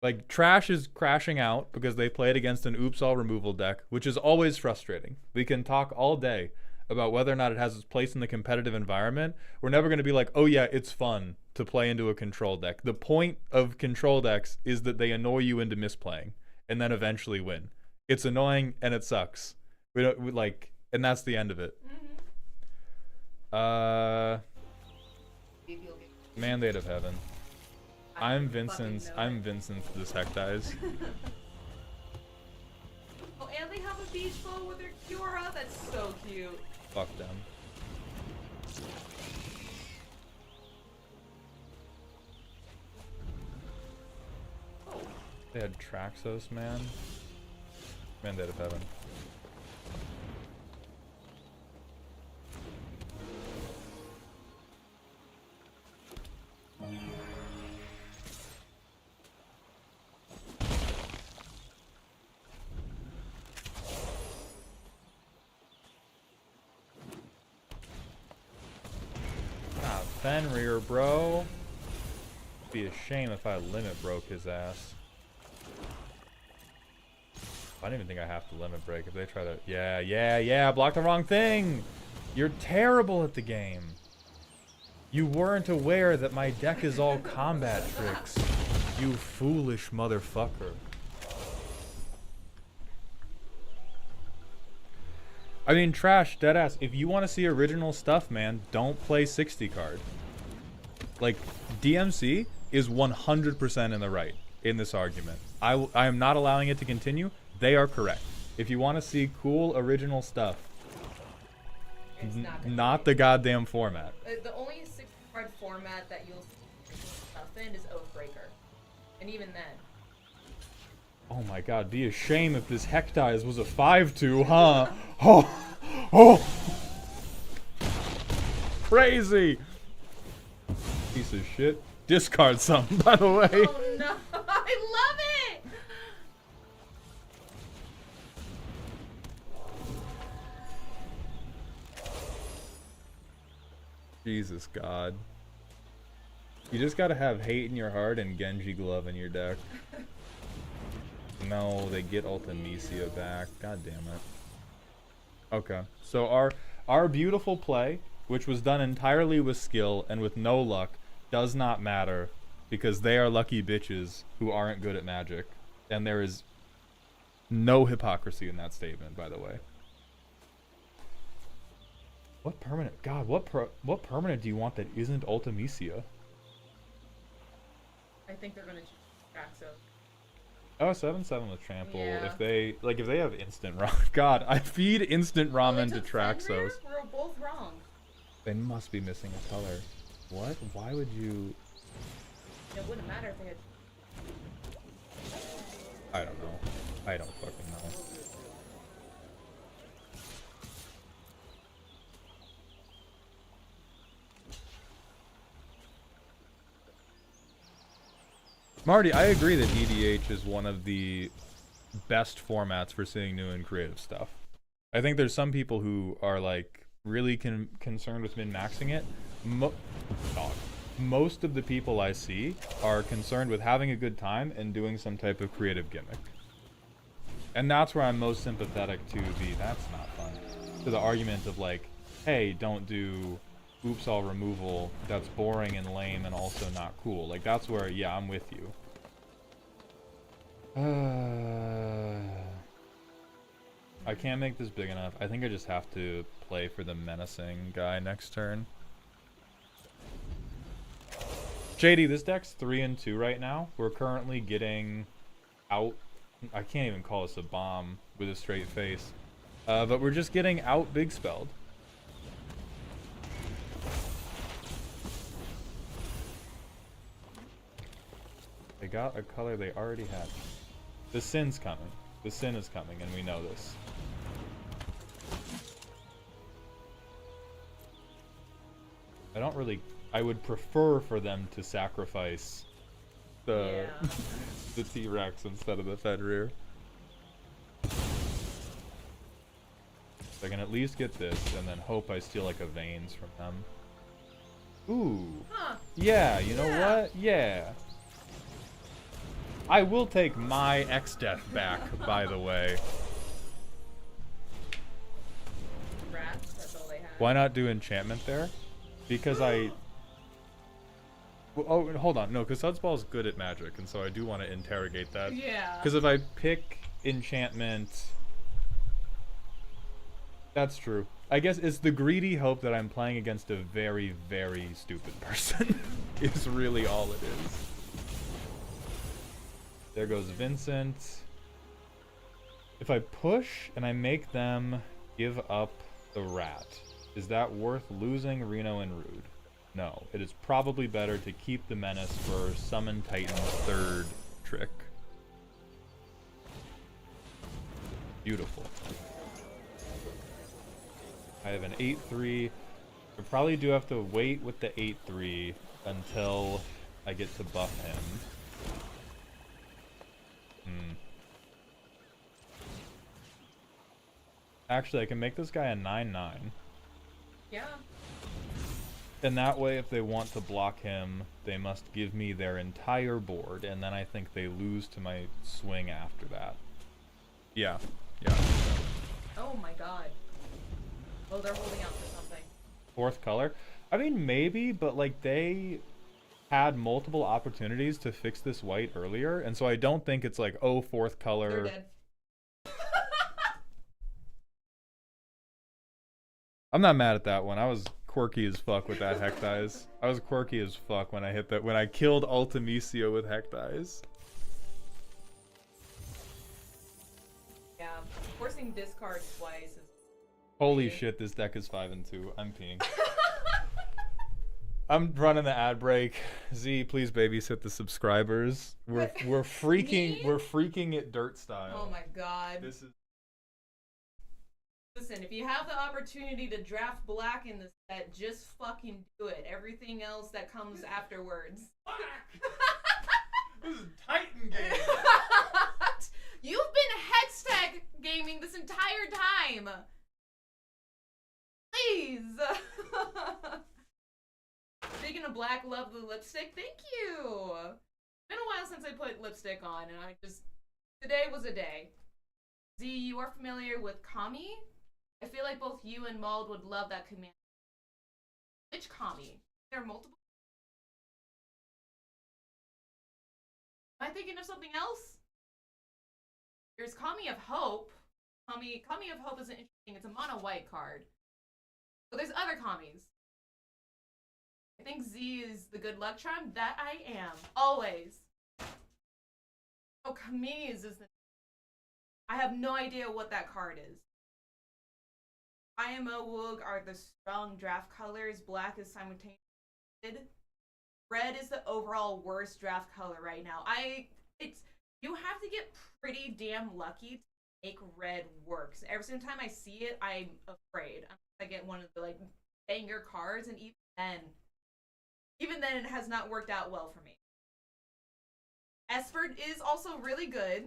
Like, Trash is crashing out because they played against an oops all removal deck, which is always frustrating. We can talk all day about whether or not it has its place in the competitive environment. We're never going to be like, oh yeah, it's fun to play into a control deck. The point of control decks is that they annoy you into misplaying and then eventually win. It's annoying and it sucks. And that's the end of it. Mandate of Heaven. I'm Vincent's this heck dies. Oh, and they have a beach ball with their Kiora. That's so cute. Fuck them. Oh. They had Traxos, man. Mandate of Heaven. Fenrir, bro. Be a shame if I limit broke his ass. I don't even think I have to limit break if they try to. Yeah. Block the wrong thing. You're terrible at the game. You weren't aware that my deck is all combat tricks. You foolish motherfucker. I mean, Trash, deadass, if you want to see original stuff, man, don't play 60 card. Like, DMC is 100% in the right in this argument. I am not allowing it to continue. They are correct. If you want to see cool, original stuff, It's not the goddamn format. The only 60-card format that you'll see stuff in is Oathbreaker. And even then. Oh my god, be a shame if this Heck Dies was a 5/2, huh? Oh! Crazy! Piece of shit. Discard something, by the way. Oh no! I love it! Jesus God. You just gotta have hate in your heart and Genji Glove in your deck. No, they get Ultimisia back. God damn it. Okay, so our beautiful play, which was done entirely with skill and with no luck, does not matter because they are lucky bitches who aren't good at Magic, and there is no hypocrisy in that statement, by the way. What permanent? God, what permanent do you want that isn't Ultimisia? I think they're gonna choose Traxos. Oh, 7/7 with trample. Yeah. If they have instant ramen. God, I feed instant ramen to Traxos. We're both wrong. They must be missing a color. What? Why would you? It wouldn't matter if they had. I don't know. I don't fucking know. Marty, I agree that EDH is one of the best formats for seeing new and creative stuff. I think there's some people who are like really concerned with min-maxing it. Most of the people I see are concerned with having a good time and doing some type of creative gimmick. And that's where I'm most sympathetic to that's not fun. To the argument of like, hey, don't do oops all removal, that's boring and lame and also not cool. Like that's where, yeah, I'm with you. I can't make this big enough. I think I just have to play for the menacing guy next turn. JD, this deck's 3-2 right now. We're currently getting out. I can't even call this a bomb with a straight face. But we're just getting out big spelled. They got a color they already had. The Sin's coming. The Sin is coming, and we know this. I don't really... I would prefer for them to sacrifice the the T-Rex instead of the Fenrir. I can at least get this, and then hope I steal like a Veins from them. Ooh. Huh. Yeah, you know what? Yeah. I will take my X-Death back, by the way. Rats, that's all they had. Why not do enchantment there? Because I... Oh, hold on. No, because Sudsball's good at magic, and so I do want to interrogate that. Yeah. Because if I pick enchantment... That's true. I guess it's the greedy hope that I'm playing against a very, very stupid person. Is really all it is. There goes Vincent. If I push and I make them give up the rat, is that worth losing Reno and Rude? No. It is probably better to keep the Menace for Summon Titan's third trick. Beautiful. I have an 8-3. I probably do have to wait with the 8-3 until I get to buff him. Actually, I can make this guy a 9-9. Yeah. And that way, if they want to block him, they must give me their entire board, and then I think they lose to my swing after that. Yeah. Yeah. Oh my god. Oh, they're holding out for something. Fourth color? I mean, maybe, but like they had multiple opportunities to fix this white earlier, and so I don't think it's like, oh, fourth color. They're dead. I'm not mad at that one. I was quirky as fuck with that Hectize. I was quirky as fuck when I hit that, when I killed Ultimisia with Hectize. Yeah, forcing discard twice is... Holy shit, this deck is 5-2. I'm peeing. I'm running the ad break. Z, please babysit the subscribers. We're freaking it dirt style. Oh my god. This is... Listen, if you have the opportunity to draft black in the set, just fucking do it. Everything else that comes afterwards. This is Titan game. You've been Hextech gaming this entire time. Please. Speaking of Black, love the lipstick. Thank you. Been a while since I put lipstick on, and today was a day. Z, you are familiar with Kami? I feel like both you and Maud would love that command. Which Kami? There are multiple. Am I thinking of something else? There's Kami of Hope. Kami of Hope is interesting. It's a mono white card. But there's other Kamis. I think Z is the good luck charm. That I am. Always. Oh, Kami's is the... I have no idea what that card is. IMO Woog are the strong draft colors. Black is simultaneous. Red is the overall worst draft color right now. You have to get pretty damn lucky to make red work. So every single time I see it, I'm afraid. I get one of the like banger cards, and even then it has not worked out well for me. Esford is also really good.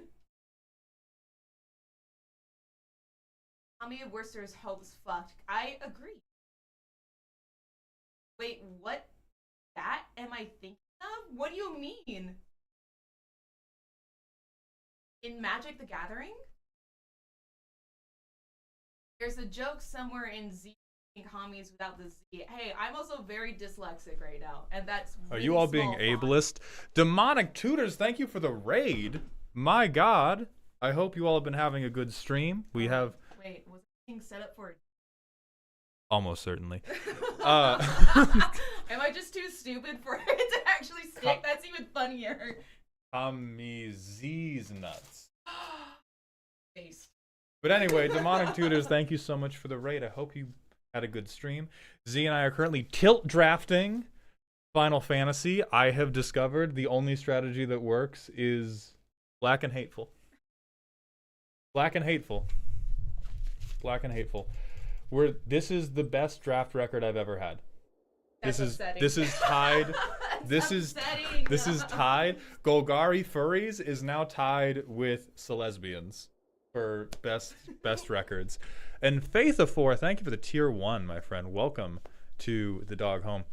Tommy of Worcester's Hope's fucked. I agree. Wait, what? That am I thinking of? What do you mean? In Magic the Gathering? There's a joke somewhere in Z Commies without the Z. Hey, I'm also very dyslexic right now, and that's really Are you all being font. ableist? Demonic Tutors, thank you for the raid. My God. I hope you all have been having a good stream. We have... Wait, was it being set up for... Almost certainly. Am I just too stupid for it to actually stick? That's even funnier. Z's nuts. Face. But anyway, Demonic Tutors, thank you so much for the raid. I hope you had a good stream. Z and I are currently tilt drafting Final Fantasy. I have discovered the only strategy that works is Black and Hateful. Black and Hateful. Black and Hateful. This is the best draft record I've ever had. This is tied. This is tied. Golgari Furries is now tied with Celesbians for best records. And Faith of 4, thank you for the tier 1, my friend. Welcome to the dog home.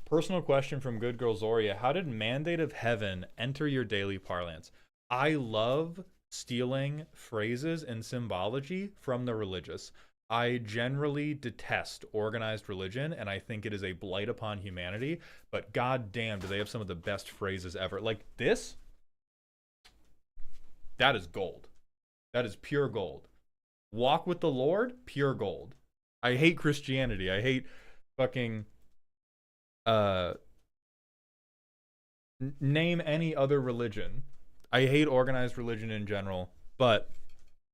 Personal question from Good Girl Zoria. How did Mandate of Heaven enter your daily parlance? I love stealing phrases and symbology from the religious. I generally detest organized religion, and I think it is a blight upon humanity, but goddamn, do they have some of the best phrases ever. Like this, that is gold. That is pure gold. Walk with the Lord, pure gold. I hate Christianity. I hate fucking, name any other religion. I hate organized religion in general, but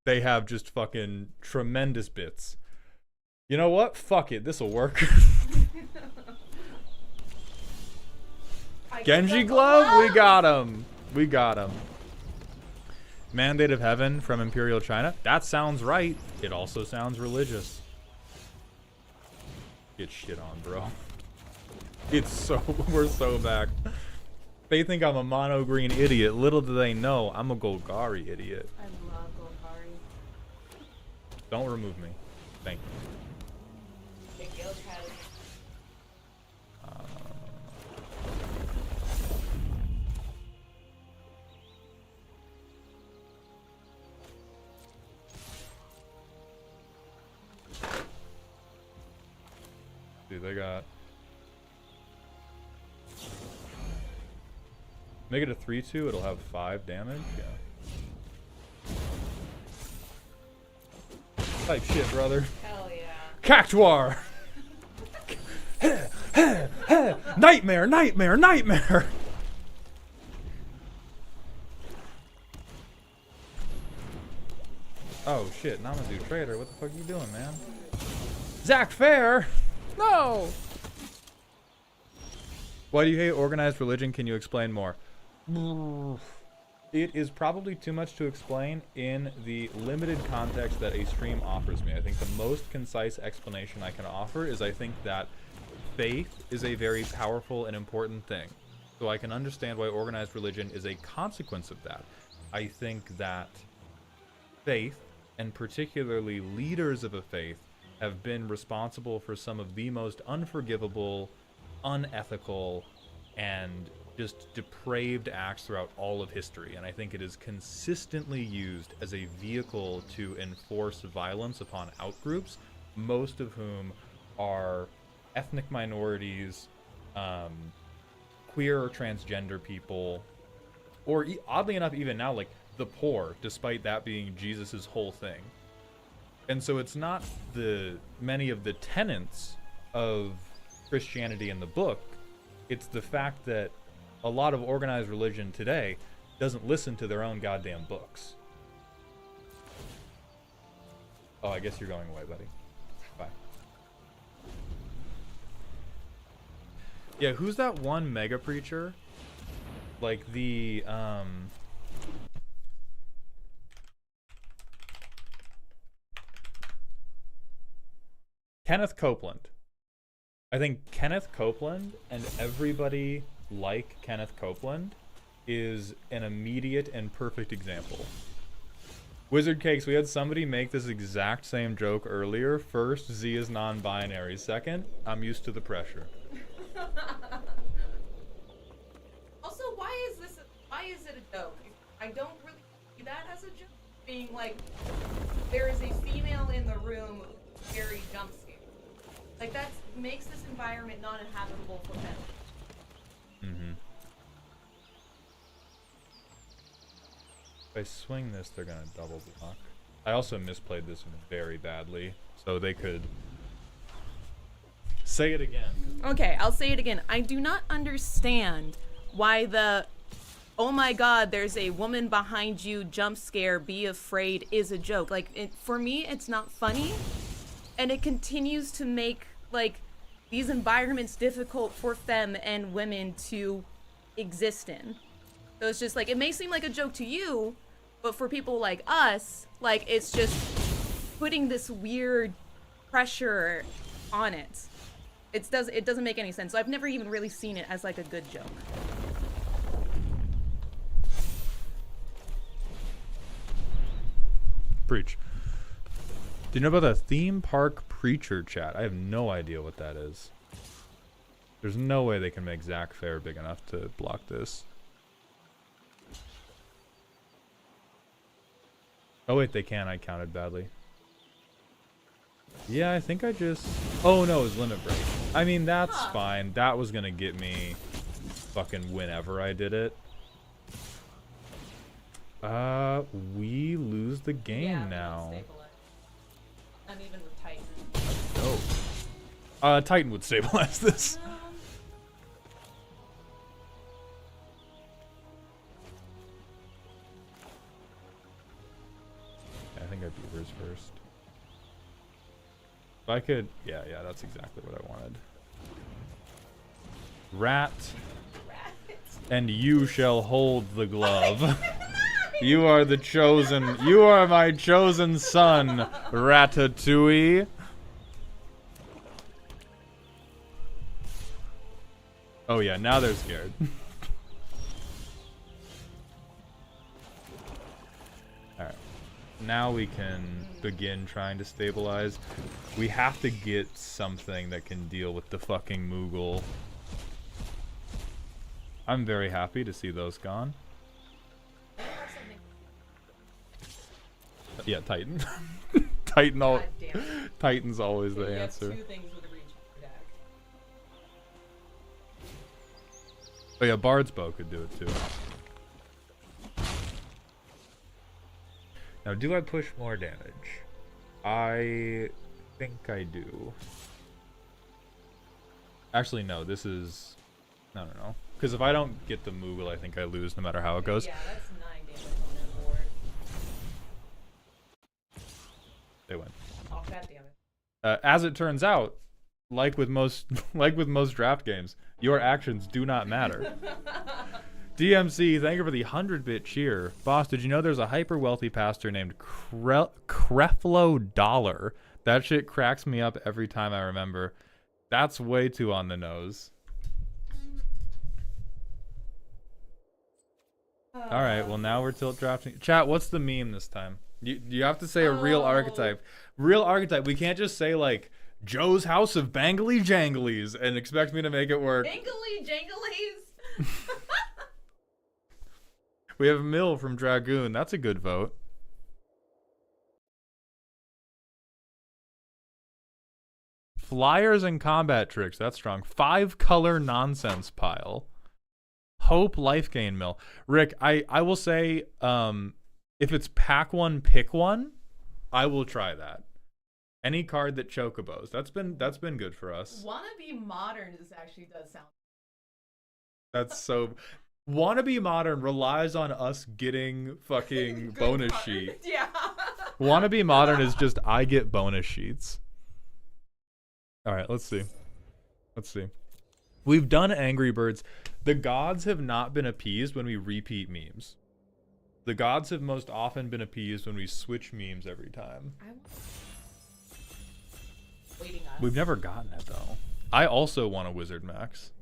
they have just fucking tremendous bits. You know what? Fuck it. This'll work. Genji Glove? We got him. We got him. Mandate of Heaven from Imperial China? That sounds right. It also sounds religious. Get shit on, bro. We're so back. They think I'm a mono green idiot. Little do they know, I'm a Golgari idiot. I love Golgari. Don't remove me. Thank you. Dude, they got... Make it a 3-2, it'll have 5 damage, yeah. Type shit, brother. Hell yeah. Cactuar! Nightmare, nightmare, nightmare! Oh shit, Namazu Trader, what the fuck are you doing, man? Zach Fair! No! Why do you hate organized religion? Can you explain more? It is probably too much to explain in the limited context that a stream offers me. I think the most concise explanation I can offer is I think that faith is a very powerful and important thing. So I can understand why organized religion is a consequence of that. I think that faith, and particularly leaders of a faith, have been responsible for some of the most unforgivable unethical and just depraved acts throughout all of history, and I think it is consistently used as a vehicle to enforce violence upon outgroups, most of whom are ethnic minorities, queer or transgender people, or oddly enough, even now, like the poor, despite that being Jesus's whole thing. And so it's not many of the tenets of Christianity in the book, it's the fact that a lot of organized religion today doesn't listen to their own goddamn books. Oh, I guess you're going away, buddy. Bye. Yeah, who's that one mega preacher? Like the, Kenneth Copeland. I think Kenneth Copeland and everybody like Kenneth Copeland is an immediate and perfect example. Wizard Cakes, we had somebody make this exact same joke earlier. First, Z is non-binary. Second, I'm used to the pressure. Also, why is it a joke? I don't really see that as a joke. Being like, there is a female in the room, very jump scared. Like, that makes this environment not inhabitable for men. Mm-hmm. If I swing this, they're gonna double block. I also misplayed this very badly, so they could say it again. Okay, I'll say it again. I do not understand why the "oh my god, there's a woman behind you, jump scare, be afraid" is a joke. Like, for me, it's not funny, and it continues to make like these environments difficult for femme and women to exist in. So it's just like, it may seem like a joke to you, but for people like us, like, it's just putting this weird pressure on it. It doesn't make any sense. So I've never even really seen it as like a good joke. Preach. Do you know about the theme park preacher chat? I have no idea what that is. There's no way they can make Zach Fair big enough to block this. Oh wait, they can. I counted badly. Yeah, I think I just... Oh no, it was Limit Break. I mean, that's fine. That was gonna get me fucking whenever I did it. We lose the game now. I'm even with Titan. Oh. Titan would stabilize this. I think I'd beat hers first. If I could... Yeah, that's exactly what I wanted. Rat. And you shall hold the glove. You are the chosen... You are my chosen son, Ratatouille. Oh yeah, now they're scared. Alright. Now we can begin trying to stabilize. We have to get something that can deal with the fucking Moogle. I'm very happy to see those gone. Yeah, Titan. Titan's always the answer. Two things with a reach deck. Oh yeah, Bard's Bow could do it too. Now, do I push more damage? I think I do. Actually, no, this is... No. Because if I don't get the Moogle, I think I lose no matter how it goes. Yeah, that's 9 damage on their board. They win. Oh, god damn it. As it turns out, like with most draft games, your actions do not matter. DMC, thank you for the 100-bit cheer. Boss, did you know there's a hyper-wealthy pastor named Creflo Dollar? That shit cracks me up every time I remember. That's way too on the nose. Alright, well now we're tilt drafting. Chat, what's the meme this time? You have to say a real archetype. Real archetype. We can't just say like Joe's House of Bangly Janglies and expect me to make it work. Jangly janglies. We have Mill from Dragoon. That's a good vote. Flyers and combat tricks. That's strong. 5-color nonsense pile. Hope life gain mill. Rick, I will say, if it's pack one, pick one, I will try that. Any card that chocobos. That's been good for us. Wannabe modern actually does sound. That's so. Wannabe modern relies on us getting fucking bonus card. sheet. Yeah. Wannabe modern is just I get bonus sheets. All right, let's see. We've done Angry Birds. The gods have not been appeased when we repeat memes. The gods have most often been appeased when we switch memes every time. Waiting us. We've never gotten it though. I also want a Wizard Max.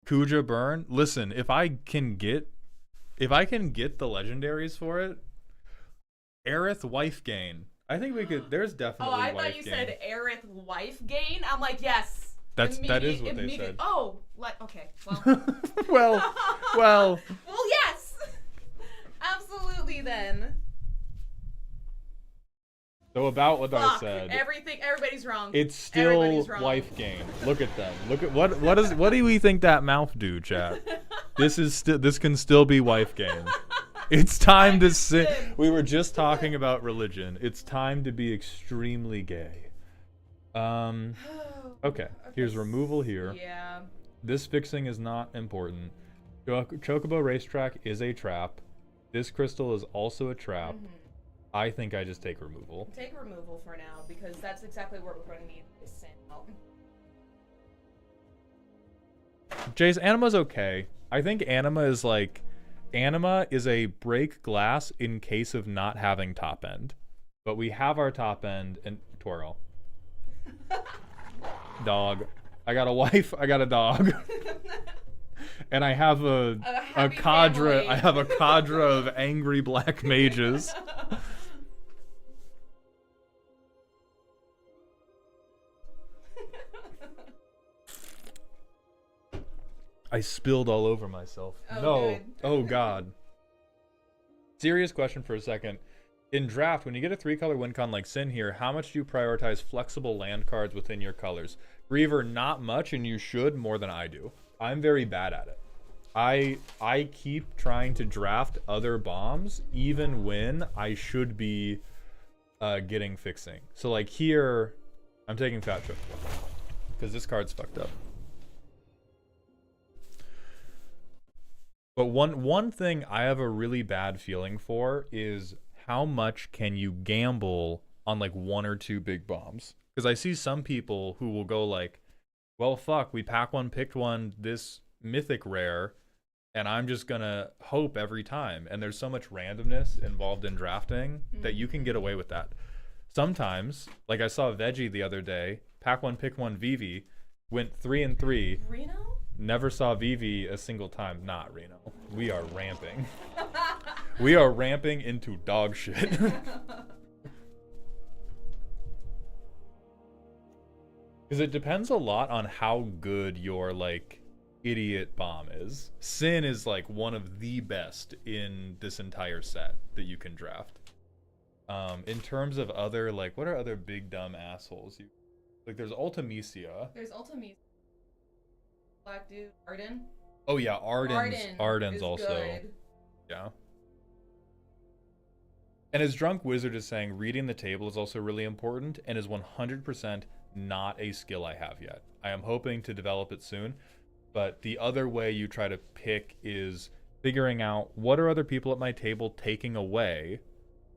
Kuja Burn. Listen, if I can get the legendaries for it, Aerith Wife Gain. I think we could. There's definitely. Oh, I wife thought you gain. said Aerith wife gain. I'm like, yes. That is what they said. Oh, okay. Well. Well, yes. Absolutely. Then. So about what I Fuck, said. Everybody's wrong. It's still Everybody's wrong. wife gain. Look at them. Look at what do we think that mouth do, chat? This can still be wife gain. It's time to sin. We were just talking about religion. It's time to be extremely gay. Okay. Here's removal here. Yeah. This fixing is not important. Chocobo Racetrack is a trap. This crystal is also a trap. Mm-hmm. I think I just take removal. Take removal for now because that's exactly what we're going to need to send out. Jace, Anima okay. I think Anima is a break glass in case of not having top end. But we have our top end and twirl. Dog. I got a wife, I got a dog. And I have a cadre. Family. I have a cadre of angry black mages. I spilled all over myself. Oh, no. good. Oh, God. Serious question for a second. In draft, when you get a 3-color win con like Sin here, how much do you prioritize flexible land cards within your colors? Griever, not much, and you should more than I do. I'm very bad at it. I keep trying to draft other bombs, even when I should be getting fixing. So, like, here, I'm taking Fat Chip. Because this card's fucked up. But one thing I have a really bad feeling for is how much can you gamble on like 1 or 2 big bombs? Because I see some people who will go like, well, fuck, we pack one, picked one, this mythic rare, and I'm just gonna hope every time. And there's so much randomness involved in drafting that you can get away with that. Sometimes, like I saw Veggie the other day, pack one, pick one, Vivi, went 3 and 3. Reno? Never saw Vivi a single time. Not Reno. We are ramping. We are ramping into dog shit. Because it depends a lot on how good your, like, idiot bomb is. Sin is, like, one of the best in this entire set that you can draft. In terms of other, like, what are other big dumb assholes? Like, there's Ultimisia. There's Ultimate. Black dude. Arden. Oh, yeah, Arden's is also. Good. Yeah. And as Drunk Wizard is saying, reading the table is also really important and is 100% not a skill I have yet. I am hoping to develop it soon, but the other way you try to pick is figuring out what are other people at my table taking away,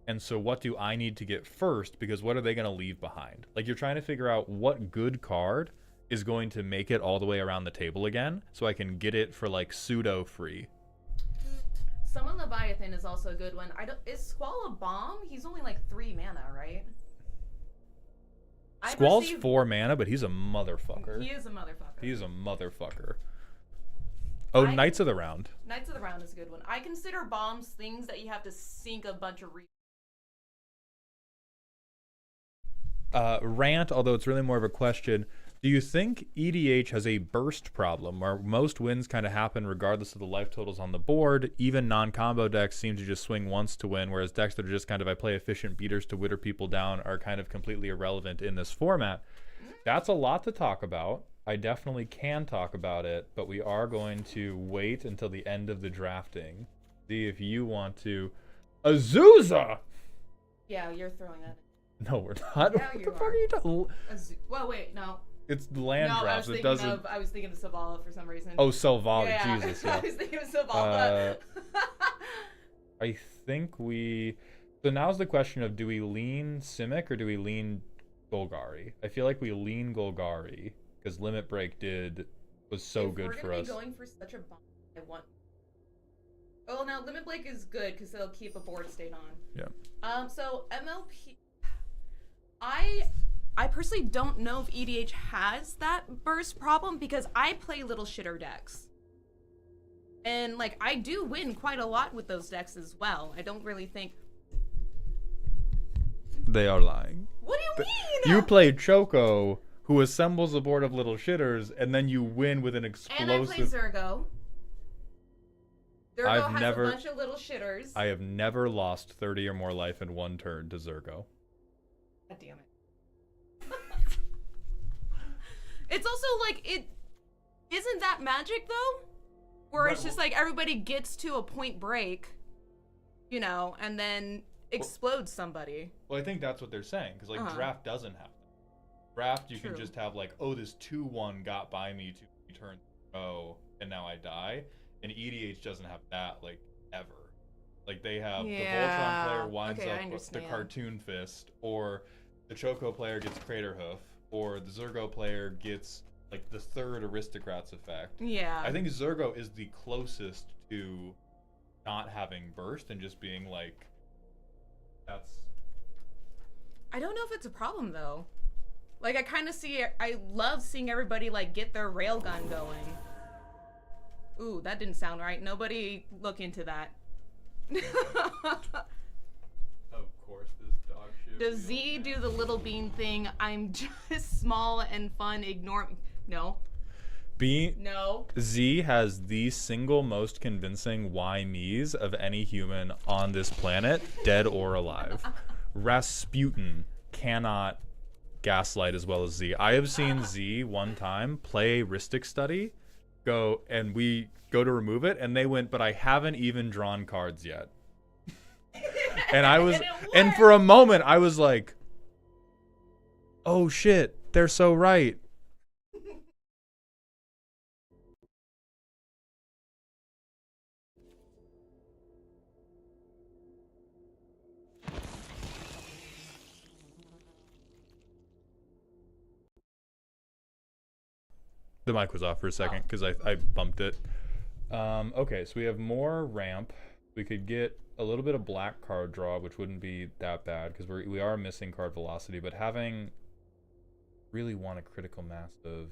and so what do I need to get first, because what are they going to leave behind? Like, you're trying to figure out what good card is going to make it all the way around the table again, so I can get it for, like, pseudo free. Summon Leviathan is also a good one. Is Squall a bomb? He's only like 3 mana, right? Squall's 4 mana, but he's a motherfucker. He is a motherfucker. He's a motherfucker. Oh, Knights of the Round. Knights of the Round is a good one. I consider bombs things that you have to sink a bunch of Rant, although it's really more of a question. Do you think EDH has a burst problem where most wins kind of happen regardless of the life totals on the board? Even non-combo decks seem to just swing once to win, whereas decks that are just kind of I play efficient beaters to witter people down are kind of completely irrelevant in this format. That's a lot to talk about. I definitely can talk about it, but we are going to wait until the end of the drafting. See if you want to. Azusa! Yeah, you're throwing that. No, we're not. Yeah, What you the fuck are. are you talking? Well, wait, no. It's land No, drops. It I doesn't. was thinking of Savala for some reason. Oh, Selvala. Yeah, Jesus. I Yeah. was thinking of Savala. I think we. So now's the question of do we lean Simic or do we lean Golgari? I feel like we lean Golgari because Limit Break was so If good we're for gonna us. be going for such a bomb, I want. Oh, now Limit Break is good because it'll keep a board state on. Yeah. So MLP. I personally don't know if EDH has that burst problem because I play little shitter decks. And like I do win quite a lot with those decks as well. I don't really think. They are lying. What do you mean? You play Choco, who assembles a board of little shitters, and then you win with an explosive. And I play Zergo. Zergo I've has never- a bunch of little shitters. I have never lost 30 or more life in one turn to Zergo. God damn it. It's also like it isn't that magic though, where it's just like everybody gets to a point break, you know, and then explodes somebody. Well, I think that's what they're saying because like draft doesn't have that. Draft you can True. just have like, oh, this 2-1 got by me 2 turns in a row and now I die, and EDH doesn't have that like ever. Like they have the Voltron player winds Okay, I up with the understand. Cartoon Fist, or the Choco player gets Crater Hoof, or the Zergo player gets like the third Aristocrats effect. Yeah. I think Zergo is the closest to not having burst and just being like, that's. I don't know if it's a problem though. Like I love seeing everybody like get their railgun going. Ooh, that didn't sound right. Nobody look into that. Of course, this dog shit. Does Z do the little bean thing? I'm just small and fun. Ignore me. No. No. Z has the single most convincing why me's of any human on this planet, dead or alive. Rasputin cannot gaslight as well as Z. I have seen Z one time play Rhystic Study, and we go to remove it, and they went, but I haven't even drawn cards yet. And I was, and for a moment, I was like, oh shit, they're so right. The mic was off for a second because I bumped it. Okay, so we have more ramp. We could get a little bit of black card draw, which wouldn't be that bad because we are missing card velocity, but having really want a critical mass of.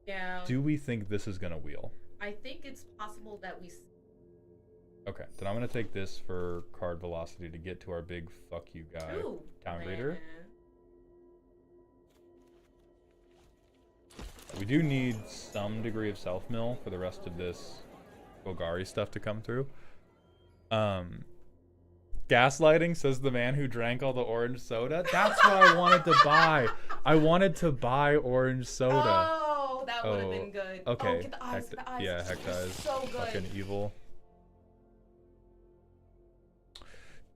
Yeah. Do we think this is gonna wheel? I think it's possible that we. Okay, then I'm gonna take this for card velocity to get to our big fuck you guy. Ooh. Town Leader. Yeah. We do need some degree of self-mill for the rest of this Golgari stuff to come through. Gaslighting, says the man who drank all the orange soda. That's what I wanted to buy. I wanted to buy orange soda. Oh, that would have been good. Okay. Oh, get the eyes, the eyes. Yeah, It's heck just eyes. so good. Fucking evil.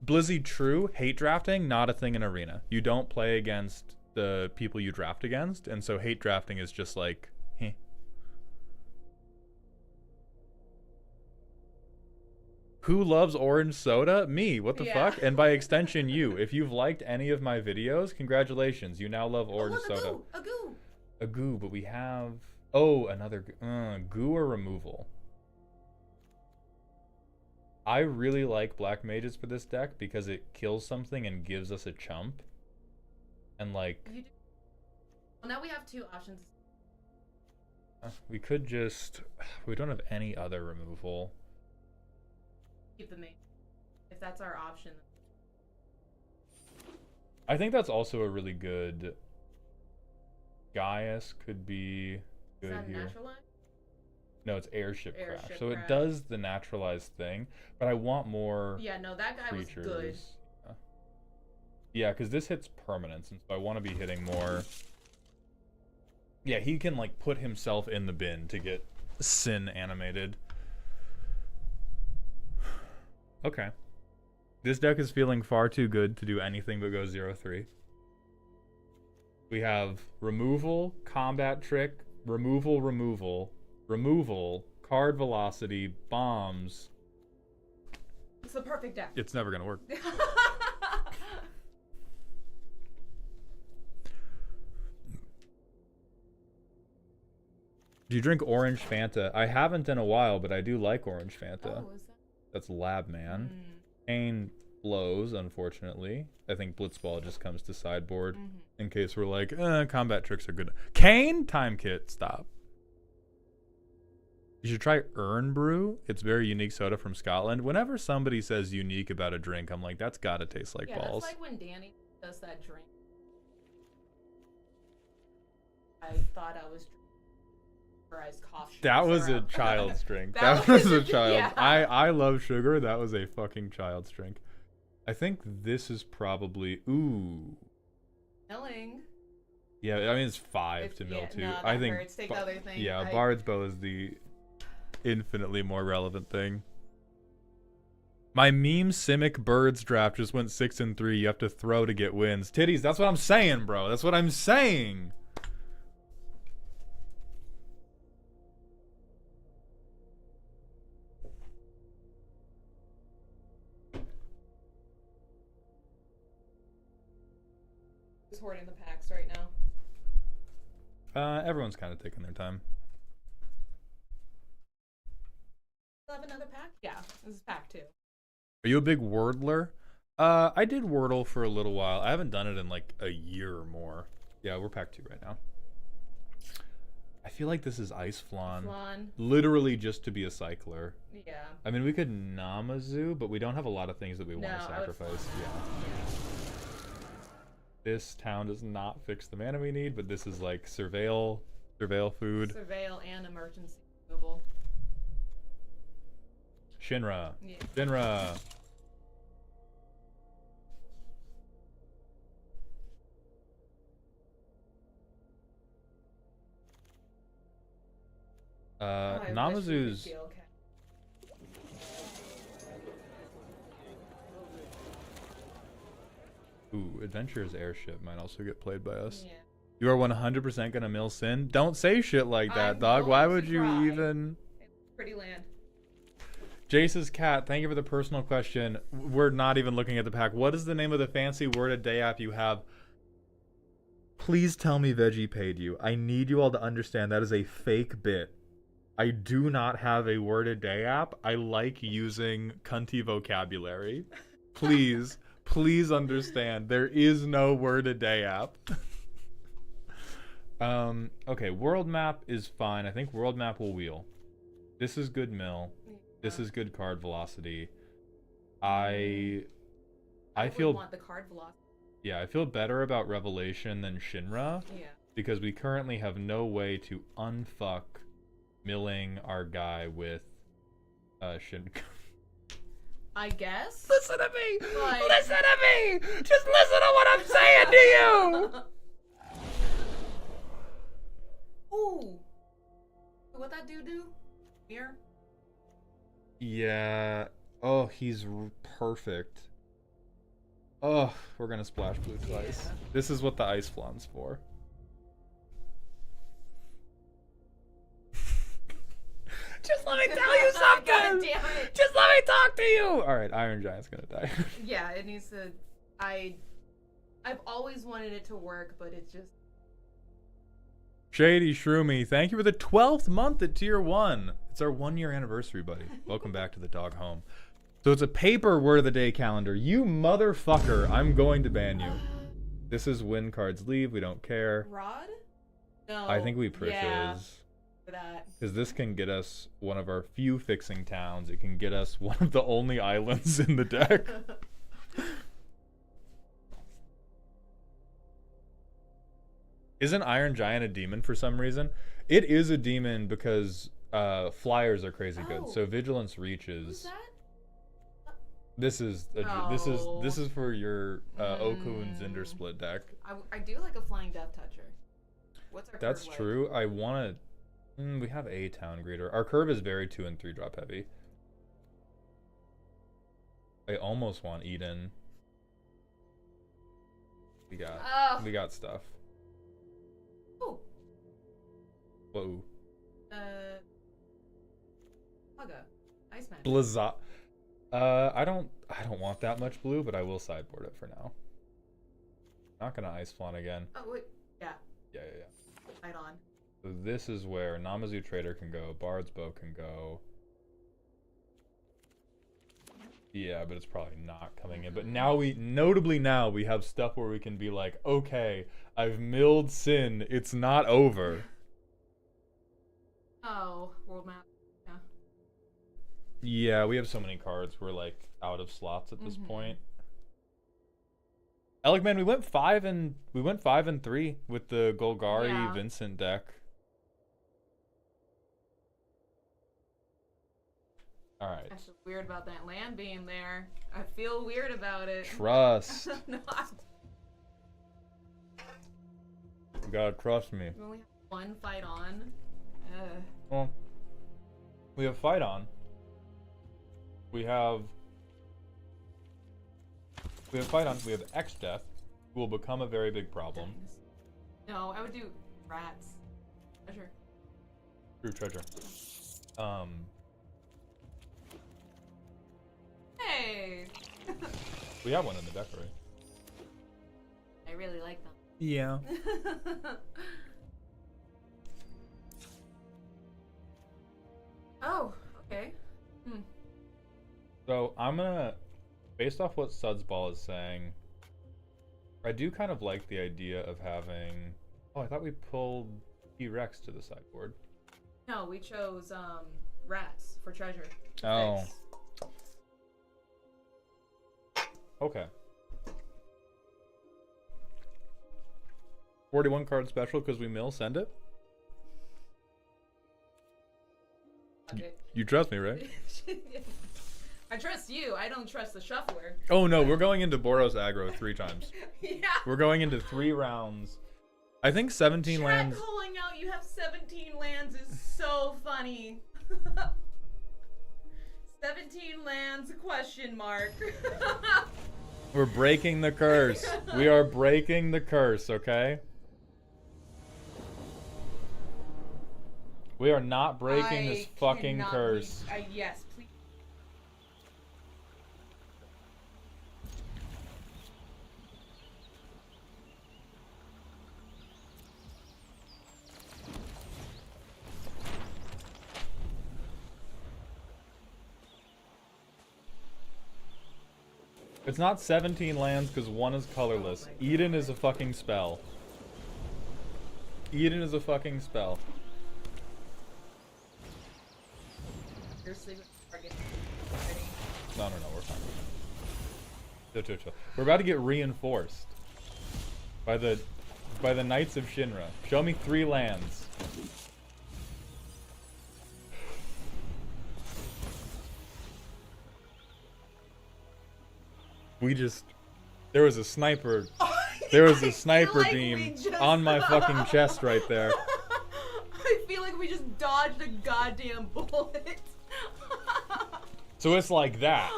Blizzy, true. Hate drafting, not a thing in Arena. You don't play against the people you draft against, and so hate drafting is just like, heh. Who loves orange soda? Me. What the fuck? And by extension, you. If you've liked any of my videos, congratulations. You now love orange soda. A goo. A goo, but we have... Oh, another goo or removal. I really like black mages for this deck because it kills something and gives us a chump. And like... Well, now we have two options. We could just... We don't have any other removal. Keep the main. If that's our option. I think that's also a really good Gaius could be Is good that here. naturalized? No, it's airship crash. Airship So crash. it does the naturalized thing, but I want more Yeah, no, that guy creatures. was good. Yeah, because this hits permanence, and so I want to be hitting more. Yeah, he can like put himself in the bin to get Sin animated. Okay. This deck is feeling far too good to do anything but go 0-3. We have removal, combat trick, removal, card velocity, bombs. It's the perfect deck. It's never gonna work. Do you drink orange Fanta? I haven't in a while, but I do like orange Fanta. Oh, is that? That's Lab Man. Kane blows, unfortunately. I think Blitzball just comes to sideboard in case we're like, combat tricks are good. Kane? Time Kit, stop. You should try Urn Brew. It's very unique soda from Scotland. Whenever somebody says unique about a drink, I'm like, that's gotta taste like balls. That's like when Danny does that drink. I thought I was drinking iced coffee. That was a child's drink. That was a child. Yeah. I love sugar. That was a fucking child's drink. I think this is probably Milling. Yeah, I mean it's 5 to mill too. No, that I think hurts. Take the other thing. yeah, Bard's Bow is the infinitely more relevant thing. My meme Simic Birds draft just went 6-3. You have to throw to get wins. Titties, that's what I'm saying, bro. That's what I'm saying. Who's hoarding the packs right now? Everyone's kind of taking their time. Still have another pack? Yeah, this is pack 2. Are you a big Wordler? I did Wordle for a little while. I haven't done it in like a year or more. Yeah, we're pack 2 right now. I feel like this is Ice Flan. Literally just to be a cycler. Yeah. I mean, we could Namazu, but we don't have a lot of things that we want to sacrifice. Yeah. This town does not fix the mana we need, but this is like surveil food. Surveil and emergency removal. Shinra. Yeah. Shinra. Namazu's. Ooh, Adventurer's Airship might also get played by us. Yeah. You are 100% gonna mill Sin? Don't say shit like that, dog. Why would you even? Pretty land. Jace's cat, thank you for the personal question. We're not even looking at the pack. What is the name of the fancy word a day app you have? Please tell me Veggie paid you. I need you all to understand that is a fake bit. I do not have a word a day app. I like using cunty vocabulary. Please, please understand. There is no word a day app. Okay, world map is fine. I think world map will wheel. This is good mill. This is good card velocity. I feel want the card velocity. Yeah, I feel better about Revelation than Shinra. Yeah. Because we currently have no way to unfuck milling our guy with Shin. I guess. Listen to me! Like... Listen to me! Just listen to what I'm saying to you! Ooh. What that dude do? Mirror? Yeah. Oh, he's perfect. Oh, we're gonna splash blue twice. Yeah. This is what the ice flan's for. Just let me tell you something! God damn it. Just let me talk to you! Alright, Iron Giant's gonna die. Yeah, it needs to... I've always wanted it to work, but it just... Shady Shroomy, thank you for the 12th month at tier 1. It's our 1-year anniversary, buddy. Welcome back to the dog home. So it's a paper word of the day calendar. You motherfucker, I'm going to ban you. This is when cards leave, we don't care. Rod? No. I think we Prishes. Yeah, for that. Because this can get us one of our few fixing towns. It can get us one of the only islands in the deck. Isn't Iron Giant a demon for some reason? It is a demon because flyers are crazy good. Oh. So Vigilance reaches. Who's that? This is this is for your Oku and Zinder split deck. I do like a flying death toucher. What's our That's curve like? true. I want to. We have a town greeter. Our curve is very 2 and 3 drop heavy. I almost want Eden. We got stuff. Oh. Whoa. Haga. Iceman. Blizzard. I don't want that much blue, but I will sideboard it for now. Not gonna ice flan again. Oh wait. Yeah. Yeah. Right on. So this is where Namazu Trader can go, Bard's Bow can go. Yeah, but it's probably not coming in. But now notably now we have stuff where we can be like, okay, I've milled Sin, it's not over. Oh, world map. Yeah. Yeah, we have so many cards. We're like out of slots at this point. Elegman, we went 5 and 3 with the Golgari Vincent deck. All right. I feel weird about that land being there. I feel weird about it. Trust. No, You gotta trust me. we only have one fight on. Well, we have fight on. We have fight on. We have X Death, who will become a very big problem. No, I would do rats. Treasure. True treasure. Hey. We have one in the deck already. I really like them. Yeah. Oh, okay. So I'm gonna, based off what Sudsball is saying, I do kind of like the idea of having. Oh, I thought we pulled T-Rex to the sideboard. No, we chose rats for treasure. Oh. Okay. 41 card special because we mill. Send it. Okay. You trust me, right? I trust you. I don't trust the shuffler. Oh no, we're going into Boros aggro 3 times. Yeah. We're going into 3 rounds. I think 17 lands. Calling out you have 17 lands is so funny. 17 lands, question mark. We're breaking the curse. We are breaking the curse, okay? We are not breaking this fucking curse. Yes, please. It's not 17 lands because 1 is colorless. Eden is a fucking spell. Eden is a fucking spell. You're sleeping. No, we're fine. Chill. We're about to get reinforced by the Knights of Shinra. Show me 3 lands. There was a sniper. There was a sniper beam on my fucking chest right there. I feel like we just dodged a goddamn bullet. So it's like that.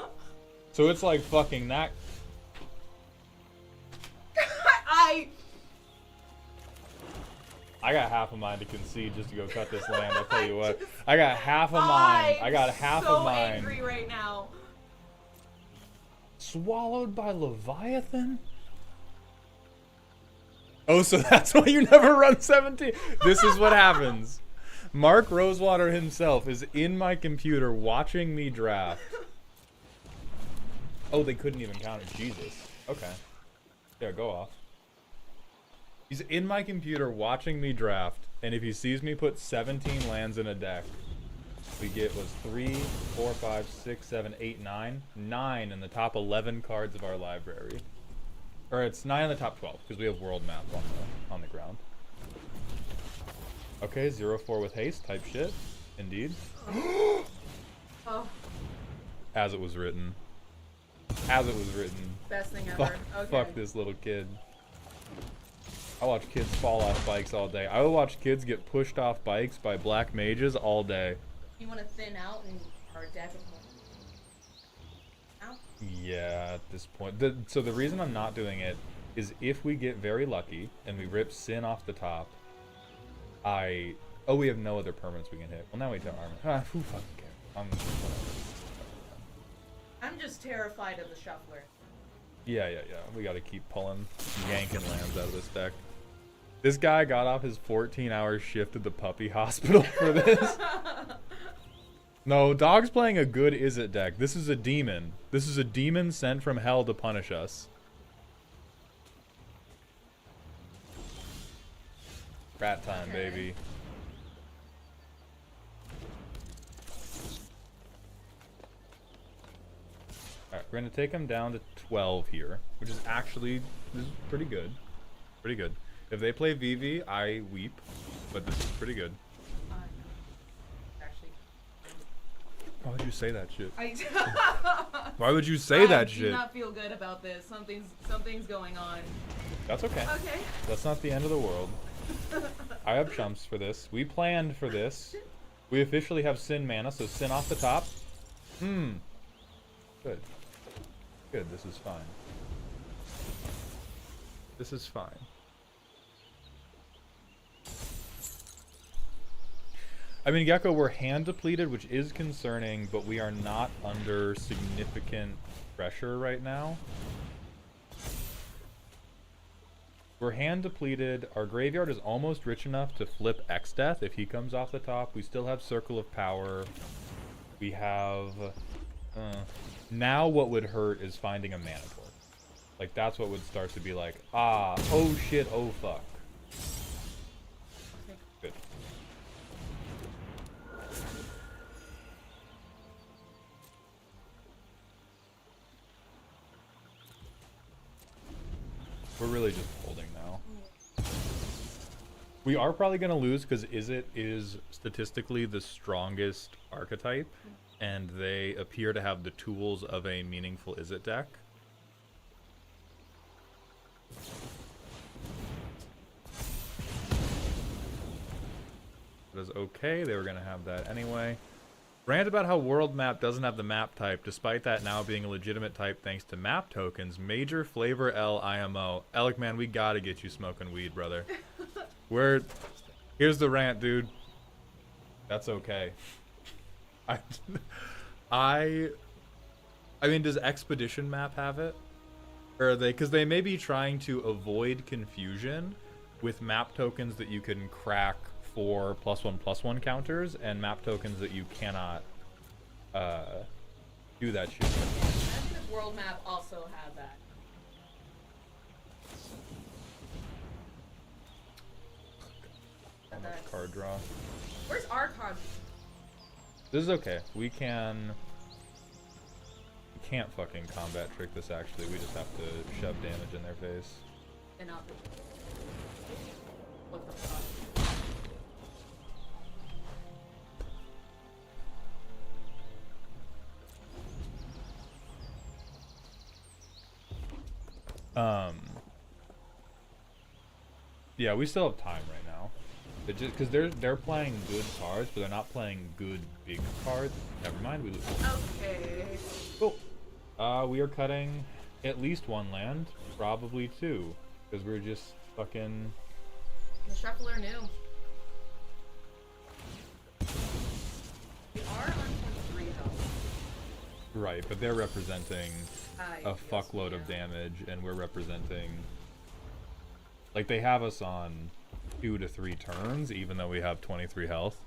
So it's like fucking that. I got half a mind to concede just to go cut this land. I'll tell you what. I got half a mind. I got half a mind. I'm so angry right now. Swallowed by Leviathan? Oh, so that's why you never run 17. This is what happens. Mark Rosewater himself is in my computer watching me draft. Oh, they couldn't even count it. Jesus. Okay. Yeah, go off. He's in my computer watching me draft, and if he sees me put 17 lands in a deck, we get 3, 4, 5, 6, 7, 8, 9. 9 in the top 11 cards of our library. Or it's 9 in the top 12, because we have world map on the ground. Okay, 0-4 with haste type shit. Indeed. Oh, As it was written. As it was written. best thing ever. Fuck, Okay. fuck this little kid. I watch kids fall off bikes all day. I will watch kids get pushed off bikes by black mages all day. You want to thin out and our deck of out? Yeah, at this point. So the reason I'm not doing it is if we get very lucky and we rip Sin off the top, oh, we have no other permanents we can hit. Well, now we don't armor. Ah, who fucking cares? I'm just terrified of the shuffler. Yeah. We gotta keep pulling, yanking lands out of this deck. This guy got off his 14-hour shift at the puppy hospital for this. No, Dog's playing a good Izzet deck. This is a demon. This is a demon sent from hell to punish us. Rat time, Okay. baby. Alright, we're gonna take him down to 12 here, which is actually this is pretty good. Pretty good. If they play VV, I weep, but this is pretty good. Actually, Why would you say that shit? I Why would you say that I do shit? not feel good about this. Something's going on. That's okay. Okay. That's not the end of the world. I have chumps for this. We planned for this. We officially have Sin mana, so Sin off the top. Good. Good, this is fine. This is fine. I mean, Gecko, we're hand depleted, which is concerning, but we are not under significant pressure right now. We're hand depleted. Our graveyard is almost rich enough to flip X-Death if he comes off the top. We still have Circle of Power. We have... now what would hurt is finding a Mana Torch. Like, that's what would start to be like, ah, oh shit, oh fuck. Good. We're really just holding now. We are probably going to lose because Izzet is statistically the strongest archetype, and they appear to have the tools of a meaningful Izzet deck. That is okay. They were going to have that anyway. Rant about how world map doesn't have the map type, despite that now being a legitimate type thanks to map tokens. Major flavor L IMO. Alec, man, we gotta get you smoking weed, brother. Here's the rant, dude. That's okay. I mean, does Expedition map have it? Or are they, because they may be trying to avoid confusion with map tokens that you can crack for +1/+1 counters and map tokens that you cannot do that shit. Imagine if World Map also had that. Almost card draw. Where's our card? This is okay. We can't fucking combat trick this actually. We just have to shove damage in their face. And not the... What the fuck? Yeah, we still have time right now. It just because they're playing good cards, but they're not playing good big cards. Never mind, we lose. Okay. Cool. We are cutting at least one land, probably two, because we're just fucking. The shuffler knew. We are on 23 health. Right, but they're representing a Yes, fuckload of yeah. damage, and we're representing. Like, they have us on 2 to 3 turns, even though we have 23 health.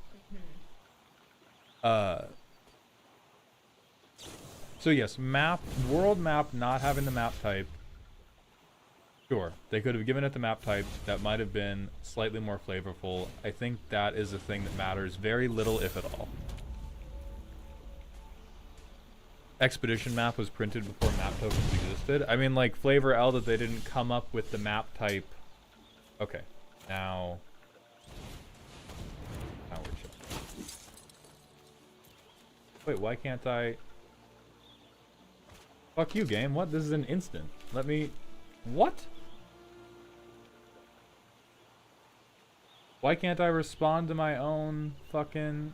So yes, world map not having the map type. Sure, they could have given it the map type. That might have been slightly more flavorful. I think that is a thing that matters very little, if at all. Expedition map was printed before map tokens existed. I mean, like, flavor L that they didn't come up with the map type. Okay, now Wait, why can't I? Fuck you, game. What? This is an instant. Let me... What? Why can't I respond to my own fucking...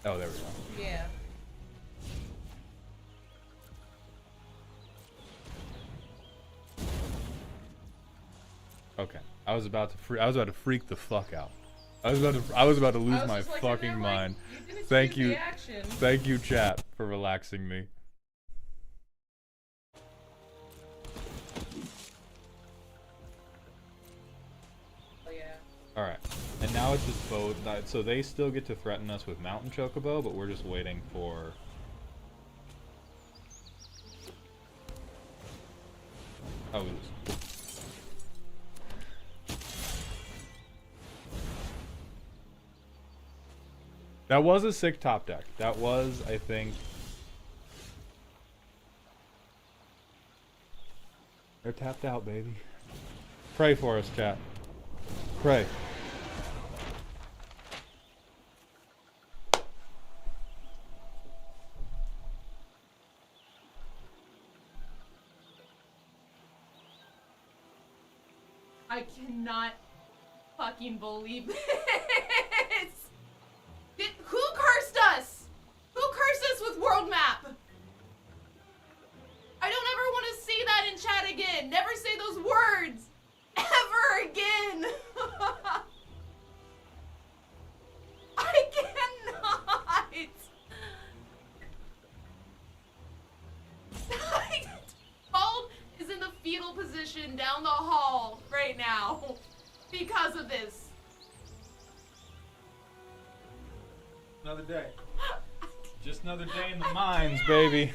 Oh, there we go. Yeah. Okay. I was about to freak the fuck out. I was about to lose my fucking mind. Thank you. Thank you, chat, for relaxing me. Oh yeah. Alright. And now it's just both. So they still get to threaten us with Mountain Chocobo, but we're just waiting for... Oh, it is. That was a sick top deck. That was, I think... They're tapped out, baby. Pray for us, chat. Pray. I cannot fucking believe this. Who cursed us? Who cursed us with world map? I don't ever want to see that in chat again. Never say those words. Ever again. I cannot. Bald is in the fetal position down the hall right now because of this. Another day. Just another day in the mines, baby.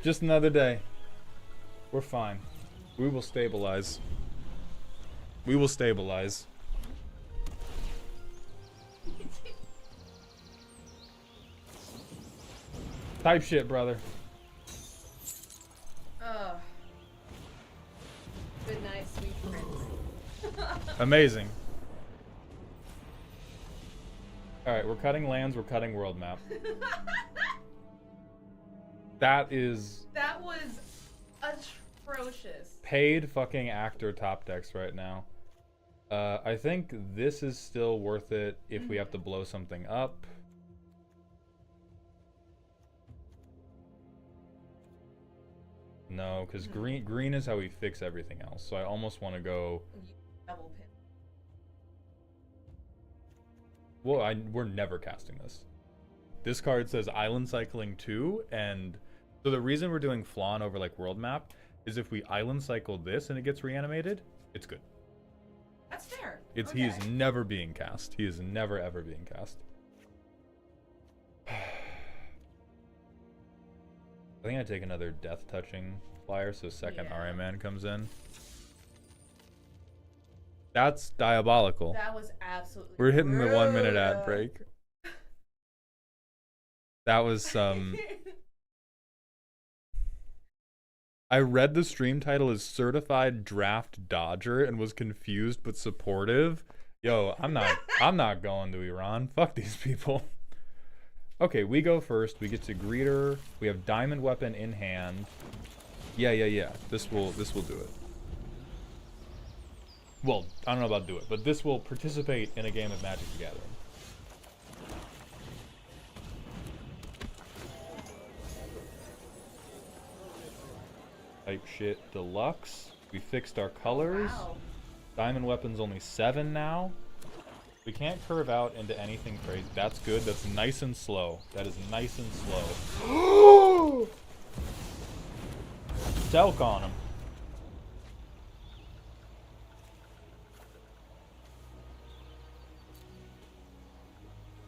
Just another day. We're fine. We will stabilize. We will stabilize. Type shit, brother. Good night, sweet prince. Amazing. Alright, we're cutting lands, we're cutting world map. That was atrocious. Paid fucking actor top decks right now. I think this is still worth it if we have to blow something up. No, because green is how we fix everything else. So I almost want to go... Double pin. Well, we're never casting this. This card says Island Cycling 2, and so the reason we're doing Flan over like World Map is if we Island Cycle this and it gets reanimated, it's good. That's fair. It's okay. He is never being cast. He is never ever being cast. I think I take another Death Touching flyer so second RA Man comes in. That's diabolical. That was absolutely We're hitting rude. the 1 minute ad break. That was some... I read the stream title as Certified Draft Dodger and was confused but supportive. Yo, I'm not going to Iran. Fuck these people. Okay, we go first. We get to Greeter. We have Diamond Weapon in hand. Yeah. This will do it. Well, I don't know about do it, but this will participate in a game of Magic the Gathering. Type shit deluxe. We fixed our colors. Wow. Diamond Weapon's only 7 now. We can't curve out into anything crazy. That's good. That's nice and slow. That is nice and slow. Delk on him.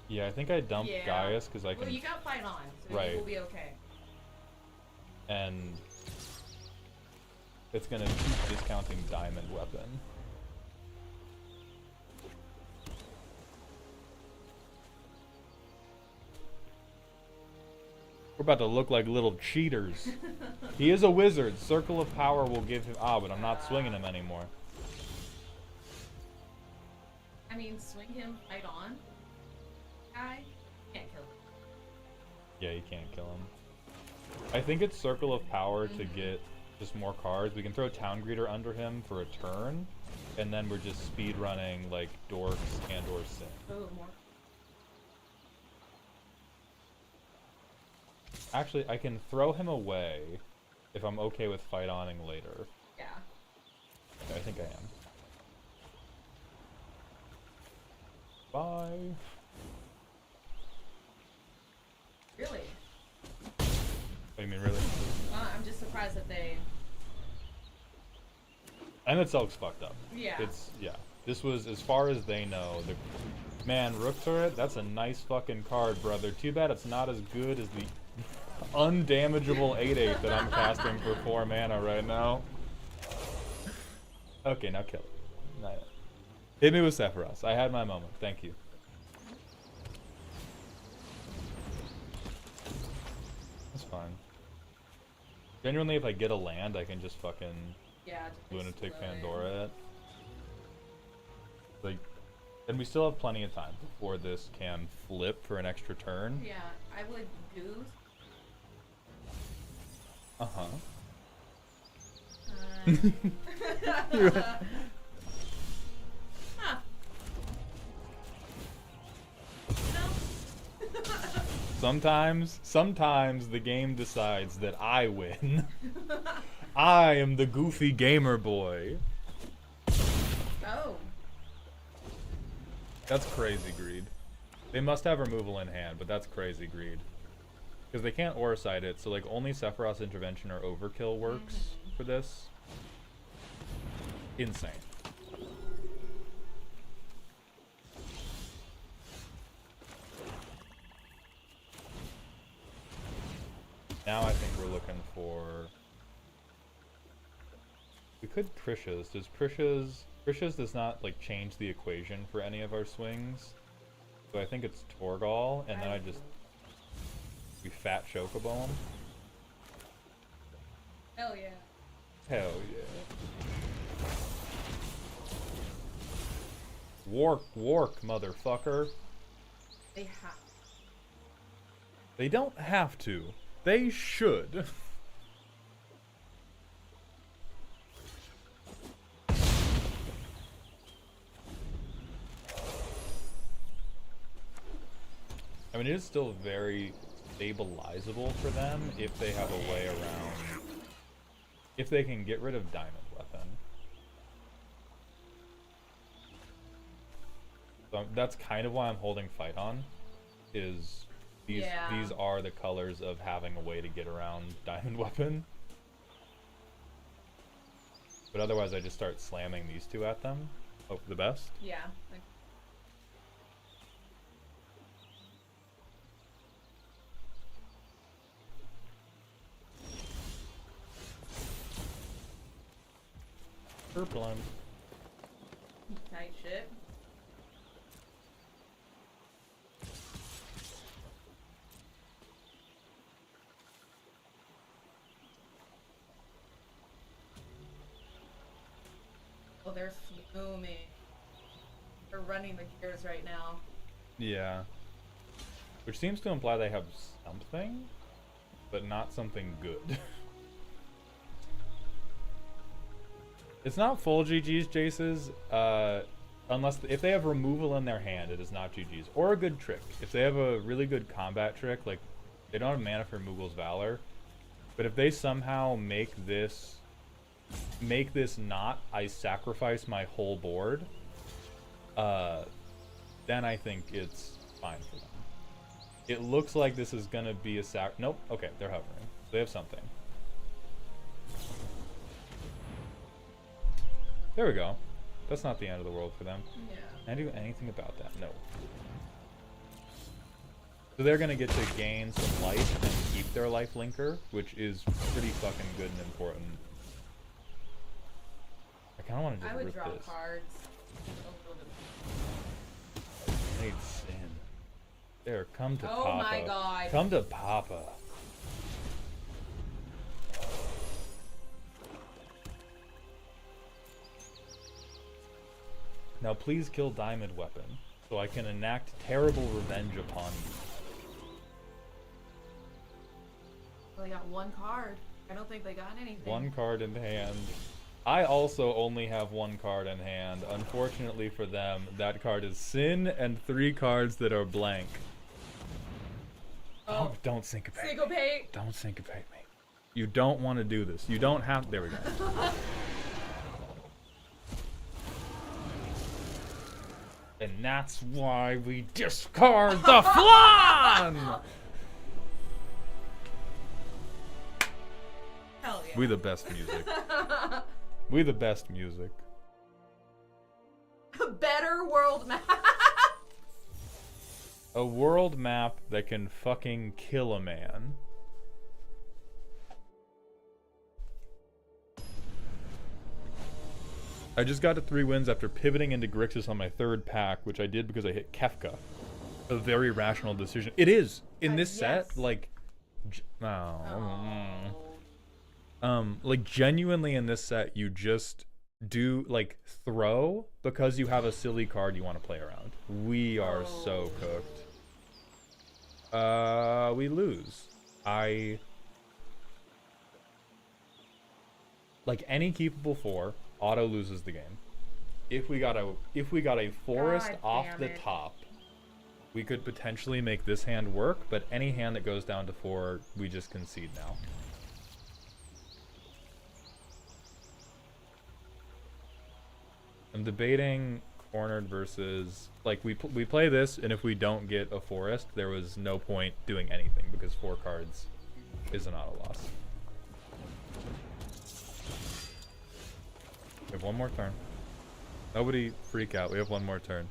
Yeah, I think I dumped Gaius because I can... Well, you got fight on, so right. we'll be okay. And it's gonna keep discounting Diamond Weapon. We're about to look like little cheaters. He is a wizard. Circle of Power will give him... Ah, but I'm not swinging him anymore. I mean, swing him, fight on. Guy can't kill him. Yeah, you can't kill him. I think it's Circle of Power to get just more cards. We can throw Town Greeter under him for a turn, and then we're just speed running like Dorks and or Sin. Oh, more. Actually, I can throw him away if I'm okay with fight oning later. Yeah. Okay, I think I am. Bye. Really? What do you mean, really? I'm just surprised that they. And itself's fucked up. Yeah. Yeah. This was, as far as they know, the man, Rook Turret, that's a nice fucking card, brother. Too bad it's not as good as the undamageable 8/8 that I'm casting for 4 mana right now. Okay, now kill it. Not yet. Hit me with Sephiroth. I had my moment. Thank you. That's fine. Genuinely, if I get a land, I can just fucking Yeah. Lunatic explode. Pandora it. Like, and we still have plenty of time before this can flip for an extra turn. Yeah, I would goose. Uh-huh. Huh. No. Sometimes the game decides that I win. I am the goofy gamer boy. Oh. That's crazy greed. They must have removal in hand, but that's crazy greed. Because they can't aura side it, so like only Sephiroth's Intervention or Overkill works for this. Insane. Now I think we're looking for... We could Precious. Does Precious does not like change the equation for any of our swings. So I think it's Torgal, and then I just... We fat Chocobo him. Hell yeah. Hell yeah. Work, motherfucker. They have. They don't have to. They should. I mean, it is still very stabilizable for them if they have a way around... If they can get rid of Diamond Weapon. So that's kind of why I'm holding Fight on. Is these are the colors of having a way to get around Diamond Weapon. But otherwise I just start slamming these two at them. Hope for the best. Yeah. Purple on. Tight shit. Oh, they're fuming. They're running the gears right now. Yeah. Which seems to imply they have something, but not something good. It's not full GG's, Jace's, unless if they have removal in their hand, it is not GG's. Or a good trick. If they have a really good combat trick, like they don't have mana for Mughal's Valor, but if they somehow make this not I sacrifice my whole board, then I think it's fine for them. It looks like this is gonna be a nope. Okay, they're hovering. They have something. There we go. That's not the end of the world for them. Yeah. Can I do anything about that? No. So they're gonna get to gain some life and keep their life linker, which is pretty fucking good and important. I kinda wanna just I would rip draw this. cards a little bit. I need Sin. There, come to Oh Papa. my god. Come to Papa. Now please kill Diamond Weapon, so I can enact terrible revenge upon you. Well, they got one card. I don't think they got anything. One card in hand. I also only have one card in hand. Unfortunately for them, that card is Sin and 3 cards that are blank. Oh, don't syncopate. Syncopate. Don't syncopate me. You don't want to do this. You don't have. There we go. And that's why we discard the flan! Hell yeah. We the best music. We the best music. Better world map. A world map that can fucking kill a man. I just got to 3 wins after pivoting into Grixis on my 3rd pack, which I did because I hit Kefka. A very rational decision. It is! In this set, like... like, genuinely in this set, you just do, like, throw because you have a silly card you want to play around. We are so cooked. We lose. Like, any keepable 4... auto loses the game. If we got a forest off the top, we could potentially make this hand work, but any hand that goes down to 4, we just concede now. I'm debating cornered versus, like, we play this, and if we don't get a forest, there was no point doing anything because 4 cards is an auto loss. We have one more turn. Nobody freak out. We have one more turn.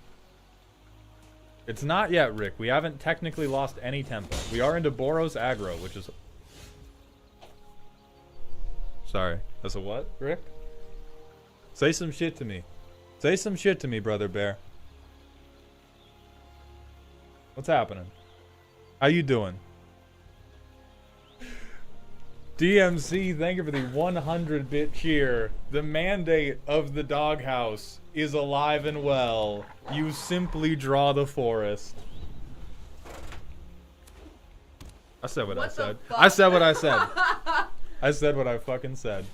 It's not yet, Rick. We haven't technically lost any tempo. We are into Boros aggro, which is... Sorry. That's a what, Rick? Say some shit to me. Say some shit to me, Brother Bear. What's happening? How you doing? DMC, thank you for the 100-bit cheer. The mandate of the doghouse is alive and well. You simply draw the forest. I said what I said. I said what I said. I said what I fucking said.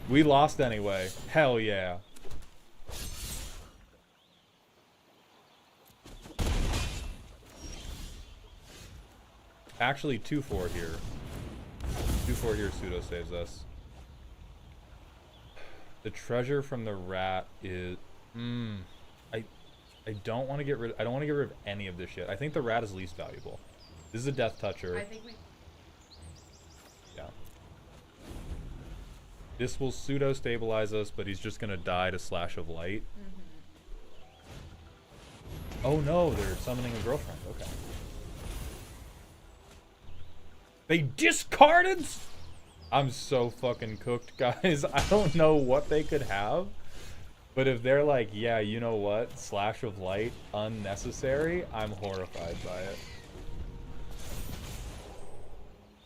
We lost anyway. Hell yeah. Actually, 2-4 here. 2-4 here pseudo saves us. The treasure from the rat is I don't want to get rid of any of this shit. I think the rat is least valuable. This is a death toucher. I think we... Yeah. This will pseudo stabilize us, but he's just gonna die to Slash of Light. Oh no, they're summoning a girlfriend. Okay. They discarded? I'm so fucking cooked, guys. I don't know what they could have. But if they're like, yeah, you know what? Slash of Light, unnecessary, I'm horrified by it.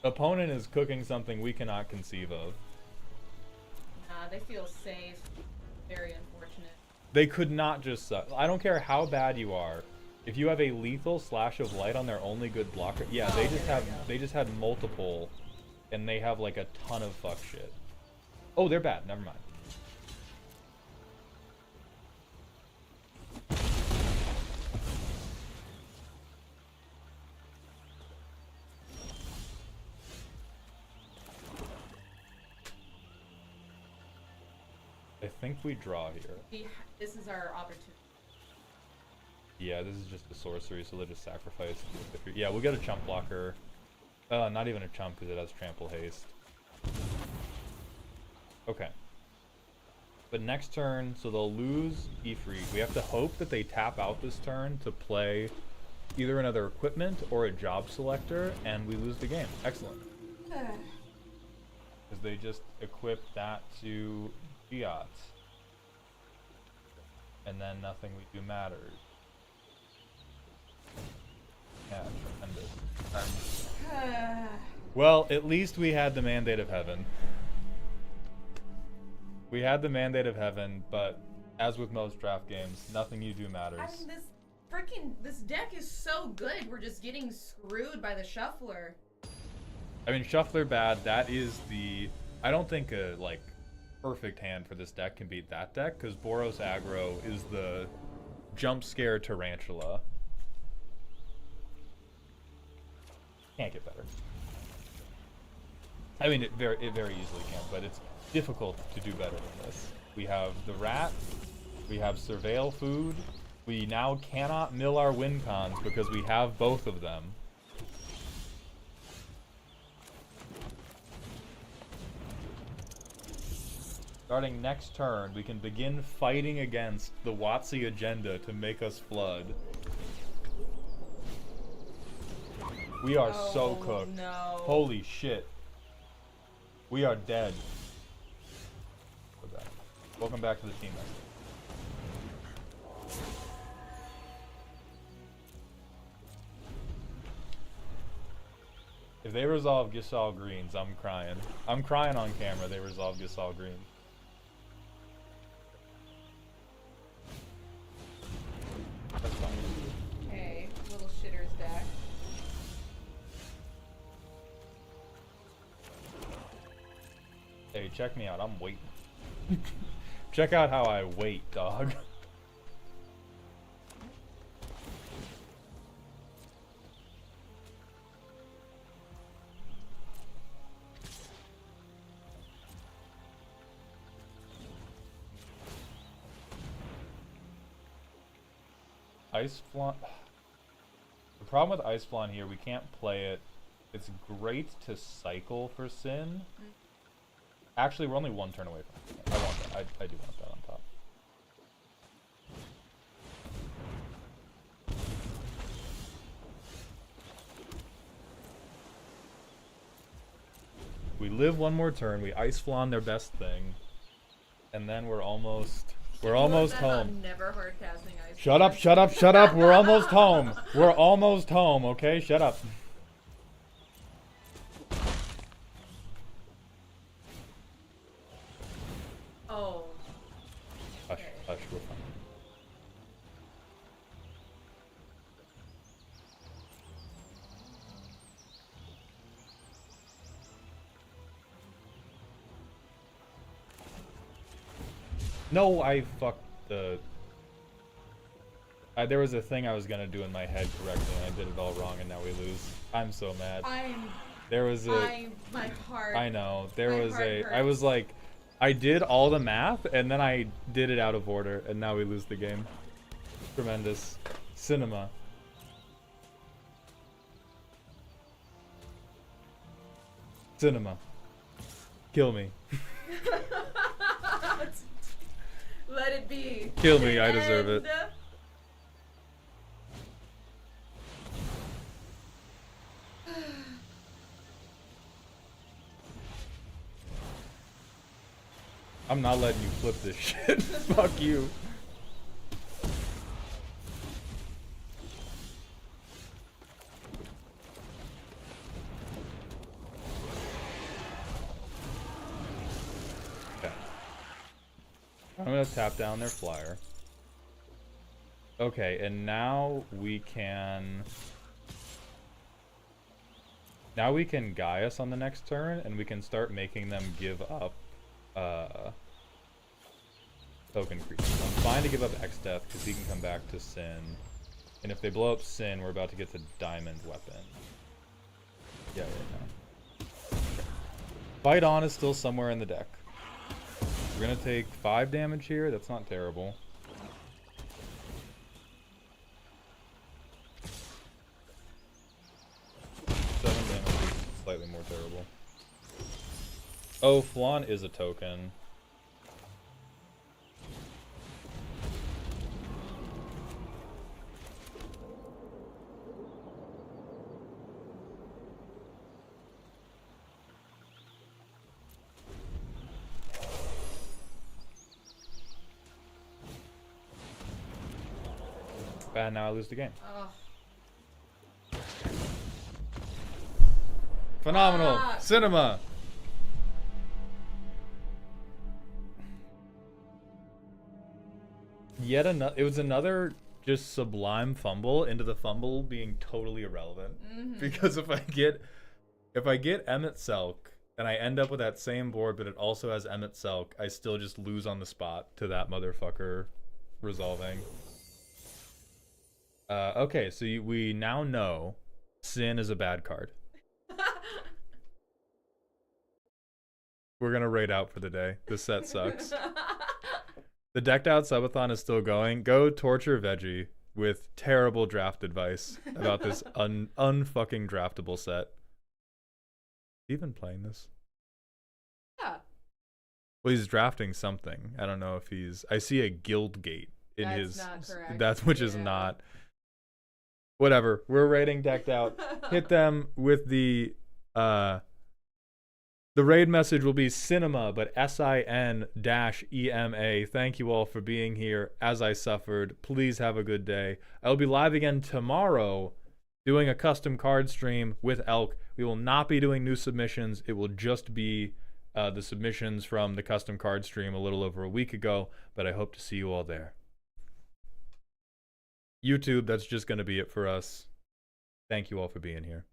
Opponent is cooking something we cannot conceive of. Nah, they feel safe. Very unfortunate. They could not just suck. I don't care how bad you are. If you have a lethal Slash of Light on their only good blocker, yeah, they just had multiple, and they have like a ton of fuck shit. Oh, they're bad. Never mind. I think we draw here. This is our opportunity. Yeah, this is just a sorcery, so they'll just sacrifice. Yeah, we'll get a chump blocker. Not even a chump because it has trample haste. Okay. But next turn, so they'll lose Ifrit. We have to hope that they tap out this turn to play either another equipment or a job selector, and we lose the game. Excellent. Because they just equip that to Fiat. And then nothing we do matters. Yeah, tremendous. Well, at least we had the Mandate of Heaven. We had the Mandate of Heaven, but As with most draft games, nothing you do matters. I mean, this deck is so good. We're just getting screwed by the shuffler. I mean, shuffler bad. That is the. I don't think a like perfect hand for this deck can beat that deck because Boros aggro is the jump scare tarantula. Can't get better. I mean, it very easily can, but it's difficult to do better than this. We have the rat. We have surveil food. We now cannot mill our win cons because we have both of them. Starting next turn, we can begin fighting against the WotC agenda to make us flood. We are so cooked. No. Holy shit. We are dead. Welcome back to the team. If they resolve Gisal greens, I'm crying. I'm crying on camera. They resolve Gisal greens. That's fine. Okay, little shitter's deck. Hey, check me out. I'm waiting. Check out how I wait, dog. Ice Flan. The problem with Ice Flan here, we can't play it. It's great to cycle for Sin. Actually, we're only one turn away from it. I want that. I do want that on top. We live one more turn. We Ice Flan their best thing, and then we're almost home. Never hard casting ice. Shut up! Shut up! Shut up! We're almost home. We're almost home. Okay, shut up. Oh. Hush, hush, we're fine. No, I fucked the... there was a thing I was gonna do in my head correctly, and I did it all wrong, and now we lose. I'm so mad. There was a... My heart. I know. There my was heart a... hurts. I was like... I did all the math, and then I did it out of order, and now we lose the game. Tremendous. Cinema. Cinema. Kill me. Let it be. Kill me, I deserve it. I'm not letting you flip this shit. Fuck you. Okay. I'm gonna tap down their flyer. Okay, and now we can... Now we can Gaius on the next turn, and we can start making them give up token creatures. I'm fine to give up X-Death because he can come back to Sin. And if they blow up Sin, we're about to get to Diamond Weapon. Yeah, no. Fight On is still somewhere in the deck. We're gonna take 5 damage here. That's not terrible. Slightly more terrible. Oh, Flan is a token. Bad, now I lose the game. Oh. Phenomenal! Ah. Cinema! yet another. It was another just sublime fumble into the fumble being totally irrelevant. Because if I get Emmett Selk and I end up with that same board, but it also has Emmett Selk, I still just lose on the spot to that motherfucker resolving. Okay, so we now know Sin is a bad card. We're gonna raid out for the day. This set sucks. The decked out subathon is still going. Go torture Veggie with terrible draft advice about this unfucking draftable set. Even playing this? Yeah. Well, he's drafting something. I don't know if he's. I see a guild gate in That's his. not correct. That's which is not. Whatever. We're raiding decked out. Hit them with the. The raid message will be cinema, but SIN-EMA. Thank you all for being here as I suffered. Please have a good day. I'll be live again tomorrow doing a custom card stream with Elk. We will not be doing new submissions. It will just be the submissions from the custom card stream a little over a week ago, but I hope to see you all there. YouTube, that's just going to be it for us. Thank you all for being here.